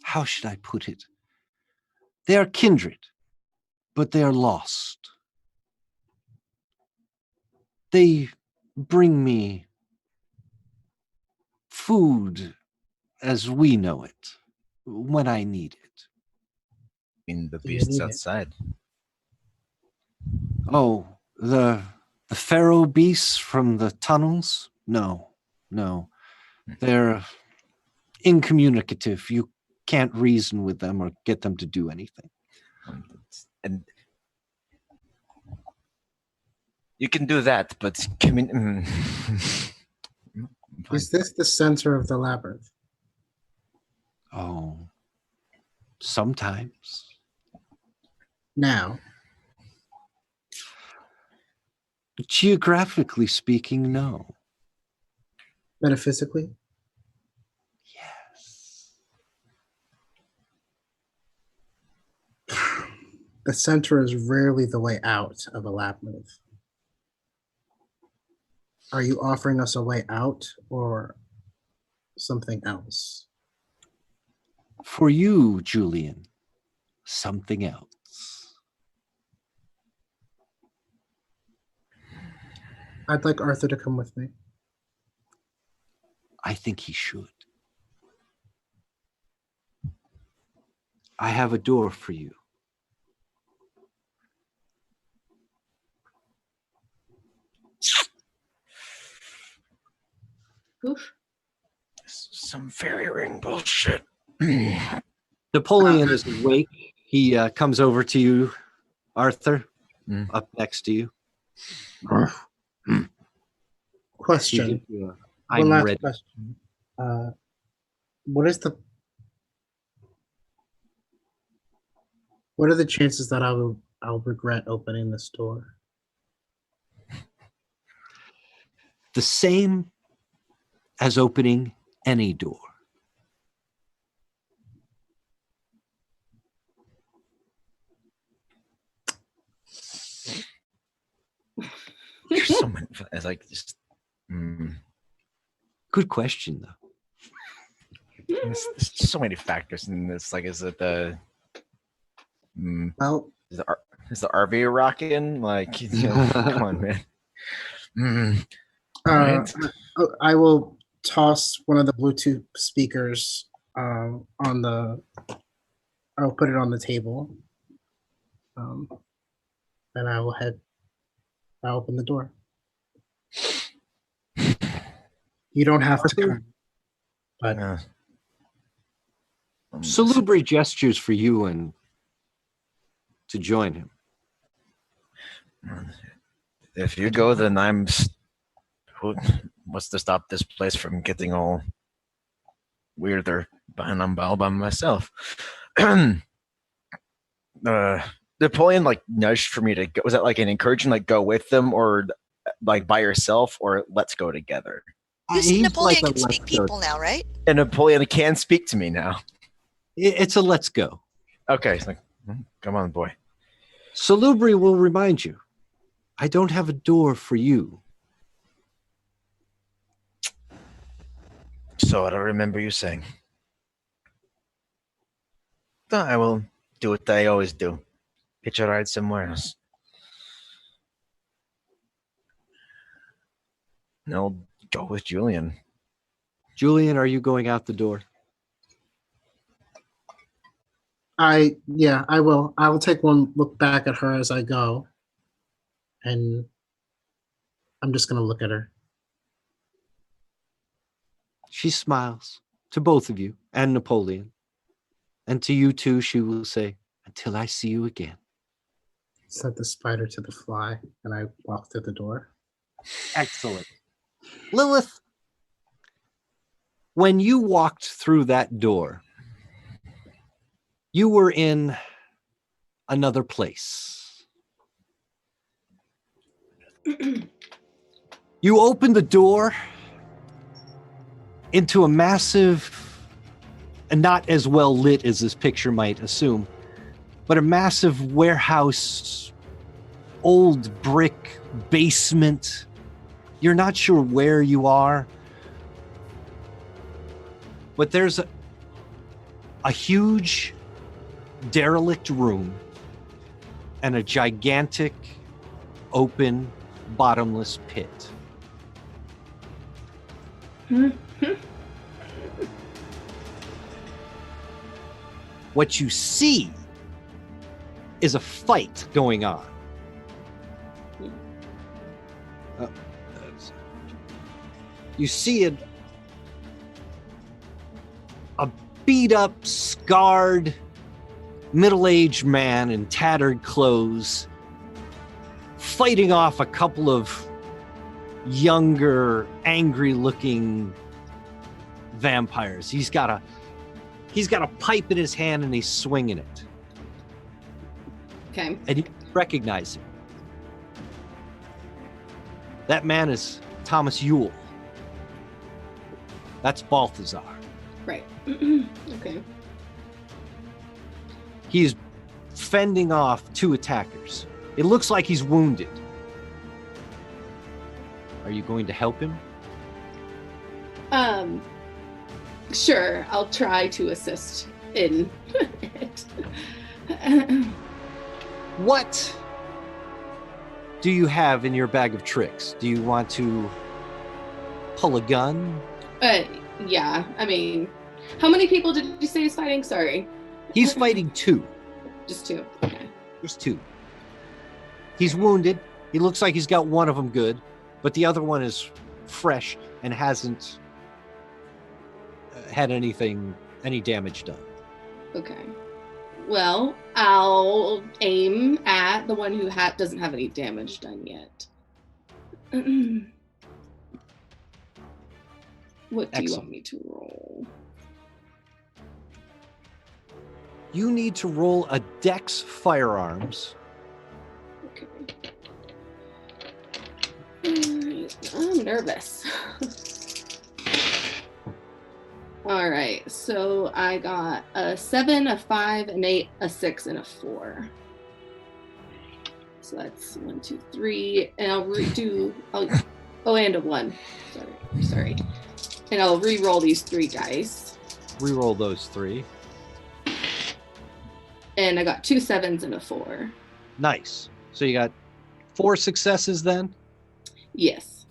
S2: how should I put it? They are kindred, but they are lost. They bring me food as we know it when I need it.
S5: In the
S6: Do you
S5: beasts
S6: need it?
S5: outside.
S2: Oh, the pharaoh beasts from the tunnels? No. They're incommunicative. You can't reason with them or get them to do anything.
S5: And you can do that, but
S6: Is this the center of the labyrinth?
S2: Oh, sometimes.
S6: Now,
S2: Geographically speaking, no.
S6: metaphysically?
S2: Yes.
S6: The center is rarely the way out of a labyrinth. Are you offering us a way out or something else?
S2: For you, Julian, something else.
S6: I'd like Arthur to come with me.
S2: I think he should. I have a door for you.
S4: Oof.
S5: some fairy ring bullshit.
S2: Napoleon is awake. He comes over to you, Arthur,
S5: Mm.
S2: up next to you.
S6: Question.
S2: I'm
S6: One last
S2: ready.
S6: question. What are the chances that I'll regret opening this door?
S2: the same as opening any door.
S5: There's so many. It's like just.
S2: Good question, though.
S5: There's so many factors in this. Like, is it the?
S6: Well,
S5: Is the RV rocking? Like, come on, man. Right?
S6: I will toss one of the Bluetooth speakers on the. I'll put it on the table. And I will I'll open the door. You don't have to come, but
S2: Salubri gestures for you and to join him.
S5: If you go, then what's to stop this place from getting all weirder? I'm all by myself. Napoleon like nudged for me to go. Was that like an encouragement, like go with them, or like by yourself, or let's go together?
S3: You see,
S2: He's
S3: Napoleon
S2: like a
S3: can speak
S2: let's go.
S3: people now, right?
S5: And Napoleon can speak to me now.
S2: It's a let's go.
S5: Okay, it's like, come on, boy.
S2: Salubri will remind you, I don't have a door for you.
S5: So I don't remember you saying. I will do what I always do. Hitch a ride somewhere else. And I'll go with Julian.
S2: Julian, are you going out the door?
S6: I will. I will take one look back at her as I go, and I'm just gonna look at her.
S2: She smiles to both of you and Napoleon. And to you too, she will say, until I see you again.
S6: Set the spider to the fly, and I walk through the door.
S2: Excellent. Lilith, when you walked through that door, you were in another place. You opened the door into a massive, and not as well lit as this picture might assume, but a massive warehouse, old brick basement. You're not sure where you are, but there's a huge derelict room and a gigantic open bottomless pit. What you see is a fight going on. You see a beat up, scarred, middle-aged man in tattered clothes fighting off a couple of younger, angry-looking vampires. He's got a pipe in his hand and he's swinging it.
S4: Okay.
S2: And you recognize him. That man is Thomas Yule. That's Balthazar.
S4: Right. Okay.
S2: He's fending off two attackers. It looks like he's wounded. Are you going to help him?
S4: Sure. I'll try to assist in it.
S2: What do you have in your bag of tricks? Do you want to pull a gun?
S4: Yeah. I mean, how many people did you say he's fighting? Sorry.
S2: He's fighting two.
S4: Just two. Okay.
S2: Just two. He's wounded. He looks like he's got one of them good, but the other one is fresh and hasn't had any damage done.
S4: Okay. Well, I'll aim at the one who doesn't have any damage done yet. What do you want me to roll?
S2: You need to roll a Dex Firearms.
S4: Okay. I'm nervous. All right, so I got a 7, a 5, an 8, a 6, and a 4. So that's 1, 2, 3, and I'll redo. And a 1. Sorry. And I'll re-roll these 3 dice.
S2: Reroll those 3.
S4: And I got 2 7s and a 4.
S2: Nice. So you got 4 successes then?
S4: Yes.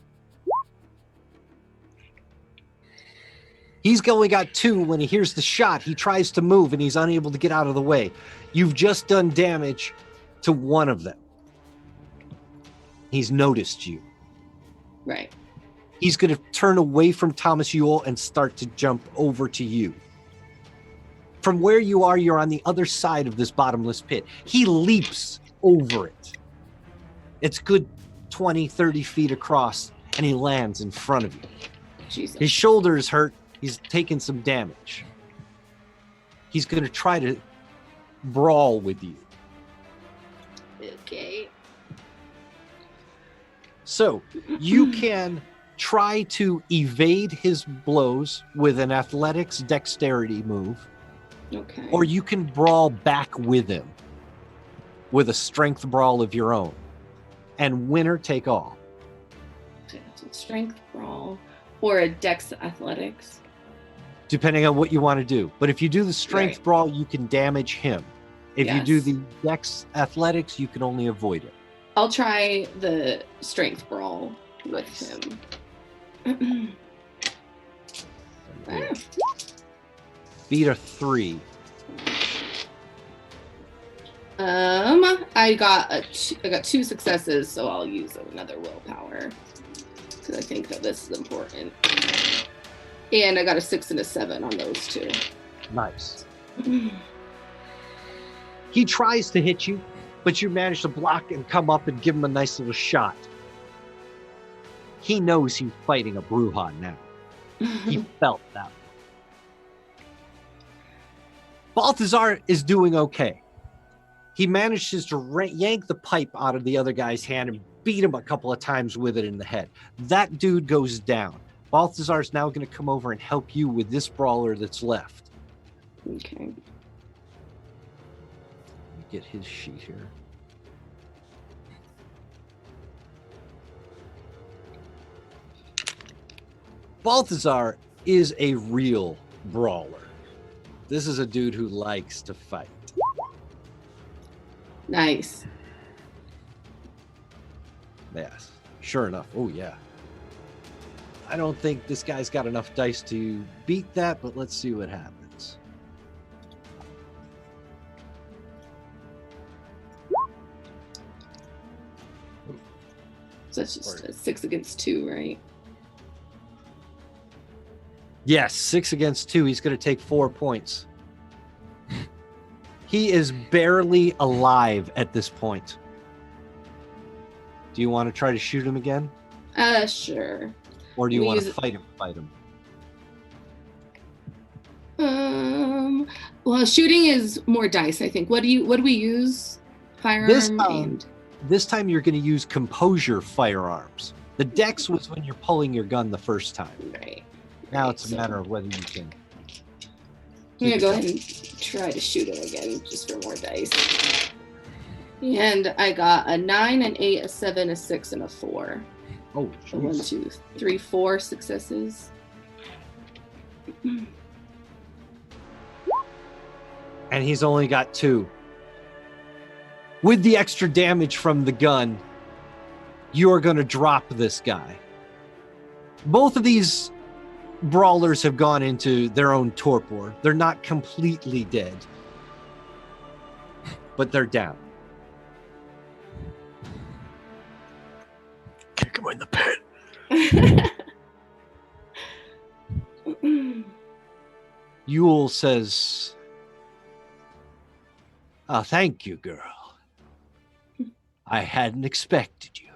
S2: He's only got 2 when he hears the shot. He tries to move and he's unable to get out of the way. You've just done damage to one of them. He's noticed you.
S4: Right.
S2: He's going to turn away from Thomas Yule and start to jump over to you. From where you are, you're on the other side of this bottomless pit. He leaps over it. It's good 20, 30 feet across, and he lands in front of you.
S4: Jesus.
S2: His shoulder is hurt. He's taken some damage. He's going to try to brawl with you.
S4: Okay.
S2: So you can try to evade his blows with an athletics dexterity move,
S4: Okay.
S2: or you can brawl back with him with a strength brawl of your own. And winner take all.
S4: Strength brawl or a dex athletics.
S2: Depending on what you want to do. But if you do the strength
S4: Right.
S2: brawl, you can damage him. If you
S4: Yes.
S2: do the dex athletics, you can only avoid it.
S4: I'll try the strength brawl with him. Ah.
S2: Beat a 3.
S4: I got 2 successes, so I'll use another willpower because I think that this is important. And I got a 6 and a 7 on those 2.
S2: Nice. He tries to hit you, but you manage to block and come up and give him a nice little shot. He knows he's fighting a Bruhan now. He felt that. Balthazar is doing okay. He manages to yank the pipe out of the other guy's hand and beat him a couple of times with it in the head. That dude goes down. Balthazar is now going to come over and help you with this brawler that's left.
S4: Okay.
S2: Let me get his sheet here. Balthazar is a real brawler. This is a dude who likes to fight.
S4: Nice.
S2: Yes, sure enough. Oh, yeah. I don't think this guy's got enough dice to beat that, but let's see what happens.
S4: So that's just a 6 against 2, right?
S2: Yes, 6 against 2. He's going to take 4 points. He is barely alive at this point. Do you want to try to shoot him again?
S4: Sure.
S2: Or do you
S4: We
S2: want to
S4: use-
S2: fight him?
S4: Well, shooting is more dice, I think. What do we use? Firearm and
S2: This time you're going to use composure firearms. The dex was when you're pulling your gun the first time.
S4: right.
S2: Now it's a
S4: so-
S2: matter of whether you can.
S4: I'm gonna go ahead and try to shoot him again just for more dice. And I got a 9, an 8, a 7, a 6, and a 4.
S2: Oh,
S4: So 1,
S2: jeez.
S4: 2, 3, 4 successes.
S2: And he's only got 2. With the extra damage from the gun, you're going to drop this guy. Both of these brawlers have gone into their own torpor. They're not completely dead, but they're down.
S5: Kick him in the pit.
S2: Yule says, thank you, girl. I hadn't expected you.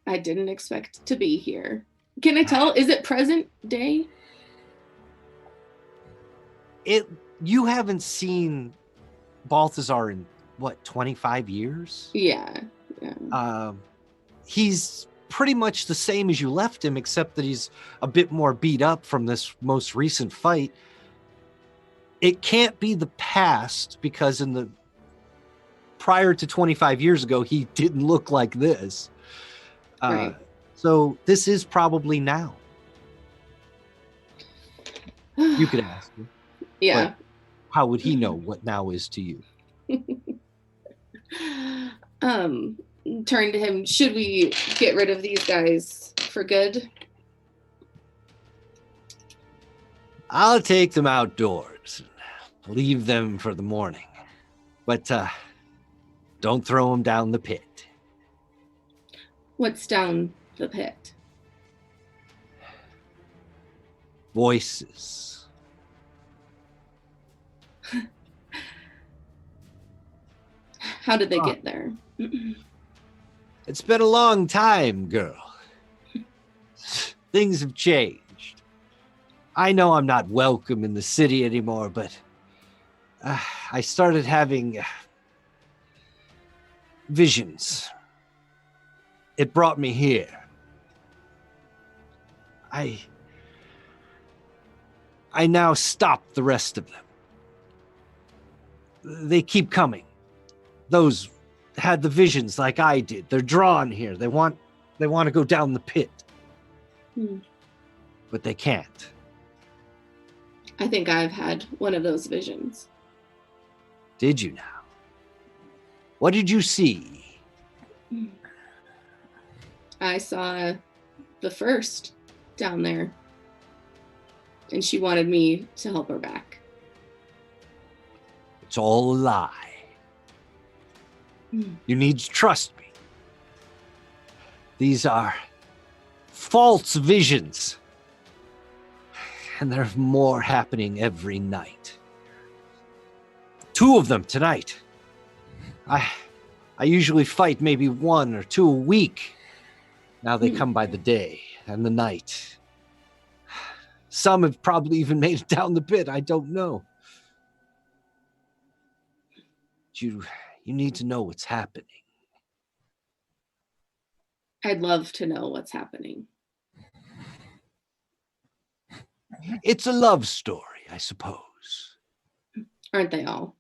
S4: I didn't expect to be here. Can I tell? Is it present day?
S2: You haven't seen Balthazar in, what, 25 years?
S4: Yeah.
S2: He's pretty much the same as you left him, except that he's a bit more beat up from this most recent fight. It can't be the past, because prior to 25 years ago, he didn't look like this.
S4: Right.
S2: So this is probably now. You could ask him.
S4: Yeah.
S2: But how would he know what now is to you?
S4: Turn to him. Should we get rid of these guys for good?
S2: I'll take them outdoors and leave them for the morning. But don't throw them down the pit.
S4: What's down the pit?
S2: Voices.
S4: How did they get there?
S2: It's been a long time, girl. Things have changed. I know I'm not welcome in the city anymore, but I started having visions. It brought me here. I now stop the rest of them. They keep coming. Those had the visions like I did. They're drawn here. They want to go down the pit. But they can't.
S4: I think I've had one of those visions.
S2: Did you now? What did you see?
S4: I saw the first down there, and she wanted me to help her back.
S2: It's all a lie. You need to trust me. These are false visions. And there's more happening every night. 2 of them tonight. I usually fight maybe 1 or 2 a week. Now they come by the day and the night. Some have probably even made it down the pit. I don't know. You need to know what's happening.
S4: I'd love to know what's happening.
S2: It's a love story, I suppose.
S4: Aren't they all?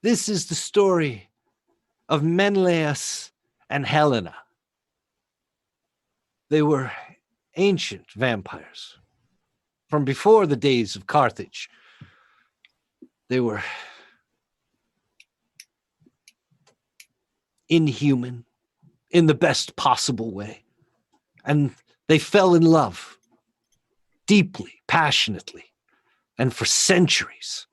S2: This is the story of Menelaus and Helena. They were ancient vampires from before the days of Carthage. They were inhuman in the best possible way. And they fell in love deeply, passionately, and for centuries.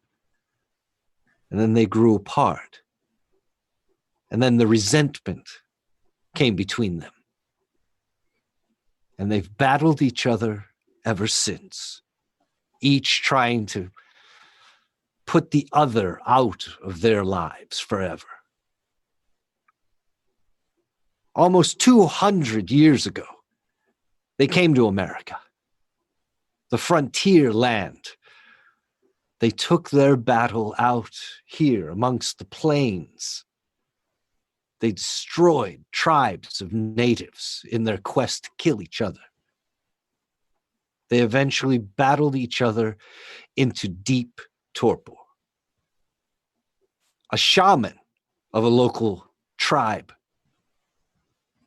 S2: And then they grew apart. And then the resentment came between them. And they've battled each other ever since, each trying to put the other out of their lives forever. Almost 200 years ago, they came to America, the frontier land. They took their battle out here amongst the plains. They destroyed tribes of natives in their quest to kill each other. They eventually battled each other into deep torpor. A shaman of a local tribe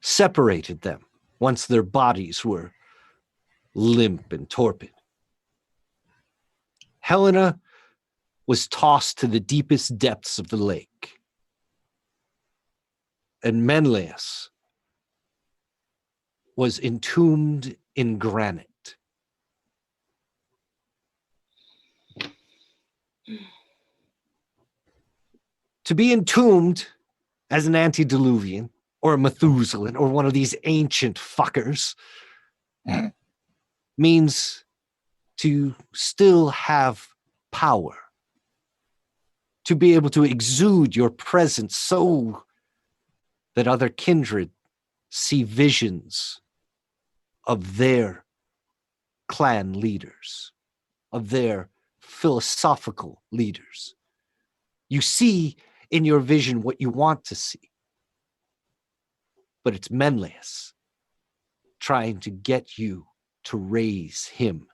S2: separated them once their bodies were limp and torpid. Helena was tossed to the deepest depths of the lake. And Menelaus was entombed in granite. To be entombed as an antediluvian or a Methuselah or one of these ancient fuckers means to still have power, to be able to exude your presence so that other kindred see visions of their clan leaders, of their philosophical leaders. You see in your vision what you want to see. but it's Menelaus trying to get you to raise him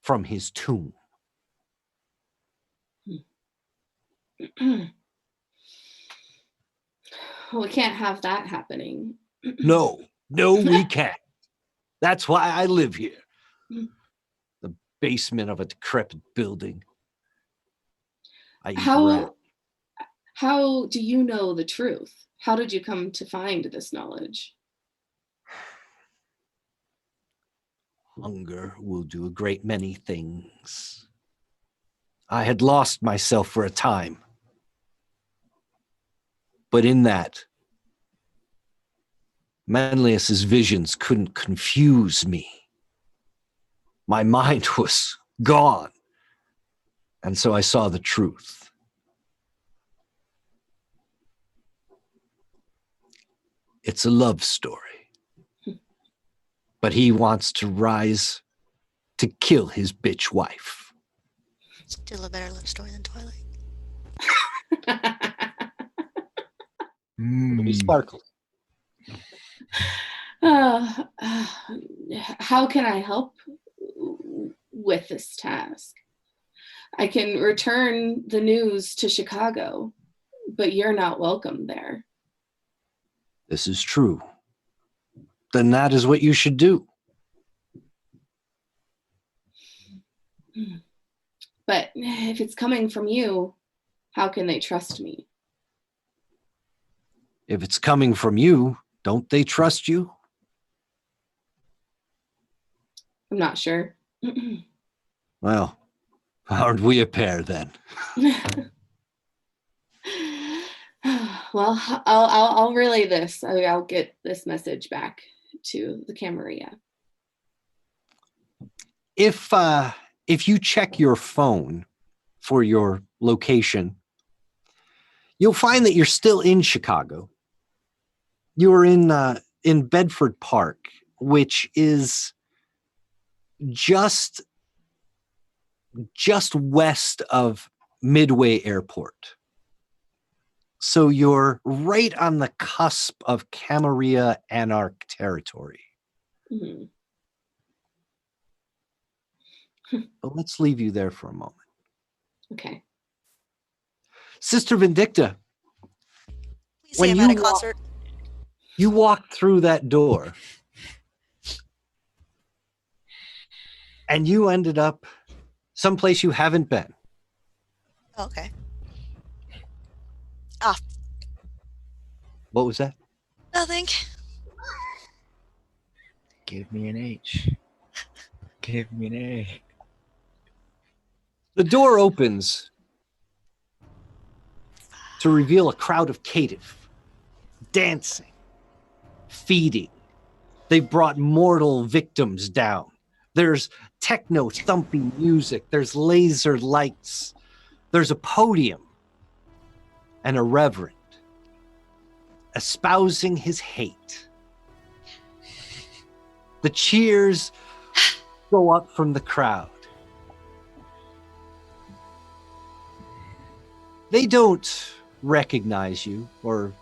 S2: from his tomb.
S4: Well, we can't have that happening.
S2: No, we can't. That's why I live here. The basement of a decrepit building. I eat rat.
S4: How do you know the truth? How did you come to find this knowledge?
S2: Hunger will do a great many things. I had lost myself for a time. But in that, Menelaus's visions couldn't confuse me. My mind was gone. And so I saw the truth. It's a love story. But he wants to rise to kill his bitch wife.
S3: Still a better love story than Twilight.
S2: He sparkles.
S4: How can I help with this task? I can return the news to Chicago, but you're not welcome there.
S2: This is true. Then that is what you should do.
S4: But if it's coming from you, how can they trust me?
S2: If it's coming from you, don't they trust you?
S4: I'm not sure.
S2: Well, aren't we a pair then?
S4: Well, I'll relay this. I'll get this message back to the Camarilla.
S2: If you check your phone for your location, you'll find that you're still in Chicago. You're in Bedford Park, which is just west of Midway Airport. So you're right on the cusp of Camarilla Anarch territory.
S4: Mm-hmm.
S2: But let's leave you there for a moment.
S4: Okay.
S2: Sister Vindicta,
S3: Please say I'm at a concert.
S2: you walked through that door and you ended up someplace you haven't been.
S3: Okay.
S2: What was that?
S3: Nothing.
S5: Give me an H. Give me an A.
S2: The door opens to reveal a crowd of caitiff, dancing, feeding. They've brought mortal victims down. There's techno thumping music. There's laser lights. There's a podium and a reverend espousing his hate. The cheers go up from the crowd. They don't recognize you or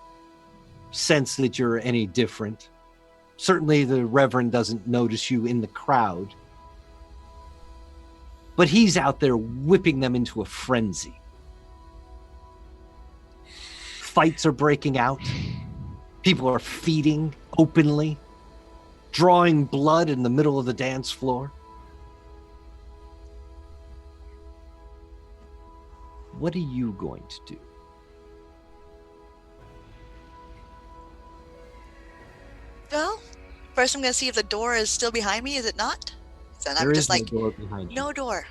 S2: sense that you're any different. Certainly the Reverend doesn't notice you in the crowd. But he's out there whipping them into a frenzy. Fights are breaking out. People are feeding openly, drawing blood in the middle of the dance floor. What are you going to do?
S3: Well, first I'm going to see if the door is still behind me. Is it not? So
S2: There
S3: I'm
S2: is
S3: just like,
S2: no door behind you.
S3: no door.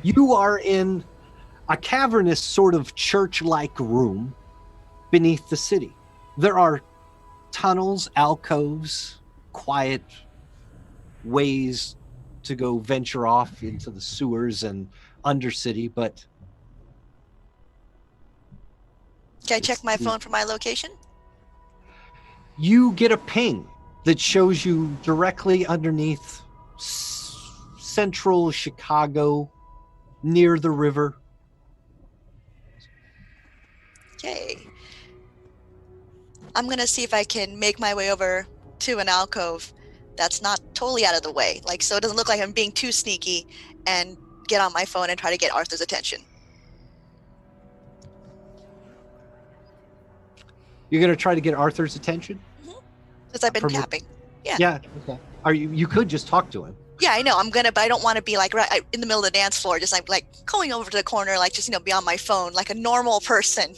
S2: You are in a cavernous sort of church-like room beneath the city. There are tunnels, alcoves, quiet ways to go venture off into the sewers and undercity, but
S3: Can I check my phone for my location?
S2: you get a ping that shows you directly underneath central Chicago, near the river.
S3: Okay. I'm gonna see if I can make my way over to an alcove that's not totally out of the way, like so it doesn't look like I'm being too sneaky, and get on my phone and try to get Arthur's attention.
S2: You're gonna try to get Arthur's attention?
S3: Since I've been
S2: From the-
S3: tapping. Yeah.
S2: Yeah.
S6: Okay.
S2: Are you could just talk to him.
S3: Yeah, I know. I'm gonna, but I don't want to be like right in the middle of the dance floor, just like going over to the corner, like just be on my phone, like a normal person.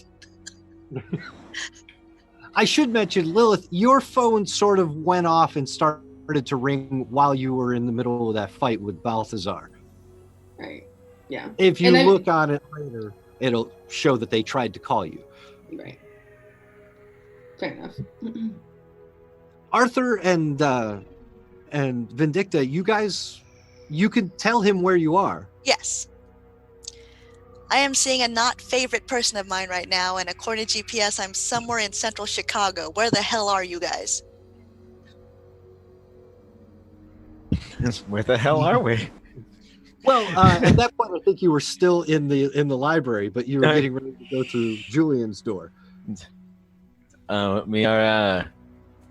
S2: I should mention, Lilith, your phone sort of went off and started to ring while you were in the middle of that fight with Balthazar.
S4: Right. Yeah.
S2: If you
S4: And I-
S2: look on it later, it'll show that they tried to call you.
S4: Right. Fair enough.
S2: Arthur and Vindicta, you can tell him where you are.
S3: Yes. I am seeing a not favorite person of mine right now, and according to GPS, I'm somewhere in central Chicago. Where the hell are you guys?
S5: Where the hell are we?
S2: Well, at that point, I think you were still in the library, but you were getting ready to go through Julian's door.
S5: We are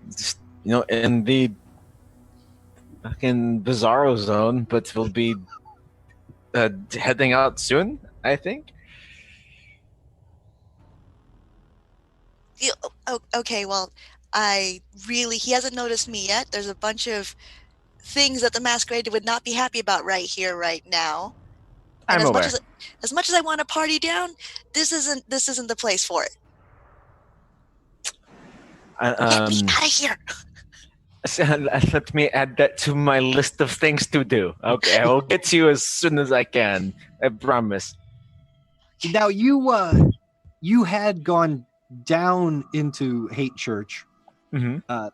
S5: just in the fucking bizarro zone, but we'll be heading out soon, I think.
S3: Okay, well, he hasn't noticed me yet. There's a bunch of things that the Masquerade would not be happy about right here, right now. And
S5: I'm aware.
S3: as much as I want to party down, this isn't the place for it. Get me out of here.
S5: Let me add that to my list of things to do. Okay, I will get to you as soon as I can. I promise.
S2: Now, you had gone down into Hate Church.
S5: Mm-hmm.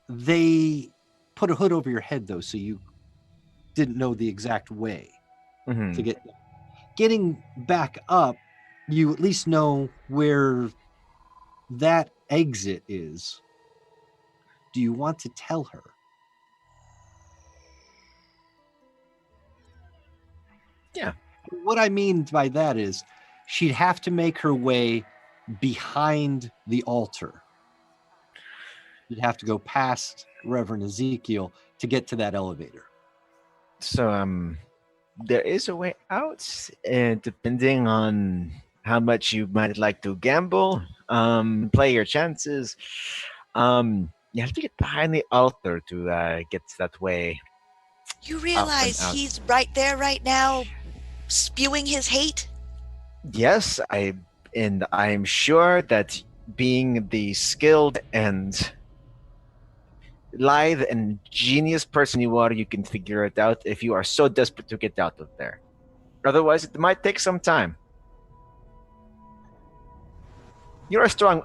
S2: They put a hood over your head, though, so you didn't know the exact way to getting back up. You at least know where that exit is. Do you want to tell her?
S5: Yeah.
S2: What I mean by that is she'd have to make her way behind the altar. You'd have to go past Reverend Ezekiel to get to that elevator.
S5: So, there is a way out, and depending on how much you might like to gamble, play your chances, you have to get behind the altar to get that way.
S3: You realize
S5: out.
S3: he's right there right now, spewing his hate?
S5: Yes, I'm sure that being the skilled and lithe and genius person you are, you can figure it out if you are so desperate to get out of there. Otherwise, it might take some time. You're a strong.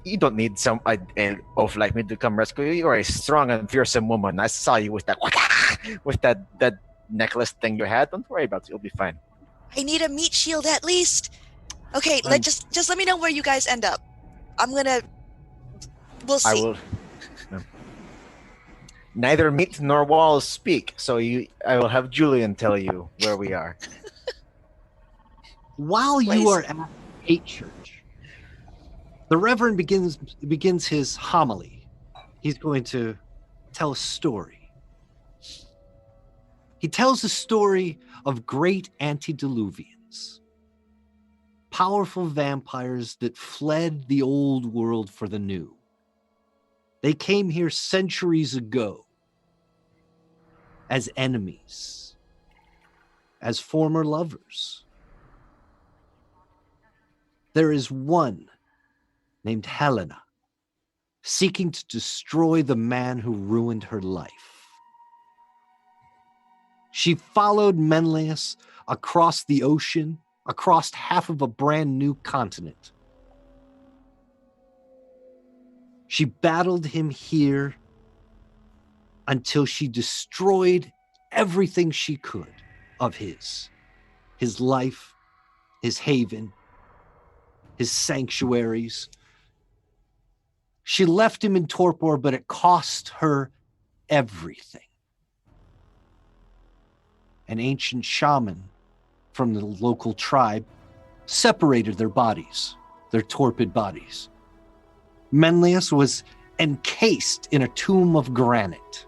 S5: You don't need an oaf like me to come rescue you. You're a strong and fearsome woman. I saw you with that necklace thing you had. Don't worry about it. You'll be fine.
S3: I need a meat shield at least. Okay, just let me know where you guys end up. We'll see.
S5: I will. Neither meat nor walls speak, so I will have Julian tell you where we are.
S2: While you are at Hate Church, the Reverend begins his homily. He's going to tell a story. He tells the story of great antediluvians, powerful vampires that fled the old world for the new. They came here centuries ago as enemies, as former lovers. There is one named Helena, seeking to destroy the man who ruined her life. She followed Menelaus across the ocean, across half of a brand new continent. She battled him here until she destroyed everything she could of his life, his haven, his sanctuaries. She left him in torpor, but it cost her everything. An ancient shaman from the local tribe separated their bodies, their torpid bodies. Menelaus was encased in a tomb of granite.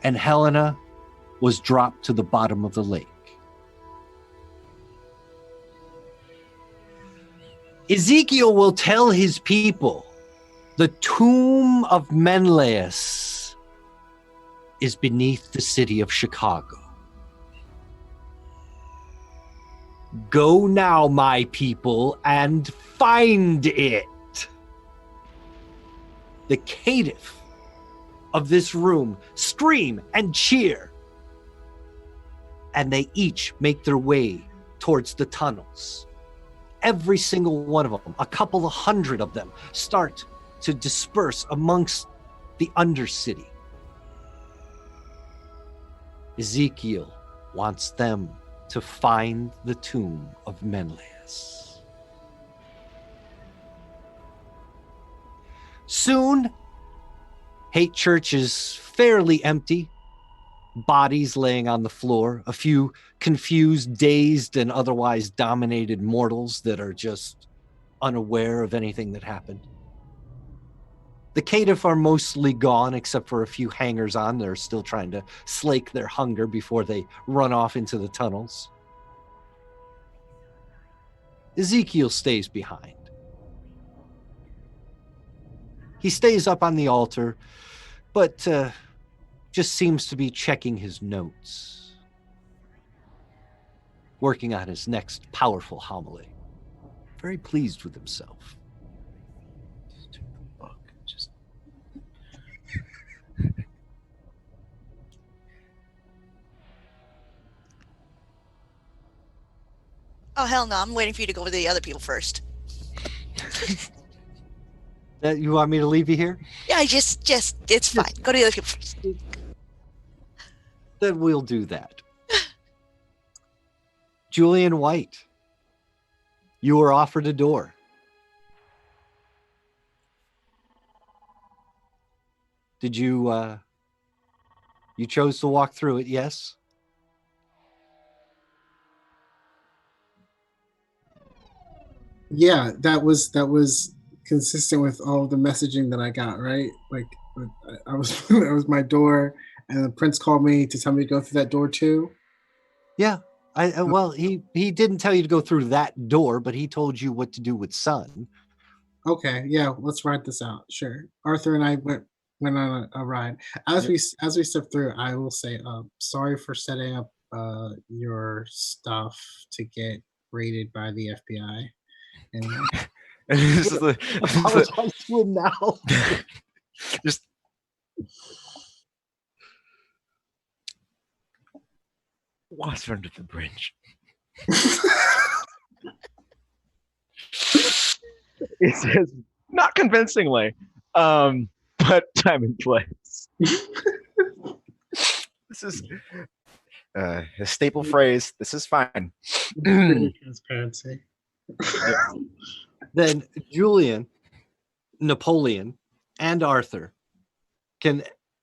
S2: And Helena was dropped to the bottom of the lake. Ezekiel will tell his people the tomb of Menelaus is beneath the city of Chicago. Go now, my people, and find it. The caitiff of this room scream and cheer, and they each make their way towards the tunnels. Every single one of them, a couple of hundred of them, start to disperse amongst the undercity. Ezekiel wants them to find the tomb of Menelaus. Soon, Hate Church is fairly empty. Bodies laying on the floor, a few confused, dazed, and otherwise dominated mortals that are just unaware of anything that happened. The caitiff are mostly gone, except for a few hangers-on that are still trying to slake their hunger before they run off into the tunnels. Ezekiel stays behind. He stays up on the altar, but just seems to be checking his notes, working on his next powerful homily. Very pleased with himself.
S3: Oh, hell no. I'm waiting for you to go with the other people first.
S2: You want me to leave you here?
S3: Yeah, it's fine. Go to the other people first.
S2: Then we'll do that. Julian White, you were offered a door. Did you, you chose to walk through it, yes?
S6: Yeah, that was consistent with all of the messaging that I got, right? Like I was it was my door, and the prince called me to tell me to go through that door too.
S2: Yeah. Well, he didn't tell you to go through that door, but he told you what to do with Sun.
S6: Okay, yeah, let's ride this out. Sure. Arthur and I went on a ride. As we step through, I will say, sorry for setting up your stuff to get raided by the FBI. Anyway.
S2: Apologize to him now.
S5: Just water under the bridge. It says not convincingly, but time and place. This is a staple phrase. This is fine.
S6: Transparency.
S2: Then Julian, Napoleon, and Arthur can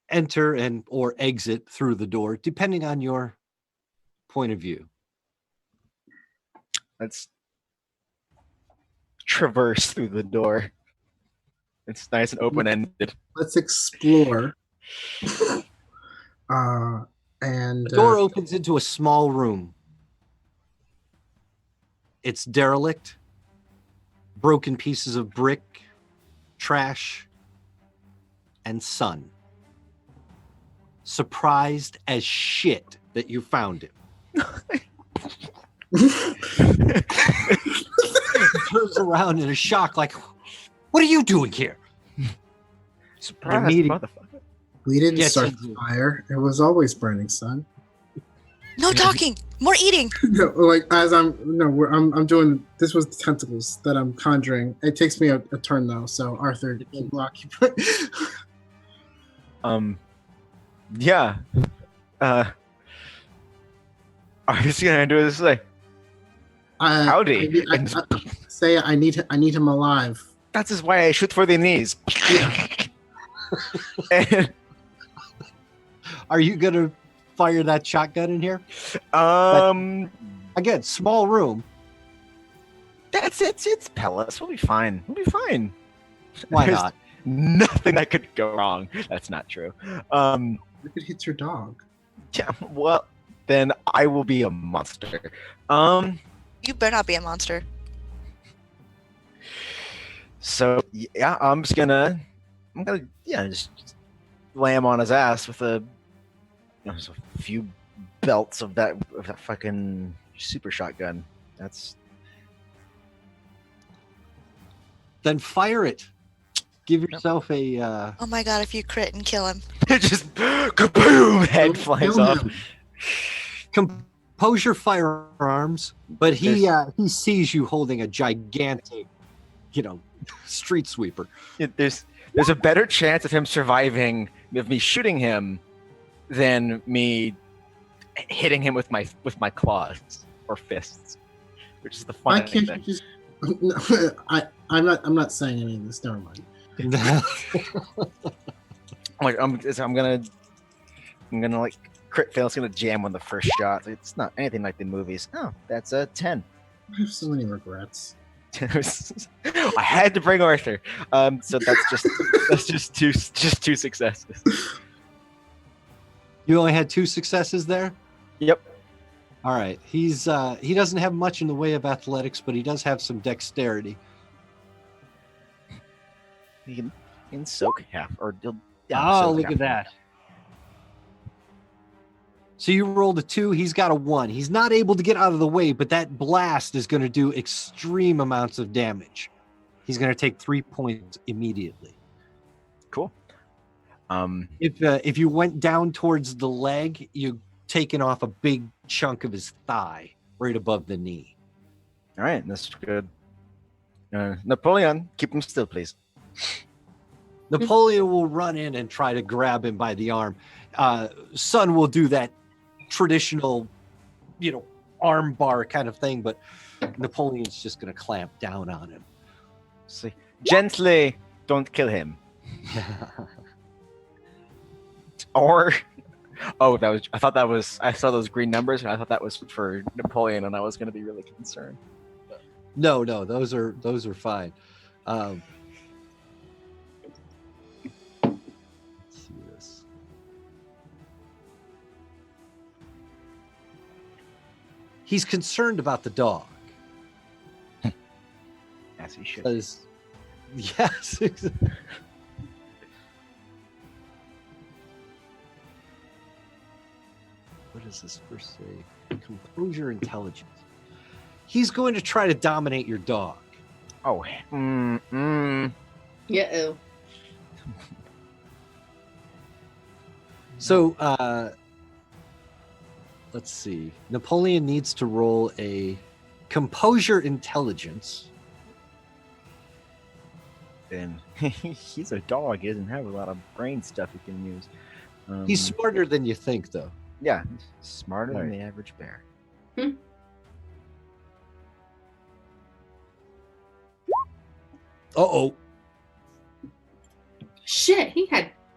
S2: enter and or exit through the door, depending on your point of view.
S5: Let's traverse through the door. It's nice and open-ended.
S6: Let's explore. And
S2: The door opens into a small room. It's derelict, broken pieces of brick, trash, and Sun. Surprised as shit that you found him. He turns around in a shock, like, "What are you doing here?"
S5: Surprise,
S2: meeting.
S5: motherfucker.
S6: we didn't
S2: Yes,
S6: start
S2: you
S6: the
S2: do.
S6: fire. It was always burning, son.
S3: No talking. More eating.
S6: No, like as I'm doing. This was the tentacles that I'm conjuring. It takes me a turn though. So Arthur, keep occupied.
S5: Yeah. I'm just gonna do this like, howdy.
S6: I need him alive.
S5: That is why I shoot for the knees. And,
S2: Are you gonna fire that shotgun in here? Again, small room.
S5: It's pellets. We'll be fine. We'll be fine.
S2: Why
S5: There's
S2: not?
S5: Nothing that could go wrong. That's not true.
S6: If it hits your dog.
S5: Yeah, well, then I will be a monster.
S3: You better not be a monster.
S5: So yeah, I'm gonna just lay him on his ass with just a few belts of that fucking super shotgun. That's
S2: Then fire it. Give yourself a.
S3: Oh my god, if you crit and kill him.
S5: just kaboom, head flies
S6: Kill
S5: off.
S6: him.
S2: Compose your firearms, but he sees you holding a gigantic, street sweeper.
S5: There's a better chance of him surviving of me shooting him than me hitting him with my claws or fists, which is the
S6: Why
S5: funny
S6: can't
S5: thing.
S6: you just? I'm not saying any of this. Never mind.
S5: I'm gonna like crit fail. It's gonna jam on the first shot. It's not anything like the movies. Oh, that's a 10.
S6: I have so many regrets.
S5: I had to bring Arthur. So that's just two successes.
S2: You only had 2 successes there?
S5: Yep.
S2: All right. He doesn't have much in the way of athletics, but he does have some dexterity.
S5: He can soak half or
S2: Oh,
S5: soak
S2: look
S5: half.
S2: at that. So you rolled a 2, he's got a 1. He's not able to get out of the way, but that blast is going to do extreme amounts of damage. He's going to take 3 points immediately.
S5: Cool.
S2: If you went down towards the leg, you've taken off a big chunk of his thigh right above the knee.
S5: All right, that's good. Napoleon, keep him still, please.
S2: Napoleon will run in and try to grab him by the arm. Son will do that traditional, arm bar kind of thing, but Napoleon's just going to clamp down on him.
S5: See, gently, don't kill him. Or, I saw those green numbers, and I thought that was for Napoleon, and I was going to be really concerned.
S2: No, those are fine. Let's see this. He's concerned about the dog.
S5: As he should.
S2: Yes. What does this first say? Compose your intelligence. He's going to try to dominate your dog.
S5: Oh,
S4: Yeah.
S2: So, let's see. Napoleon needs to roll a composure intelligence.
S5: then he's a dog. He doesn't have a lot of brain stuff he can use.
S2: He's smarter than you think, though.
S5: Yeah, smarter than
S2: Right.
S5: the average bear.
S2: Uh-oh.
S4: Shit,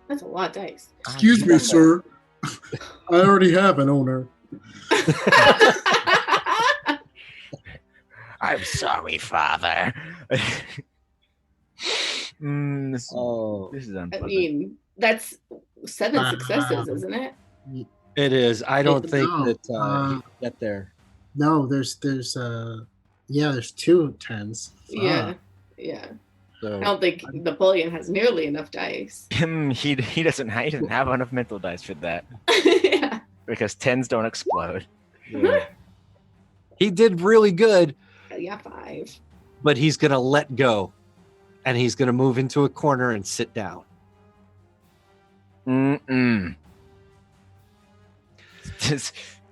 S4: that's a lot of dice.
S6: Excuse me, sir. I already have an owner.
S5: I'm sorry, father. This is
S4: I
S5: unpleasant.
S4: mean, that's 7 successes, isn't it?
S2: It is. I don't
S6: No,
S2: think that he
S6: uh,
S2: can get there.
S6: No, there's 2 10s.
S4: Yeah. Yeah.
S2: So
S4: I don't think Napoleon has nearly enough dice.
S5: He doesn't have enough mental dice for that
S4: Yeah.
S5: because 10s don't explode.
S2: yeah. He did really good,
S4: Yeah, 5.
S2: but he's going to let go. And he's going to move into a corner and sit down.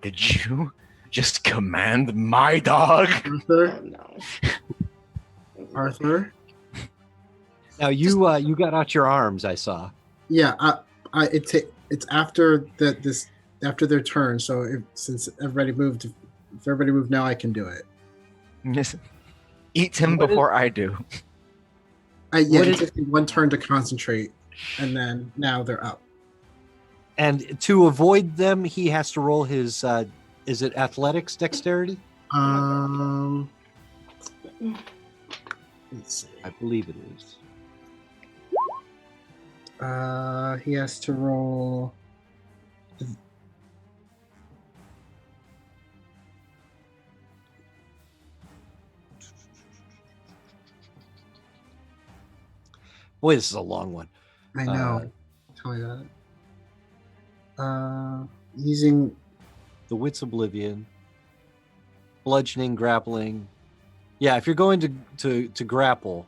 S5: Did you just command my dog?
S6: Arthur,
S4: Oh no.
S6: Arthur.
S2: Now, you got out your arms, I saw.
S6: Yeah, it's after after their turn. So since everybody moved, if everybody moved now, I can do it.
S5: Just eat him
S2: What is-
S5: before I do.
S6: It
S2: What is-
S6: takes me 1 turn to concentrate, and then now they're up.
S2: And to avoid them, he has to roll his, is it athletics dexterity?
S6: Let's see.
S2: I believe it is.
S6: He has to roll.
S2: Boy, this is a long one.
S6: I know. Tell you that. Using
S2: The Wits Oblivion, bludgeoning, grappling. Yeah, if you're going to grapple,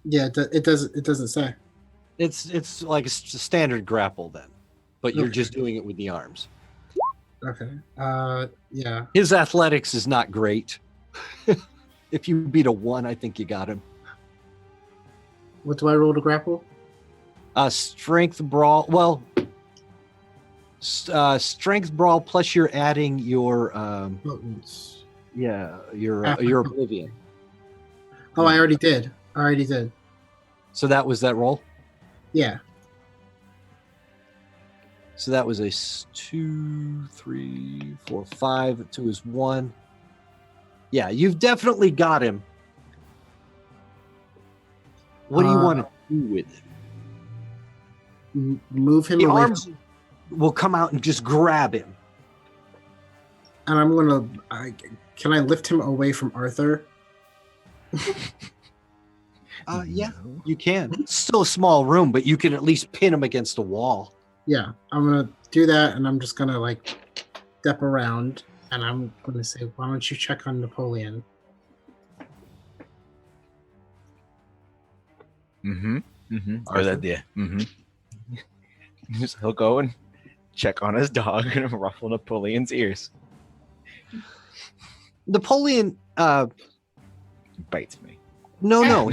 S6: yeah, it doesn't say.
S2: it's like a standard grapple then, but you're just doing it with the arms.
S6: Okay. Yeah.
S2: His athletics is not great. If you beat a 1, I think you got him.
S6: What do I roll to grapple?
S2: Strength brawl. Well, strength brawl plus you're adding your
S6: Potence.
S2: your
S6: Half
S2: your
S6: my-
S2: oblivion.
S6: Oh, I already did.
S2: So that was that roll.
S6: Yeah.
S2: So that was a 2, 3, 4, 5. 2 is 1. Yeah, you've definitely got him. What do you want to do with him?
S6: Move him
S2: The
S6: away.
S2: arms will come out and just grab him.
S6: And I'm gonna. Can I lift him away from Arthur?
S2: Yeah, you can. It's still a small room, but you can at least pin him against a wall.
S6: Yeah, I'm gonna do that, and I'm just gonna step around, and I'm gonna say, "Why don't you check on Napoleon?"
S5: Or that, yeah. He'll go and check on his dog and ruffle Napoleon's ears.
S2: Napoleon,
S5: Bites me.
S2: no.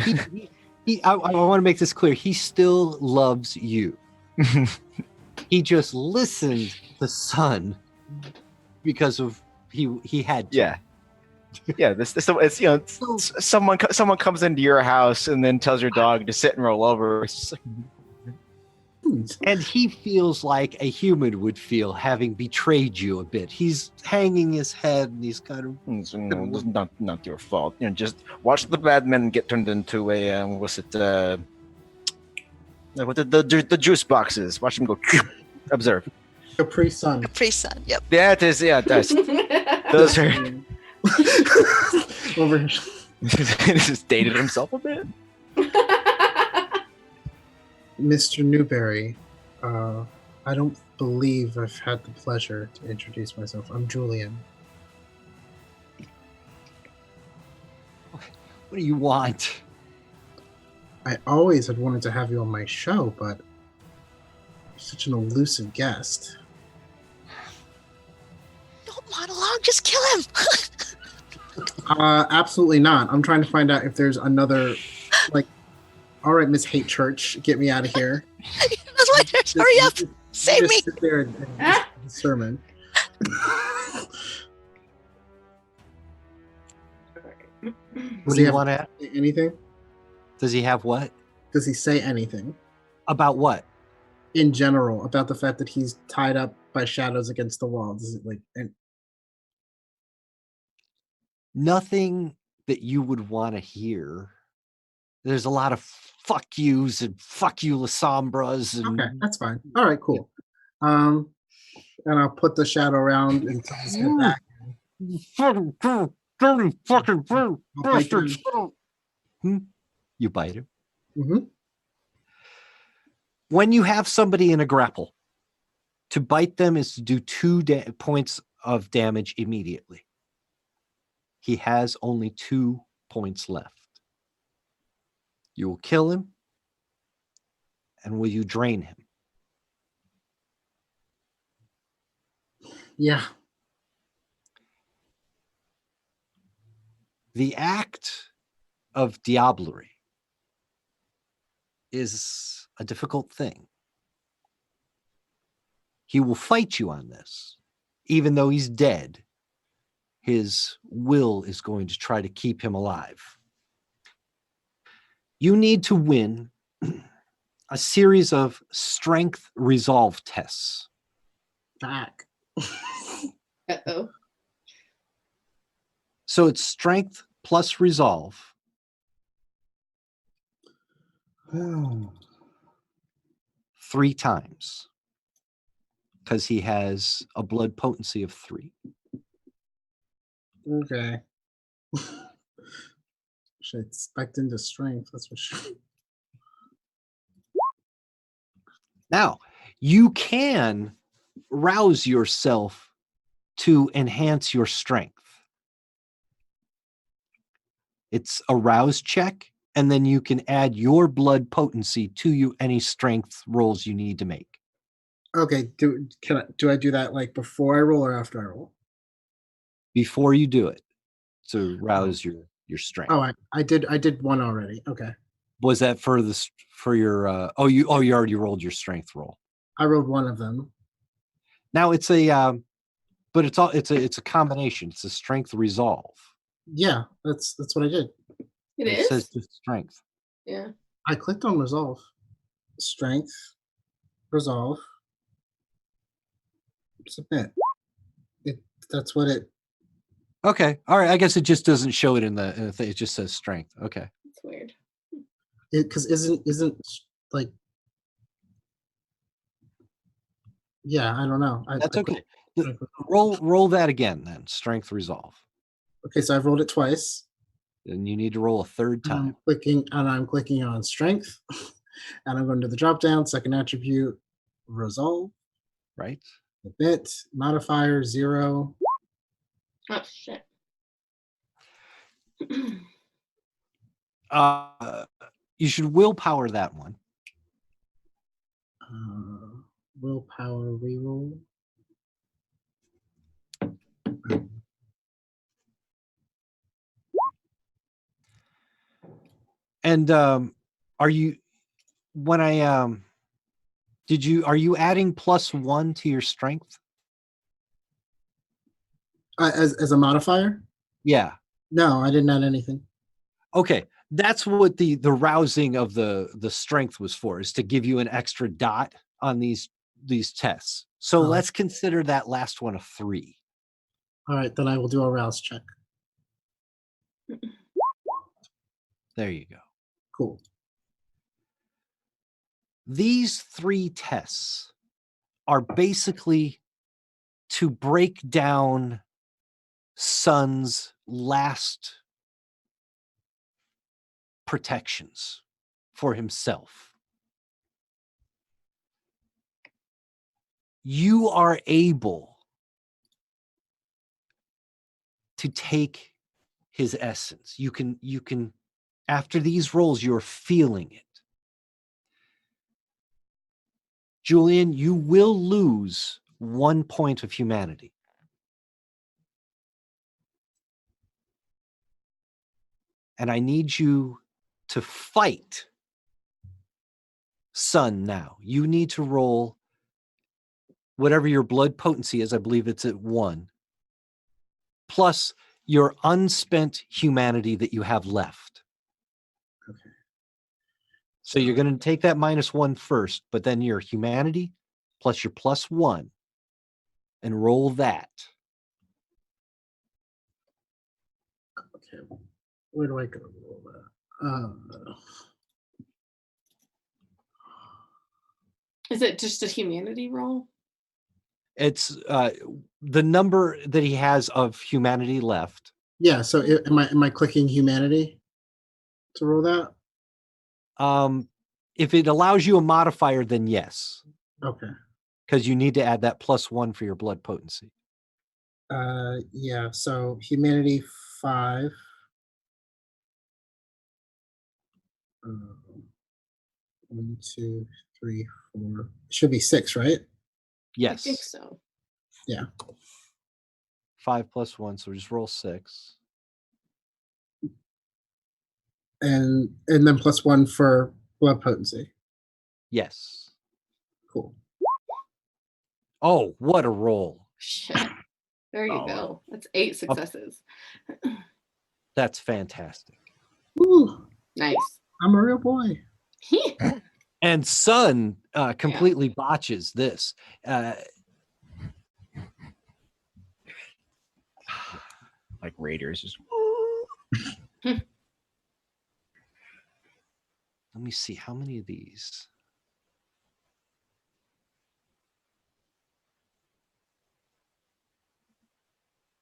S2: I want to make this clear. He still loves you. He just listened to Son because of he had to.
S5: Yeah. Yeah, this it's someone comes into your house and then tells your dog to sit and roll over. It's just like,
S2: And he feels like a human would feel having betrayed you a bit. He's hanging his head and he's kind of
S5: it's not your fault. Just watch the bad men get turned into a what the juice boxes. Watch them go. Observe.
S6: Capri Sun.
S3: Capri Sun. Yep.
S5: Yeah, it is. Yeah, it does. Those are.
S6: Over.
S5: He just dated himself a bit.
S6: Mr. Newberry, I don't believe I've had the pleasure to introduce myself. I'm Julian.
S2: what do you want?
S6: I always had wanted to have you on my show, but you're such an elusive guest.
S3: Don't monologue. Just kill him.
S6: Absolutely not. I'm trying to find out if there's another, all right, Miss Hate Church, get me out of here.
S3: That's why. Hurry up. Save
S6: Just
S3: me.
S6: sit there and listen to the sermon.
S2: What do you want to add?
S6: Anything?
S2: Does he have what?
S6: Does he say anything
S2: About what?
S6: in general about the fact that he's tied up by shadows against the wall? Does it
S2: Nothing that you would want to hear. There's a lot of fuck yous and fuck you La Sombras and
S6: Okay, that's fine. All right, cool. And I'll put the shadow around and tilt his head back.
S2: dirty fucking
S6: I'll bite him.
S2: You bite him.
S6: Mhm.
S2: When you have somebody in a grapple, to bite them is to do 2 points of damage immediately. He has only 2 points left. You will kill him, and will you drain him?
S6: Yeah.
S2: The act of diablerie is a difficult thing. He will fight you on this. Even though he's dead, his will is going to try to keep him alive. You need to win a series of strength resolve tests.
S6: back.
S4: Uh-oh.
S2: So it's strength plus resolve.
S6: Oh.
S2: 3 times. Because he has a blood potency of 3.
S6: Okay. Should expect into strength. That's what should.
S2: Now, you can rouse yourself to enhance your strength. It's a rouse check, and then you can add your blood potency to any strength rolls you need to make.
S6: Okay. Do I do that like before I roll or after I roll?
S2: Before you do it, to rouse your strength.
S6: Oh, I did one already. Okay.
S2: Was that for your you already rolled your strength roll.
S6: I rolled one of them.
S2: Now it's a but it's a combination. It's a strength resolve.
S6: Yeah, that's what I did.
S4: It
S2: says
S4: is?
S2: just strength.
S4: Yeah.
S6: I clicked on resolve. Strength. Resolve. Submit. That's what it.
S2: Okay. All right. I guess it just doesn't show it in the thing. It just says strength. Okay.
S4: It's weird.
S6: Because isn't like. Yeah, I don't know.
S2: That's
S6: I
S2: okay.
S6: clicked-
S2: Roll that again then. Strength resolve.
S6: Okay, so I've rolled it twice.
S2: And you need to roll a third
S6: And
S2: time.
S6: I'm clicking on strength, and I'm going to the drop down, second attribute, resolve,
S2: Right?
S6: submit, modifier 0.
S4: Oh, shit.
S2: You should willpower that one.
S6: Willpower reroll.
S2: And are you adding +1 to your strength?
S6: As a modifier?
S2: Yeah.
S6: No, I didn't add anything.
S2: Okay. That's what the rousing of the strength was for, is to give you an extra dot on these tests. So let's consider that last one a 3.
S6: All right, then I will do a rouse check.
S2: There you go.
S6: Cool.
S2: These 3 tests are basically to break down Sun's last protections for himself. You are able to take his essence. You can after these rolls, you're feeling it. Julian, you will lose 1 point of humanity. And I need you to fight Sun now. You need to roll whatever your blood potency is. I believe it's at 1. Plus your unspent humanity that you have left.
S6: Okay.
S2: So you're going to take that -1 first, but then your humanity plus your +1 and roll that.
S6: Okay. Where do I go to roll that?
S4: Is it just a humanity roll?
S2: It's the number that he has of humanity left.
S6: Yeah. So am I clicking humanity to roll that?
S2: If it allows you a modifier, then yes,
S6: Okay.
S2: because you need to add that +1 for your blood potency.
S6: Yeah. So humanity 5. 1, 2, 3, 4. Should be 6, right?
S2: Yes.
S4: I think so.
S6: Yeah.
S2: 5 + 1, so just roll 6.
S6: And then +1 for blood potency.
S2: Yes.
S6: Cool.
S2: Oh, what a roll!
S4: Shit. There you go. That's 8 successes.
S2: That's fantastic.
S6: Ooh,
S4: Nice.
S6: I'm a real boy.
S2: And Sun completely botches this.
S5: Like Raiders. Just...
S2: Let me see how many of these.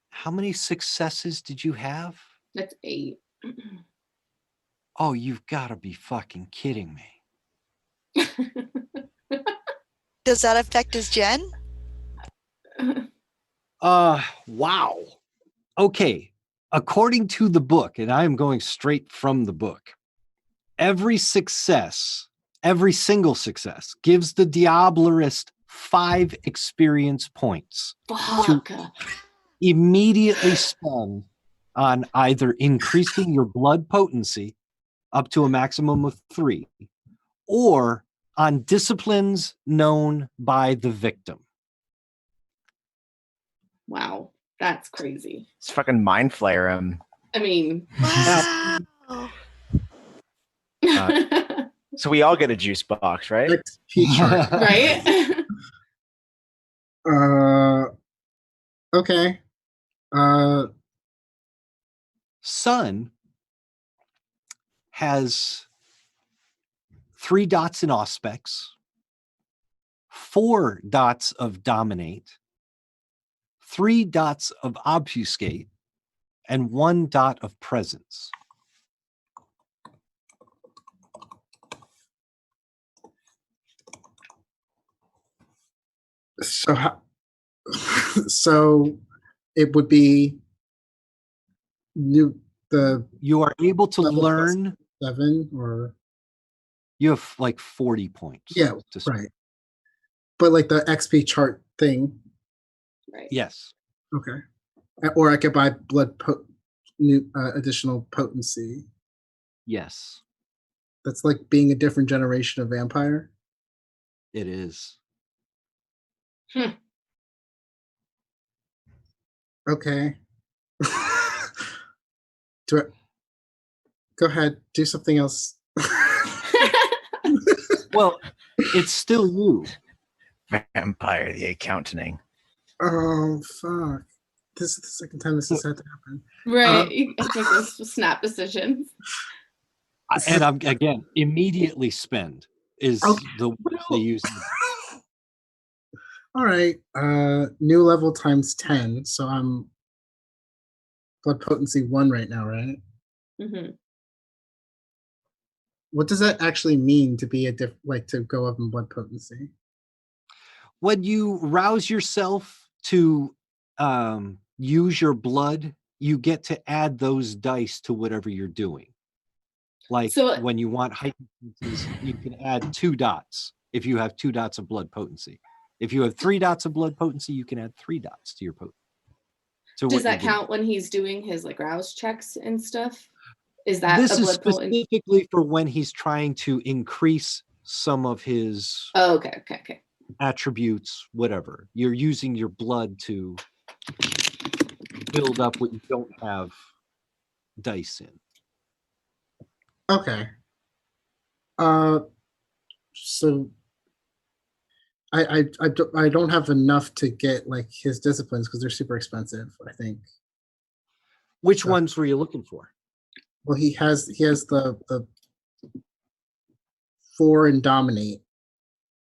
S2: How many successes did you have?
S4: That's 8.
S2: Oh, you've got to be fucking kidding me.
S3: Does that affect his gen?
S2: Wow. Okay. According to the book, and I am going straight from the book, every single success gives the Diablerist 5 experience points
S4: Fuck.
S2: immediately spend on either increasing your blood potency up to a maximum of 3 or on disciplines known by the victim.
S4: Wow. That's crazy.
S5: It's fucking mind flare him.
S4: I mean,
S3: Wow.
S5: So we all get a juice box, right?
S6: XP chart.
S4: right?
S6: Okay.
S2: Sun has 3 dots in Auspex, 4 dots of Dominate, 3 dots of Obfuscate, and 1 dot of Presence.
S6: So it would be new the
S2: You are able to
S6: level plus
S2: learn.
S6: 7 or
S2: You have like 40 points.
S6: yeah,
S2: to spend.
S6: right. But like the XP chart thing.
S4: Right.
S2: Yes.
S6: Okay. Or I could buy new additional potency.
S2: Yes,
S6: That's like being a different generation of vampire.
S2: it is.
S6: Okay. Go ahead, do something else.
S2: Well, it's still you.
S5: Vampire, the accounting.
S6: Oh fuck! This is the second time this has had to happen.
S4: Right. You make those snap decisions.
S2: And I'm again immediately spend is
S6: Okay.
S2: the word they use.
S6: All right. New level times 10. So I'm blood potency 1 right now, right?
S4: Mm-hmm.
S6: What does that actually mean to be to go up in blood potency?
S2: When you rouse yourself to use your blood, you get to add those dice to whatever you're doing. Like
S4: So-
S2: when you want heightened potencies, you can add 2 dots if you have 2 dots of blood potency. If you have 3 dots of blood potency, you can add 3 dots to your potency. So
S4: Does that count when he's doing his like rouse checks and stuff? Is that
S2: This
S4: a
S2: is
S4: blood potency?
S2: specifically for when he's trying to increase some of his
S4: Oh, okay.
S2: attributes, whatever. You're using your blood to build up what you don't have dice in.
S6: Okay. So I don't have enough to get like his disciplines because they're super expensive, I think.
S2: Which ones were you looking for?
S6: Well, he has the 4 in dominate.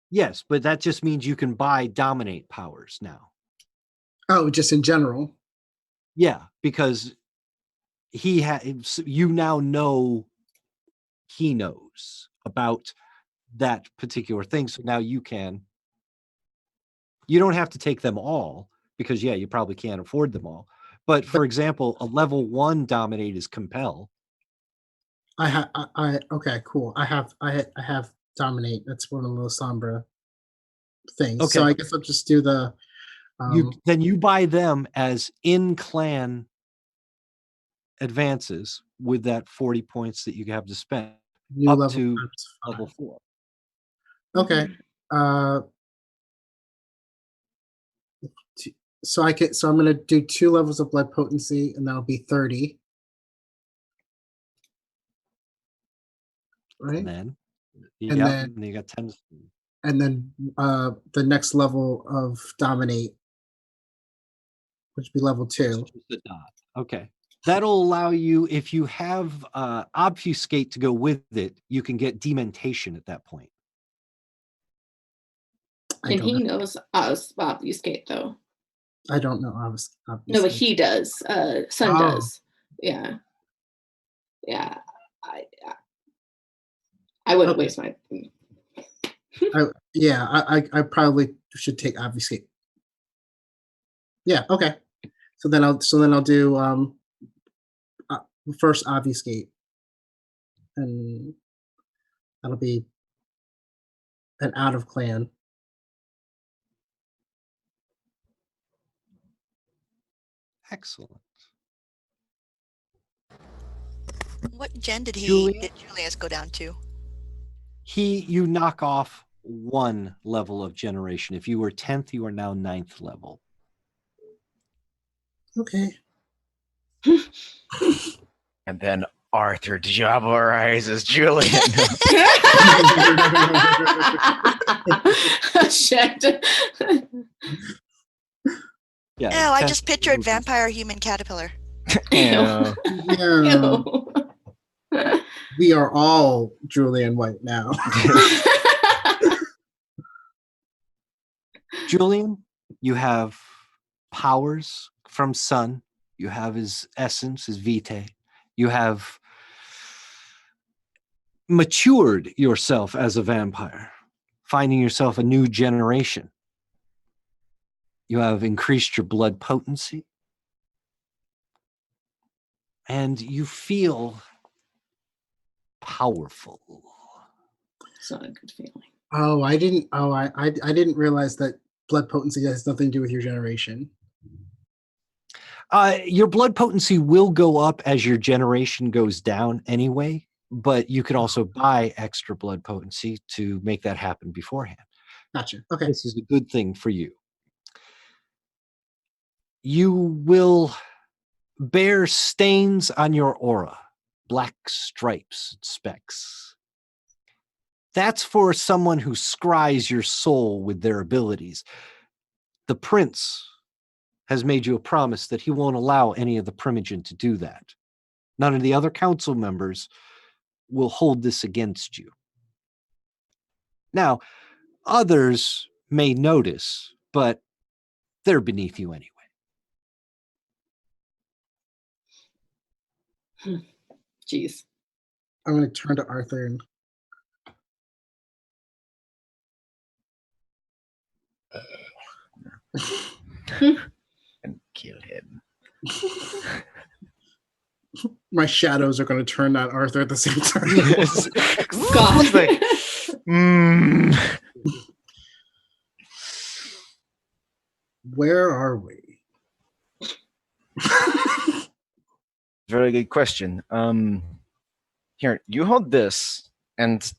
S2: Yes, but that just means you can buy dominate powers now.
S6: Oh, just in general.
S2: Yeah, because you now know he knows about that particular thing. So now you don't have to take them all because you probably can't afford them all. But for example, a level 1 dominate is compel.
S6: Okay, cool. I have dominate. That's one of those Sombra things.
S2: Okay.
S6: So I guess I'll just do the
S2: Then you buy them as in clan advances with that 40 points that you have to spend
S6: new
S2: up
S6: level
S2: to
S6: times 5.
S2: level 4.
S6: Okay. So I'm gonna do 2 levels of blood potency, and that'll be 30. Right.
S2: And then
S6: then
S2: you got 10.
S6: and then the next level of dominate which would be level 2.
S2: It's just a dot. Okay. That'll allow you, if you have obfuscate to go with it, you can get dementation at that point.
S4: And he knows obfuscate though.
S6: I don't know. Obviously.
S4: No, but he does. Sun
S6: Oh.
S4: does. Yeah. Yeah. I wouldn't waste my.
S6: I probably should take obfuscate. Yeah. Okay. So then I'll do first obfuscate, and that'll be an out of clan.
S2: Excellent.
S3: What gen did
S2: Julian?
S3: Julius go down to?
S2: You knock off 1 level of generation. If you were 10th, you are now 9th level.
S6: Okay.
S5: And then Arthur diabolizes Julian.
S4: Shit.
S2: Yeah.
S3: No, I
S2: 10th
S3: just pictured
S2: level.
S3: vampire human caterpillar.
S5: Yeah.
S6: Yeah.
S4: Ew.
S6: We are all Julian White now.
S2: Julian, you have powers from Sun. You have his essence, his vitae. You have matured yourself as a vampire, finding yourself a new generation. You have increased your blood potency. And you feel powerful.
S4: It's not a good feeling.
S6: Oh, I didn't realize that blood potency has nothing to do with your generation.
S2: Your blood potency will go up as your generation goes down anyway, but you could also buy extra blood potency to make that happen beforehand.
S6: Gotcha. Okay.
S2: This is a good thing for you. You will bear stains on your aura, black stripes, specks. That's for someone who scries your soul with their abilities. The prince has made you a promise that he won't allow any of the Primogen to do that. None of the other council members will hold this against you. Now, others may notice, but they're beneath you anyway.
S4: Jeez.
S6: I'm going to turn to Arthur and
S5: And kill him.
S6: my shadows are going to turn on Arthur at the same time.
S4: God.
S5: It's like,
S6: Where are we?
S5: Very good question. Here, you hold this, and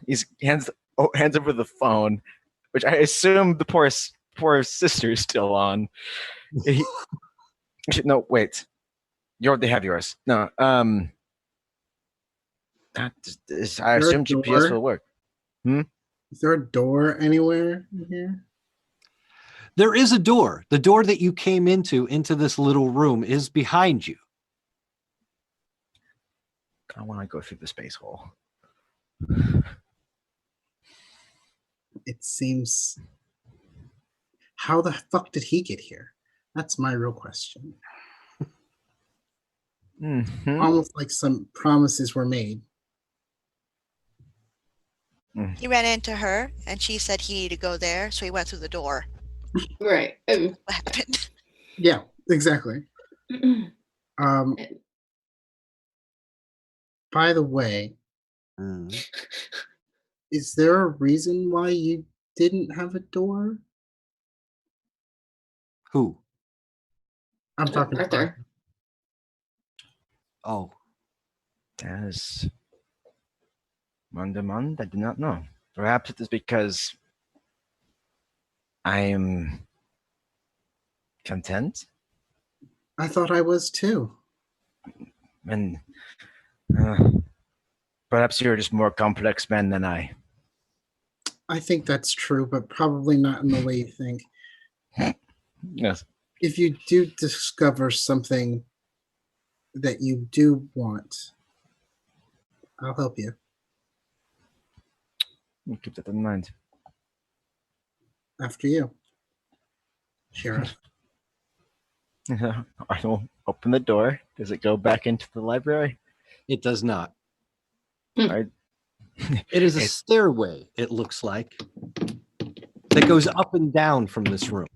S5: he hands over the phone, which I assume the poor sister is still on. No, wait. They have yours. No. I assume GPS will work.
S6: Is there a door anywhere in here?
S2: There is a door. The door that you came into this little room is behind you.
S5: I want to go through the space hole.
S6: It seems... How the fuck did he get here? That's my real question.
S5: Mm-hmm.
S6: Almost like some promises were made.
S3: He ran into her, and she said he needed to go there, so he went through the door.
S4: Right.
S3: What happened?
S6: Yeah, exactly. By the way, is there a reason why you didn't have a door?
S2: Who?
S6: I'm talking to
S4: Arthur.
S6: Arthur.
S2: Oh.
S5: As Mondamond, I do not know. Perhaps it is because I am content.
S6: I thought I was too.
S5: And perhaps you're just more complex man than I.
S6: I think that's true, but probably not in the way you think.
S5: Yes.
S6: If you do discover something that you do want, I'll help you.
S5: We'll keep that in mind.
S6: After you, Sheriff.
S5: I will open the door. Does it go back into the library?
S2: It does not.
S5: I,
S2: It is a
S5: It-
S2: stairway, it looks like, that goes up and down from this room.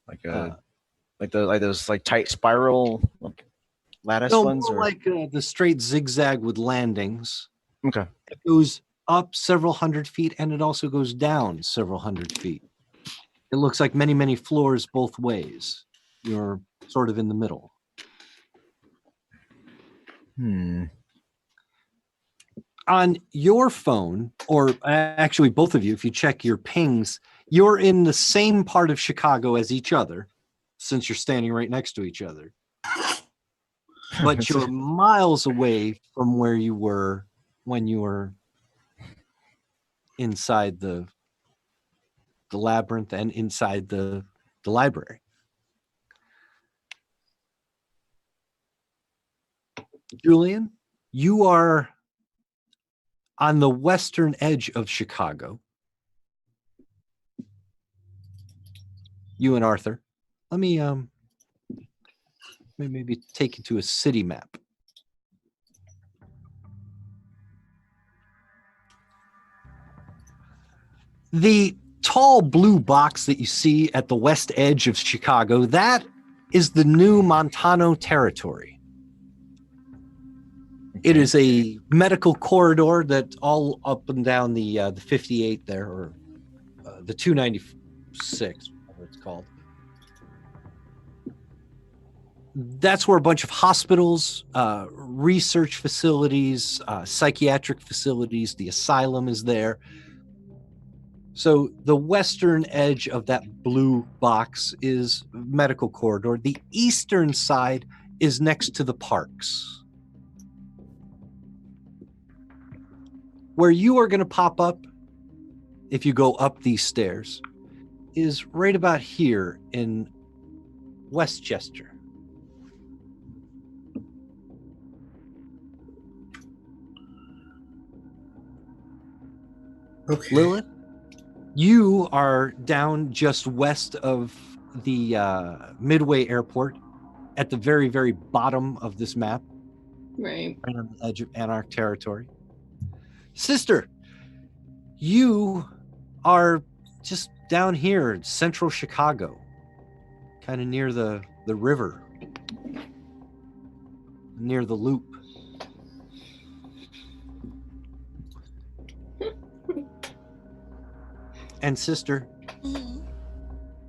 S5: like those like tight spiral lattice
S2: No,
S5: ones,
S2: more
S5: or
S2: like the straight zigzag with landings.
S5: okay.
S2: It goes up several hundred feet, and it also goes down several hundred feet. It looks like many, many floors both ways. You're sort of in the middle. On your phone, or actually both of you, if you check your pings, you're in the same part of Chicago as each other, since you're standing right next to each other. But you're miles away from where you were when you were inside the labyrinth and inside the library. Julian, you are on the western edge of Chicago. You and Arthur. Let me maybe take you to a city map. The tall blue box that you see at the west edge of Chicago, that is the new Montano territory. It is a medical corridor that all up and down the 58 there, or the 296, whatever it's called. That's where a bunch of hospitals, research facilities, psychiatric facilities, the asylum is there. So the western edge of that blue box is medical corridor. The eastern side is next to the parks. Where you are going to pop up, if you go up these stairs, is right about here in Westchester.
S6: Okay.
S2: Lilith, you are down just west of the Midway Airport at the very, very bottom of this map,
S4: Right.
S2: right on the edge of Anarch territory. Sister, you are just down here in central Chicago, kind of near the river, near the loop. And sister,
S3: Mhm.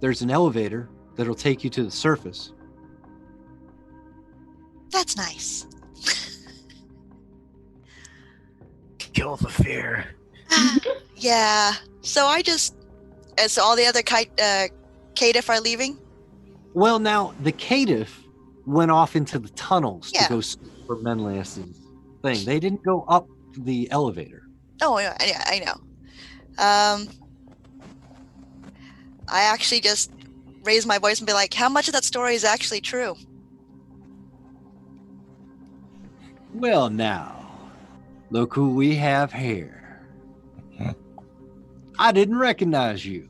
S2: there's an elevator that'll take you to the surface.
S3: That's nice.
S5: Kill the fear.
S3: Yeah. So I just. So all the other Caitiff are leaving?
S2: Well, now the caitiff went off into the tunnels
S3: Yeah.
S2: to go search for Menelaus's thing. They didn't go up the elevator.
S3: Oh, yeah, I know. I actually just raise my voice and be like, how much of that story is actually true?
S2: Well, now, look who we have here. I didn't recognize you.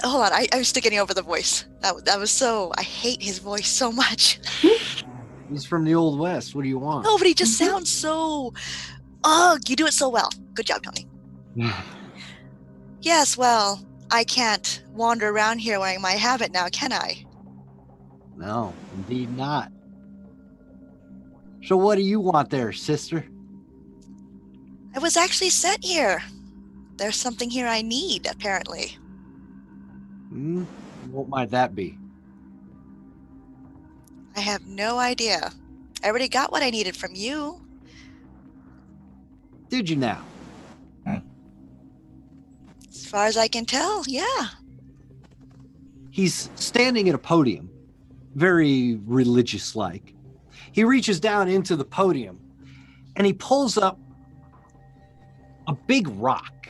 S3: Hold on, I was still getting over the voice. That was so. I hate his voice so much.
S2: He's from the Old West. What do you want?
S3: No, but he just sounds so. Oh, you do it so well. Good job, Tony. Yes, well, I can't wander around here wearing my habit now, can I?
S2: No, indeed not. So what do you want there, sister?
S3: I was actually sent here. There's something here I need, apparently.
S2: What might that be?
S3: I have no idea. I already got what I needed from you.
S2: Did you now?
S3: As far as I can tell, yeah.
S2: He's standing at a podium, very religious-like. He reaches down into the podium, and he pulls up a big rock.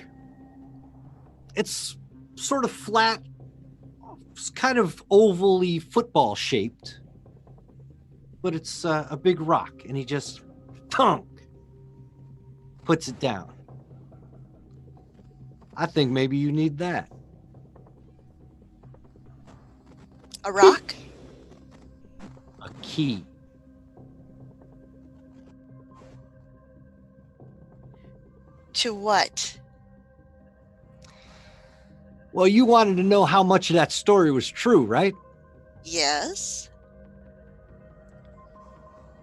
S2: It's sort of flat, it's kind of ovally football shaped, but it's a big rock, and he just thunk puts it down. I think maybe you need that.
S3: A rock?
S2: A key.
S3: To what?
S2: Well, you wanted to know how much of that story was true, right?
S3: Yes.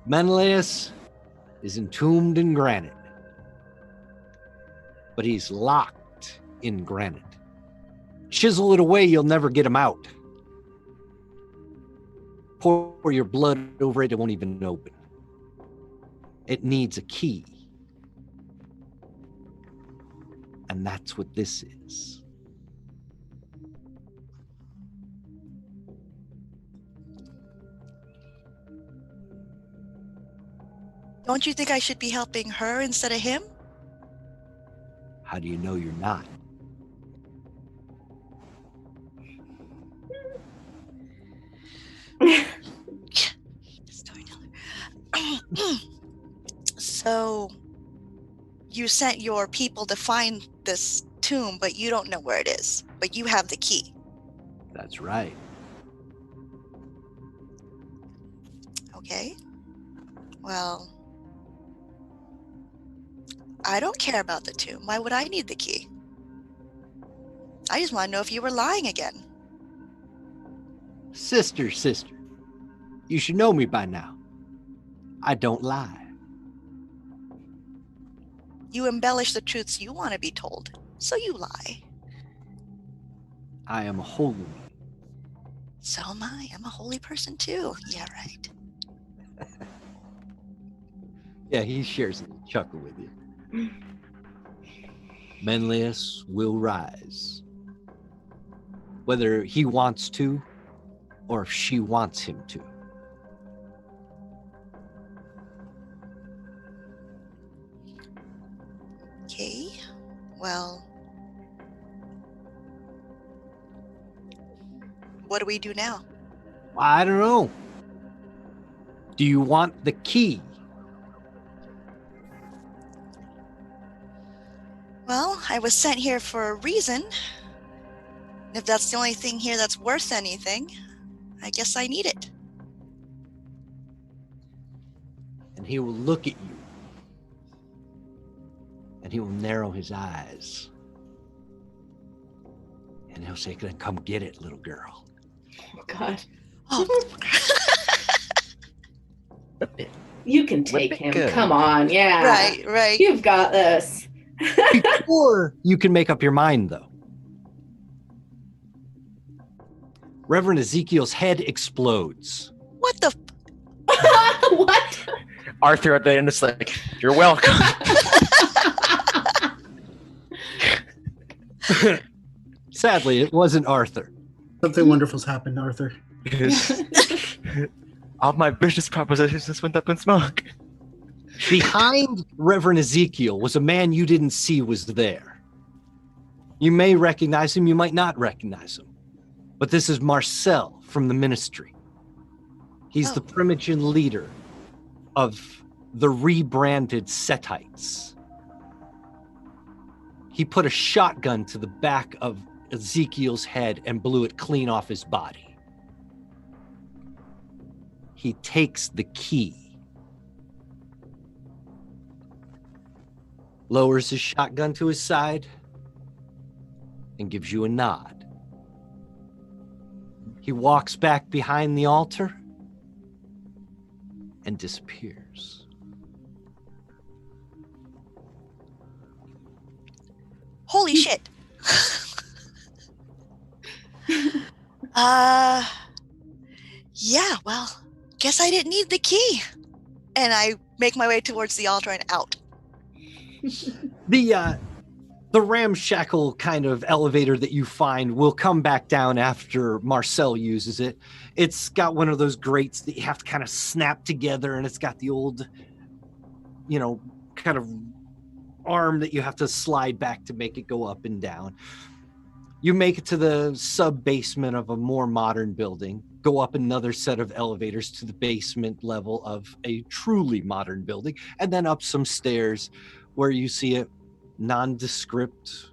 S2: Menelaus is entombed in granite, but he's locked in granite. Chisel it away, you'll never get him out. Pour your blood over it, it won't even open. It needs a key. And that's what this is.
S3: Don't you think I should be helping her instead of him?
S2: How do you know you're not?
S3: So, you sent your people to find this tomb, but you don't know where it is. But you have the key.
S2: That's right.
S3: Okay. Well, I don't care about the tomb. Why would I need the key? I just want to know if you were lying again.
S2: Sister, you should know me by now. I don't lie.
S3: You embellish the truths you want to be told, so you lie.
S2: I am holy.
S3: So am I. I'm a holy person too. Yeah, right.
S2: Yeah, he shares a chuckle with you. Menelaus will rise. Whether he wants to, or if she wants him to.
S3: Okay. Well, what do we do now?
S2: I don't know. Do you want the key?
S3: Well, I was sent here for a reason. If that's the only thing here that's worth anything, I guess I need it.
S2: And he will look at you. And he will narrow his eyes. And he'll say, "Come get it, little girl."
S4: Oh, God.
S3: Oh,
S4: You can take
S5: Whip it
S4: him.
S5: good.
S4: Come on. Yeah.
S3: right.
S4: You've got this.
S2: Before you can make up your mind, though, Reverend Ezekiel's head explodes.
S3: What the?
S4: What?
S5: Arthur at the end is like, "You're welcome."
S2: Sadly, it wasn't Arthur.
S6: Something wonderful's happened, Arthur.
S5: All my business propositions just went up in smoke.
S2: Behind Reverend Ezekiel was a man you didn't see was there. You may recognize him, you might not recognize him. But this is Marcel from the ministry. He's the Primogen leader of the rebranded Setites. He put a shotgun to the back of Ezekiel's head and blew it clean off his body. He takes the key, lowers his shotgun to his side, and gives you a nod. He walks back behind the altar and disappears.
S3: Holy shit. Yeah, well, guess I didn't need the key. And I make my way towards the altar and out.
S2: The ramshackle kind of elevator that you find will come back down after Marcel uses it. It's got one of those grates that you have to kind of snap together, and it's got the old, kind of arm that you have to slide back to make it go up and down. You make it to the sub-basement of a more modern building, go up another set of elevators to the basement level of a truly modern building, and then up some stairs where you see a nondescript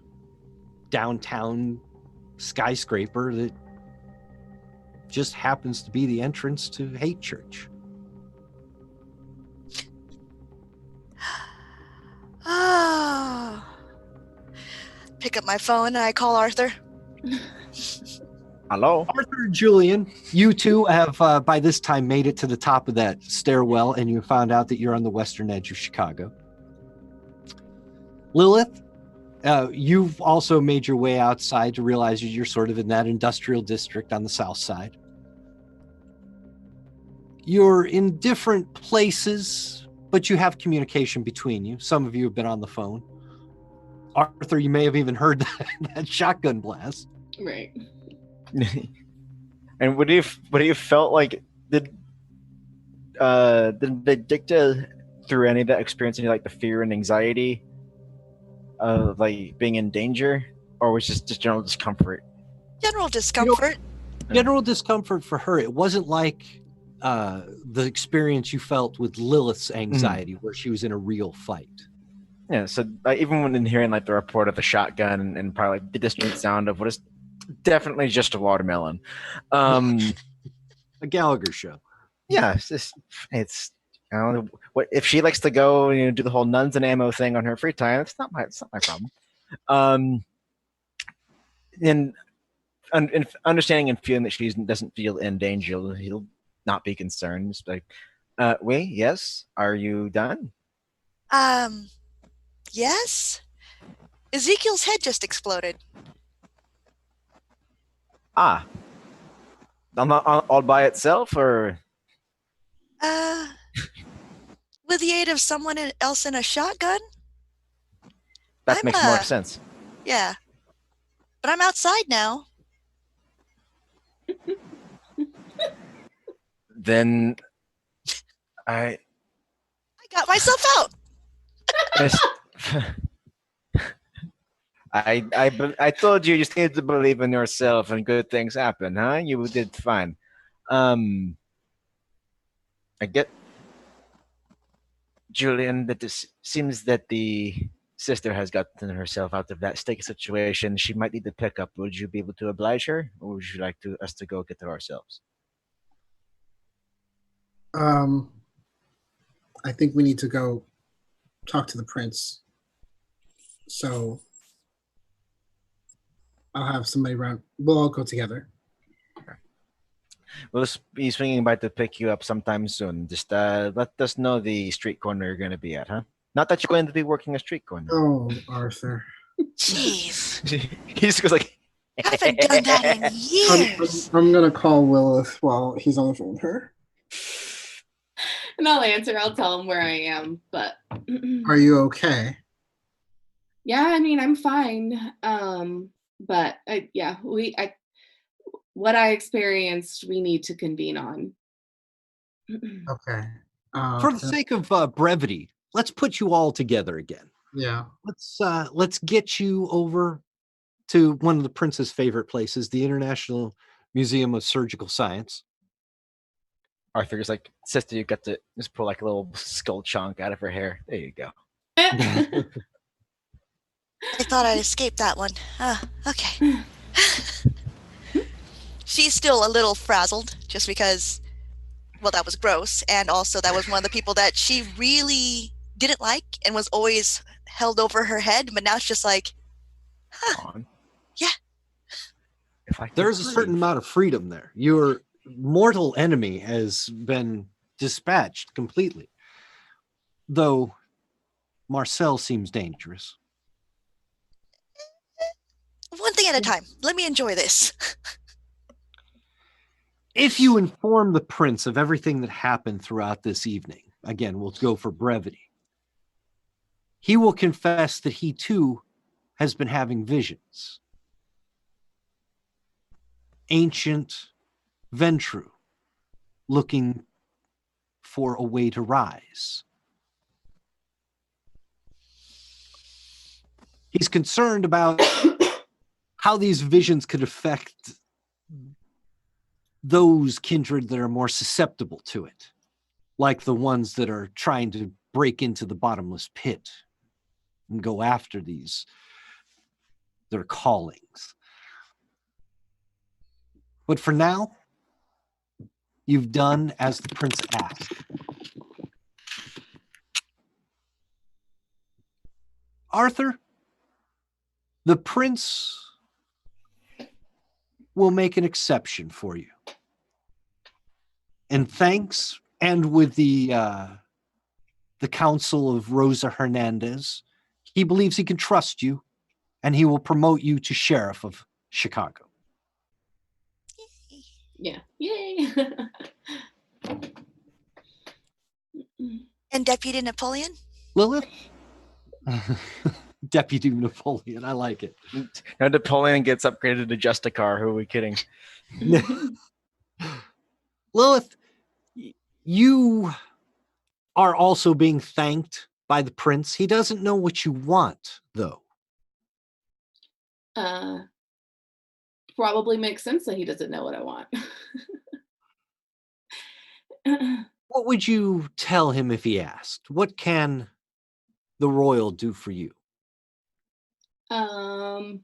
S2: downtown skyscraper that just happens to be the entrance to Hate Church.
S3: Oh. Pick up my phone and I call Arthur.
S5: Hello?
S2: Arthur and Julian, you two have by this time made it to the top of that stairwell, and you found out that you're on the western edge of Chicago. Lilith, you've also made your way outside to realize you're sort of in that industrial district on the south side. You're in different places, but you have communication between you. Some of you have been on the phone. Arthur, you may have even heard that shotgun blast.
S4: Right.
S5: And would you felt like did Dicta through any of that experience any like the fear and anxiety of like being in danger, or was just general discomfort?
S3: General discomfort.
S2: General discomfort for her. It wasn't like the experience you felt with Lilith's anxiety, where she was in a real fight.
S5: Yeah, so even when hearing like the report of the shotgun and probably like, the distant sound of what is definitely just a watermelon.
S2: A Gallagher show.
S5: Yeah, it's I don't know what if she likes to go do the whole nuns and ammo thing on her free time. It's not my problem. And understanding and feeling that she doesn't feel in danger, he'll not be concerned. It's like, wait, yes, are you done?
S3: Yes. Ezekiel's head just exploded.
S5: Ah, not all by itself, or
S3: With the aid of someone else in a shotgun?
S5: that makes more sense.
S3: Yeah. But I'm outside now.
S5: Then I
S3: got myself out.
S5: I told you just need to believe in yourself and good things happen, huh? You did fine. I get, Julian, that this seems that the sister has gotten herself out of that sticky situation. She might need to pick up. Would you be able to oblige her, or would you like us to go get her ourselves?
S6: I think we need to go talk to the prince. So I'll have somebody around. We'll all go together.
S5: We'll be swinging by to pick you up sometime soon. Just let us know the street corner you're going to be at, huh? Not that you're going to be working a street corner.
S6: Oh, Arthur.
S3: Jeez.
S5: He just goes like,
S3: I haven't done that in years.
S6: I'm going to call Lilith while he's on the phone with her.
S4: And I'll answer. I'll tell him where I am. But
S6: Are you okay?
S4: yeah, I mean, I'm fine. But what I experienced, we need to convene on.
S6: Okay.
S2: For the sake of brevity, let's put you all together again.
S6: Yeah.
S2: Let's get you over to one of the prince's favorite places, the International Museum of Surgical Science.
S5: Arthur's like, sister, you got to just pull like a little skull chunk out of her hair. There you go.
S3: I thought I'd escaped that one. Okay. She's still a little frazzled just because, well, that was gross. And also that was one of the people that she really didn't like and was always held over her head. But now it's just like, yeah.
S2: There's a certain amount of freedom there. Your mortal enemy has been dispatched completely. Though Marcel seems dangerous.
S3: One thing at a time. Let me enjoy this.
S2: If you inform the prince of everything that happened throughout this evening, again, we'll go for brevity, he will confess that he too has been having visions. Ancient Ventru looking for a way to rise. He's concerned about how these visions could affect those kindred that are more susceptible to it, like the ones that are trying to break into the bottomless pit and go after their callings. But for now, you've done as the prince asked. Arthur, the prince will make an exception for you. And thanks, and with the counsel of Rosa Hernandez, he believes he can trust you, and he will promote you to sheriff of Chicago.
S4: Yeah. Yay.
S3: And Deputy Napoleon?
S2: Lilith? Deputy Napoleon, I like it.
S5: Now Napoleon gets upgraded to just a car. Who are we kidding?
S2: Lilith, you are also being thanked by the prince. He doesn't know what you want, though.
S4: Probably makes sense that he doesn't know what I want.
S2: What would you tell him if he asked? What can the royal do for you?
S4: I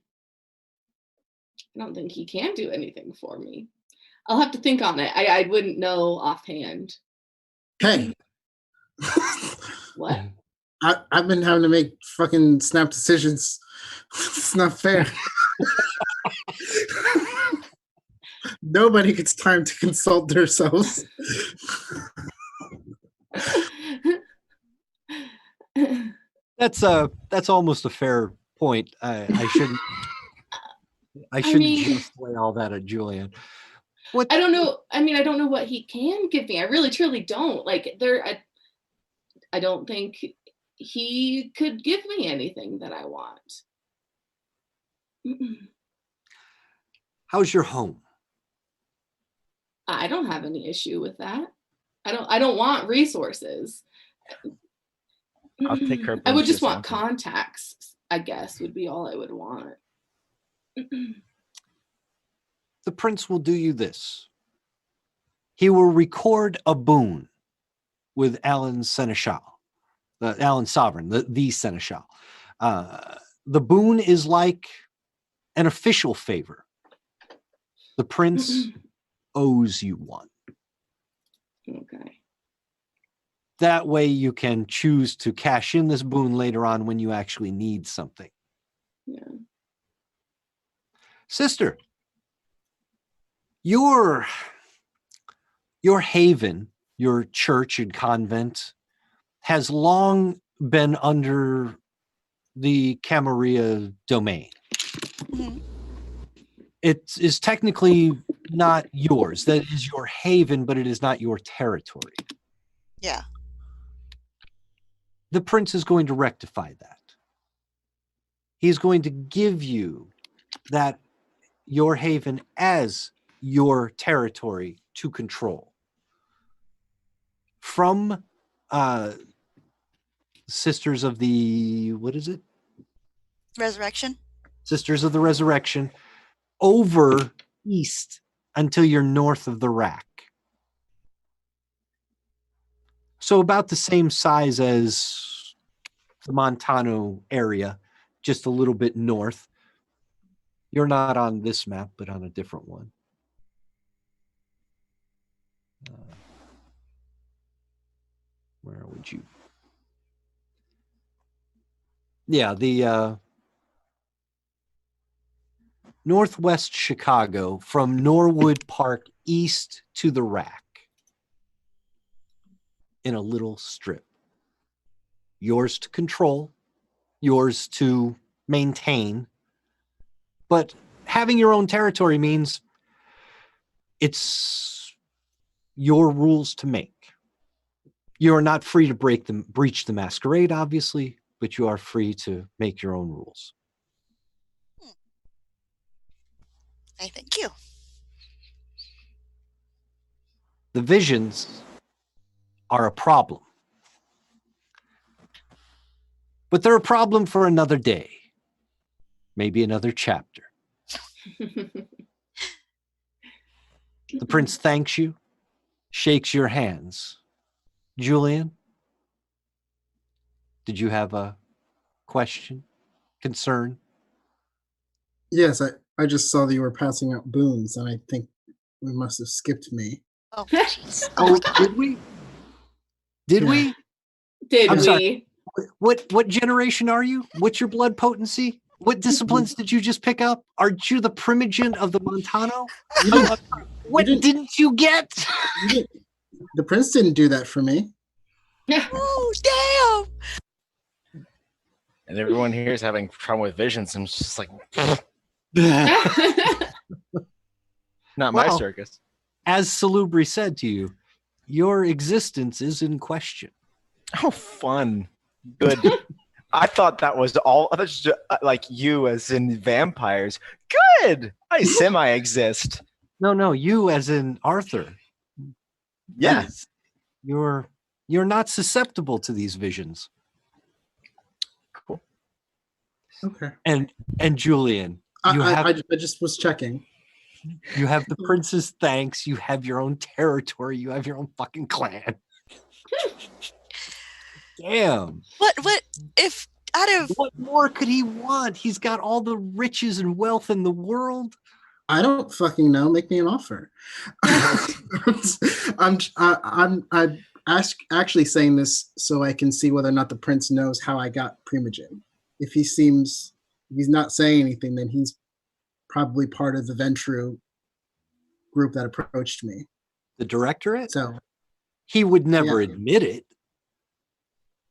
S4: don't think he can do anything for me. I'll have to think on it. I wouldn't know offhand.
S6: Hey,
S4: What?
S6: I've been having to make fucking snap decisions. It's not fair. Nobody gets time to consult themselves.
S2: That's almost a fair point. I shouldn't just lay all that at Julian. What?
S4: I don't know. I mean, I don't know what he can give me. I really, truly don't. Like, I don't think he could give me anything that I want.
S2: How's your home?
S4: I don't have any issue with that. I don't want resources.
S5: I'll take her.
S4: I would just want contacts, I guess, would be all I would want.
S2: The prince will do you this. He will record a boon with Alan Seneschal, Alan Sovereign, the Seneschal. The boon is like an official favor. The prince owes you one.
S4: Okay.
S2: That way you can choose to cash in this boon later on when you actually need something.
S4: Yeah.
S2: Sister, your haven, your church and convent, has long been under the Camarilla domain.
S3: Mhm.
S2: It is technically not yours. That is your haven, but it is not your territory.
S3: Yeah.
S2: The prince is going to rectify that. He's going to give you that your haven as your territory to control. From Sisters of the, what is it?
S3: Resurrection?
S2: Sisters of the Resurrection, over east until you're north of the rack. So about the same size as the Montano area, just a little bit north. You're not on this map, but on a different one. Where would you? Yeah, the northwest Chicago from Norwood Park east to the rack in a little strip. Yours to control, yours to maintain. But having your own territory means it's your rules to make. You are not free to breach the Masquerade, obviously, but you are free to make your own rules.
S3: I thank you.
S2: The visions are a problem. But they're a problem for another day. Maybe another chapter. The prince thanks you, shakes your hands. Julian, did you have a question, concern?
S6: Yes, I just saw that you were passing out boons, and I think we must have skipped me.
S3: Oh, jeez. Oh,
S2: Oh,
S3: my God.
S2: did we? Did
S6: Yeah.
S2: we?
S4: Did
S2: I'm
S4: we?
S2: sorry. What generation are you? What's your blood potency? What disciplines did you just pick up? Aren't you the primogen of the Montano?
S6: You didn't,
S2: What
S6: didn't-
S2: didn't you get?
S6: you didn't, the prince didn't do that for me.
S3: Oh, damn.
S5: And everyone here is having trouble with visions. I'm just like, not my
S2: Well,
S5: circus.
S2: As Salubri said to you, your existence is in question.
S5: Oh, fun. Good. I thought that was all. I thought it was just, like you as in vampires. Good. I semi-exist.
S2: No, you as in Arthur.
S5: Yeah.
S2: Yes. You're not susceptible to these visions.
S5: Cool.
S6: Okay.
S2: And Julian, you have
S6: I just was checking.
S2: you have the prince's thanks. You have your own territory. You have your own fucking clan. Damn.
S3: What if out of
S2: What more could he want? He's got all the riches and wealth in the world.
S6: I don't fucking know. Make me an offer. I'm actually saying this so I can see whether or not the prince knows how I got Primogen. If he's not saying anything, then he's probably part of the Ventru group that approached me.
S2: The directorate?
S6: So,
S2: He would never
S6: Yeah.
S2: admit it.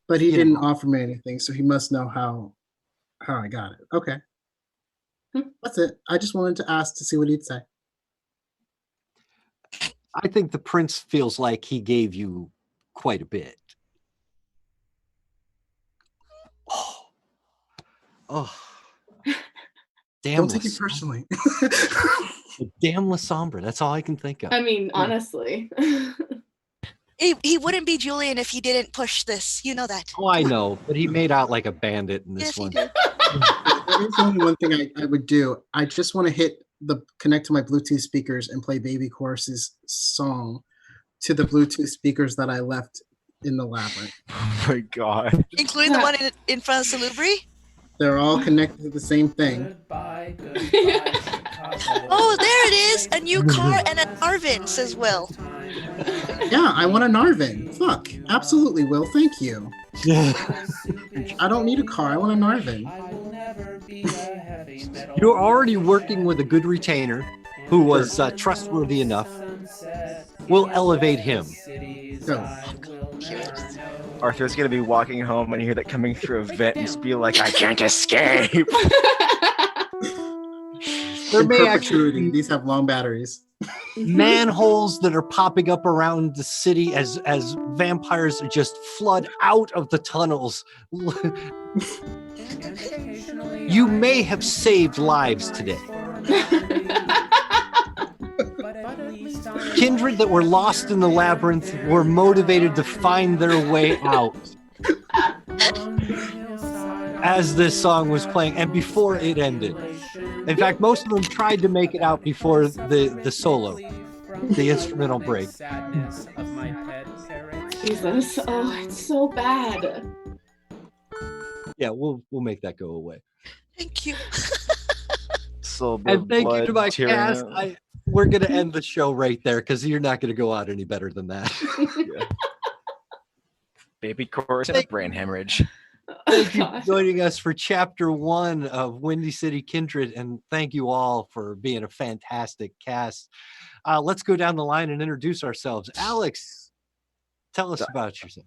S6: but he
S2: You
S6: didn't
S2: know.
S6: offer me anything, so he must know how I got it. Okay. That's it. I just wanted to ask to see what he'd say.
S2: I think the prince feels like he gave you quite a bit. Oh. Damn.
S6: Don't take it
S2: Lasombra.
S6: personally.
S2: Damn Lasombra. That's all I can think of.
S4: I mean, honestly.
S3: he wouldn't be Julian if he didn't push this. You know that.
S2: Oh, I know, but he made out like a bandit in this
S3: Yes, he
S2: one.
S3: did.
S6: There's only one thing I would do. I just want to connect to my Bluetooth speakers and play Baby Chorus's song to the Bluetooth speakers that I left in the labyrinth.
S5: Oh my god.
S3: Including the one in front of Salubri.
S6: They're all connected to the same thing.
S7: Goodbye, Chicago.
S3: Oh, there it is. A new car and an Arvin, says Will.
S6: Yeah, I want a Narvin. Fuck. Absolutely, Will. Thank you. I don't need a car. I want a Narvin.
S2: You're already working with a good retainer who was trustworthy enough. We'll elevate him.
S6: So,
S5: Arthur's gonna be walking home and hear that coming through a vent and just be like, I can't escape.
S2: There
S6: in
S2: may
S6: perpetuity,
S2: actually be
S6: these have long batteries.
S2: manholes that are popping up around the city as vampires just flood out of the tunnels. You may have saved lives today. Kindred that were lost in the labyrinth were motivated to find their way out as this song was playing and before it ended. In fact, most of them tried to make it out before the solo, the instrumental break.
S4: Jesus. Oh, it's so bad.
S2: Yeah, we'll make that go away.
S3: Thank you.
S2: And thank you to my cast. We're going to end the show right there because you're not going to go out any better than that.
S5: Yeah. Baby chorus and a brain hemorrhage.
S2: Thank you for joining us for Chapter 1 of Windy City Kindred, and thank you all for being a fantastic cast. Let's go down the line and introduce ourselves. Alex, tell us about yourself.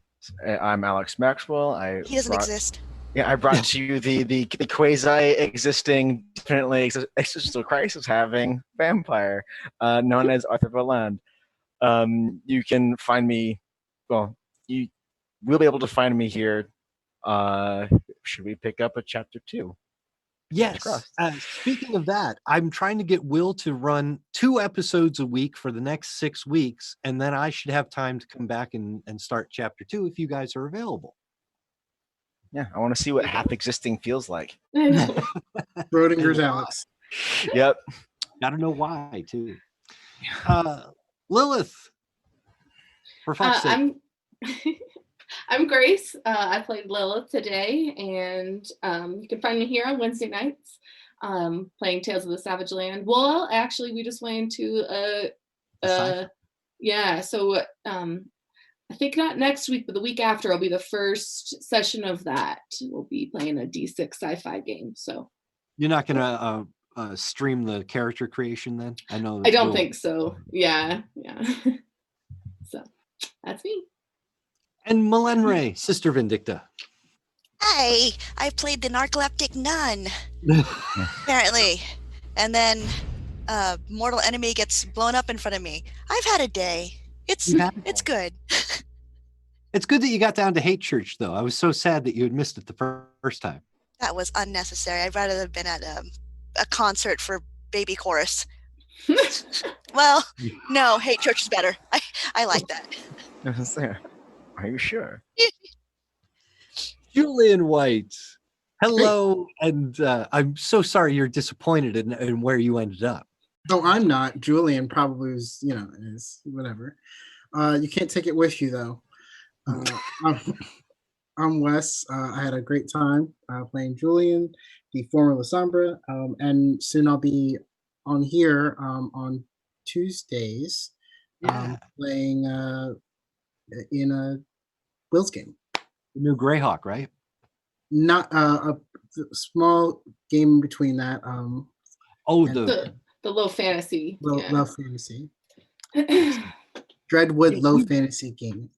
S5: I'm Alex Maxwell.
S3: He doesn't exist.
S5: Yeah, I brought to you the quasi-existing, definitely existential crisis having vampire, known as Arthur Voland. You can find me. Well, you will be able to find me here. Should we pick up a chapter 2?
S2: Yes. Speaking of that, I'm trying to get Will to run 2 episodes a week for the next 6 weeks, and then I should have time to come back and start chapter 2 if you guys are available.
S5: Yeah, I want to see what half existing feels like.
S4: I know.
S6: Schrodinger's Alex.
S5: Yep.
S2: Gotta know why too. Lilith, for fuck's sake.
S4: I'm I'm Grace. I played Lilith today, and you can find me here on Wednesday nights, playing Tales of the Savage Land. Well, actually, we just went into yeah. So I think not next week, but the week after will be the first session of that. We'll be playing a D6 sci-fi game. So
S2: You're not gonna stream the character creation then? I know.
S4: I don't think so. Yeah. So that's me.
S2: And Melenre, Sister Vindicta.
S3: Hi, I played the narcoleptic nun, apparently. And then mortal enemy gets blown up in front of me. I've had a day. It's good.
S2: It's good that you got down to Hate Church, though. I was so sad that you had missed it the first time.
S3: That was unnecessary. I'd rather have been at a concert for baby chorus. Well, no, Hate Church is better. I like that.
S5: Are you sure?
S2: Julian White, hello, and I'm so sorry you're disappointed in where you ended up.
S6: Oh, I'm not. Julian probably was, is whatever. You can't take it with you, though. I'm Wes. I had a great time playing Julian, the former Lasombra, and soon I'll be on here on Tuesdays playing in a Will's game.
S2: The new Greyhawk, right?
S6: Not a small game between that.
S4: The low fantasy.
S6: Low fantasy. Dreadwood low fantasy game.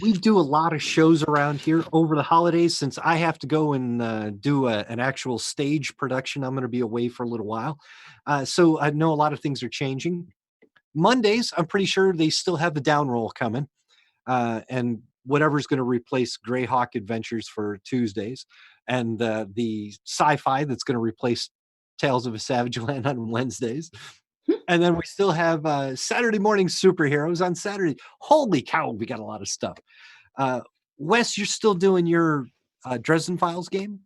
S2: We do a lot of shows around here over the holidays. Since I have to go and do an actual stage production, I'm going to be away for a little while. So I know a lot of things are changing. Mondays, I'm pretty sure they still have the down roll coming. And whatever's going to replace Greyhawk Adventures for Tuesdays. And the sci-fi that's going to replace Tales of a Savage Land on Wednesdays. And then we still have Saturday morning superheroes on Saturday. Holy cow, we got a lot of stuff. Wes, you're still doing your Dresden Files game?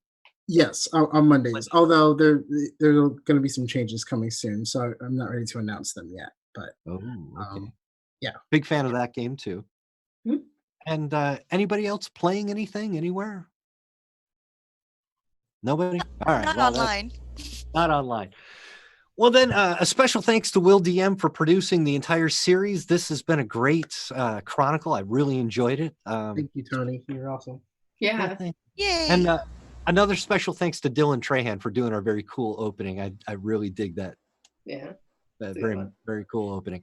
S6: Yes, on Mondays. Although there are going to be some changes coming soon, so I'm not ready to announce them yet. But
S2: okay.
S6: Yeah,
S2: big fan of that game too.
S4: Mm-hmm.
S2: And anybody else playing anything anywhere? Nobody? All right.
S3: Not online.
S2: Not online. Well, then, a special thanks to Will DM for producing the entire series. This has been a great chronicle. I really enjoyed it.
S6: Thank you, Tony. You're awesome.
S4: Yeah.
S3: Yay.
S2: And another special thanks to Dylan Trahan for doing our very cool opening. I really dig that.
S4: Yeah.
S2: That very cool opening.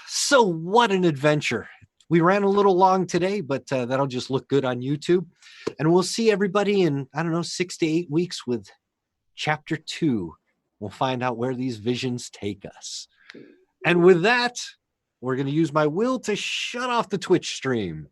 S2: So what an adventure. We ran a little long today, but that'll just look good on YouTube. And we'll see everybody in, 6 to 8 weeks with Chapter 2. We'll find out where these visions take us. And with that, we're going to use my will to shut off the Twitch stream.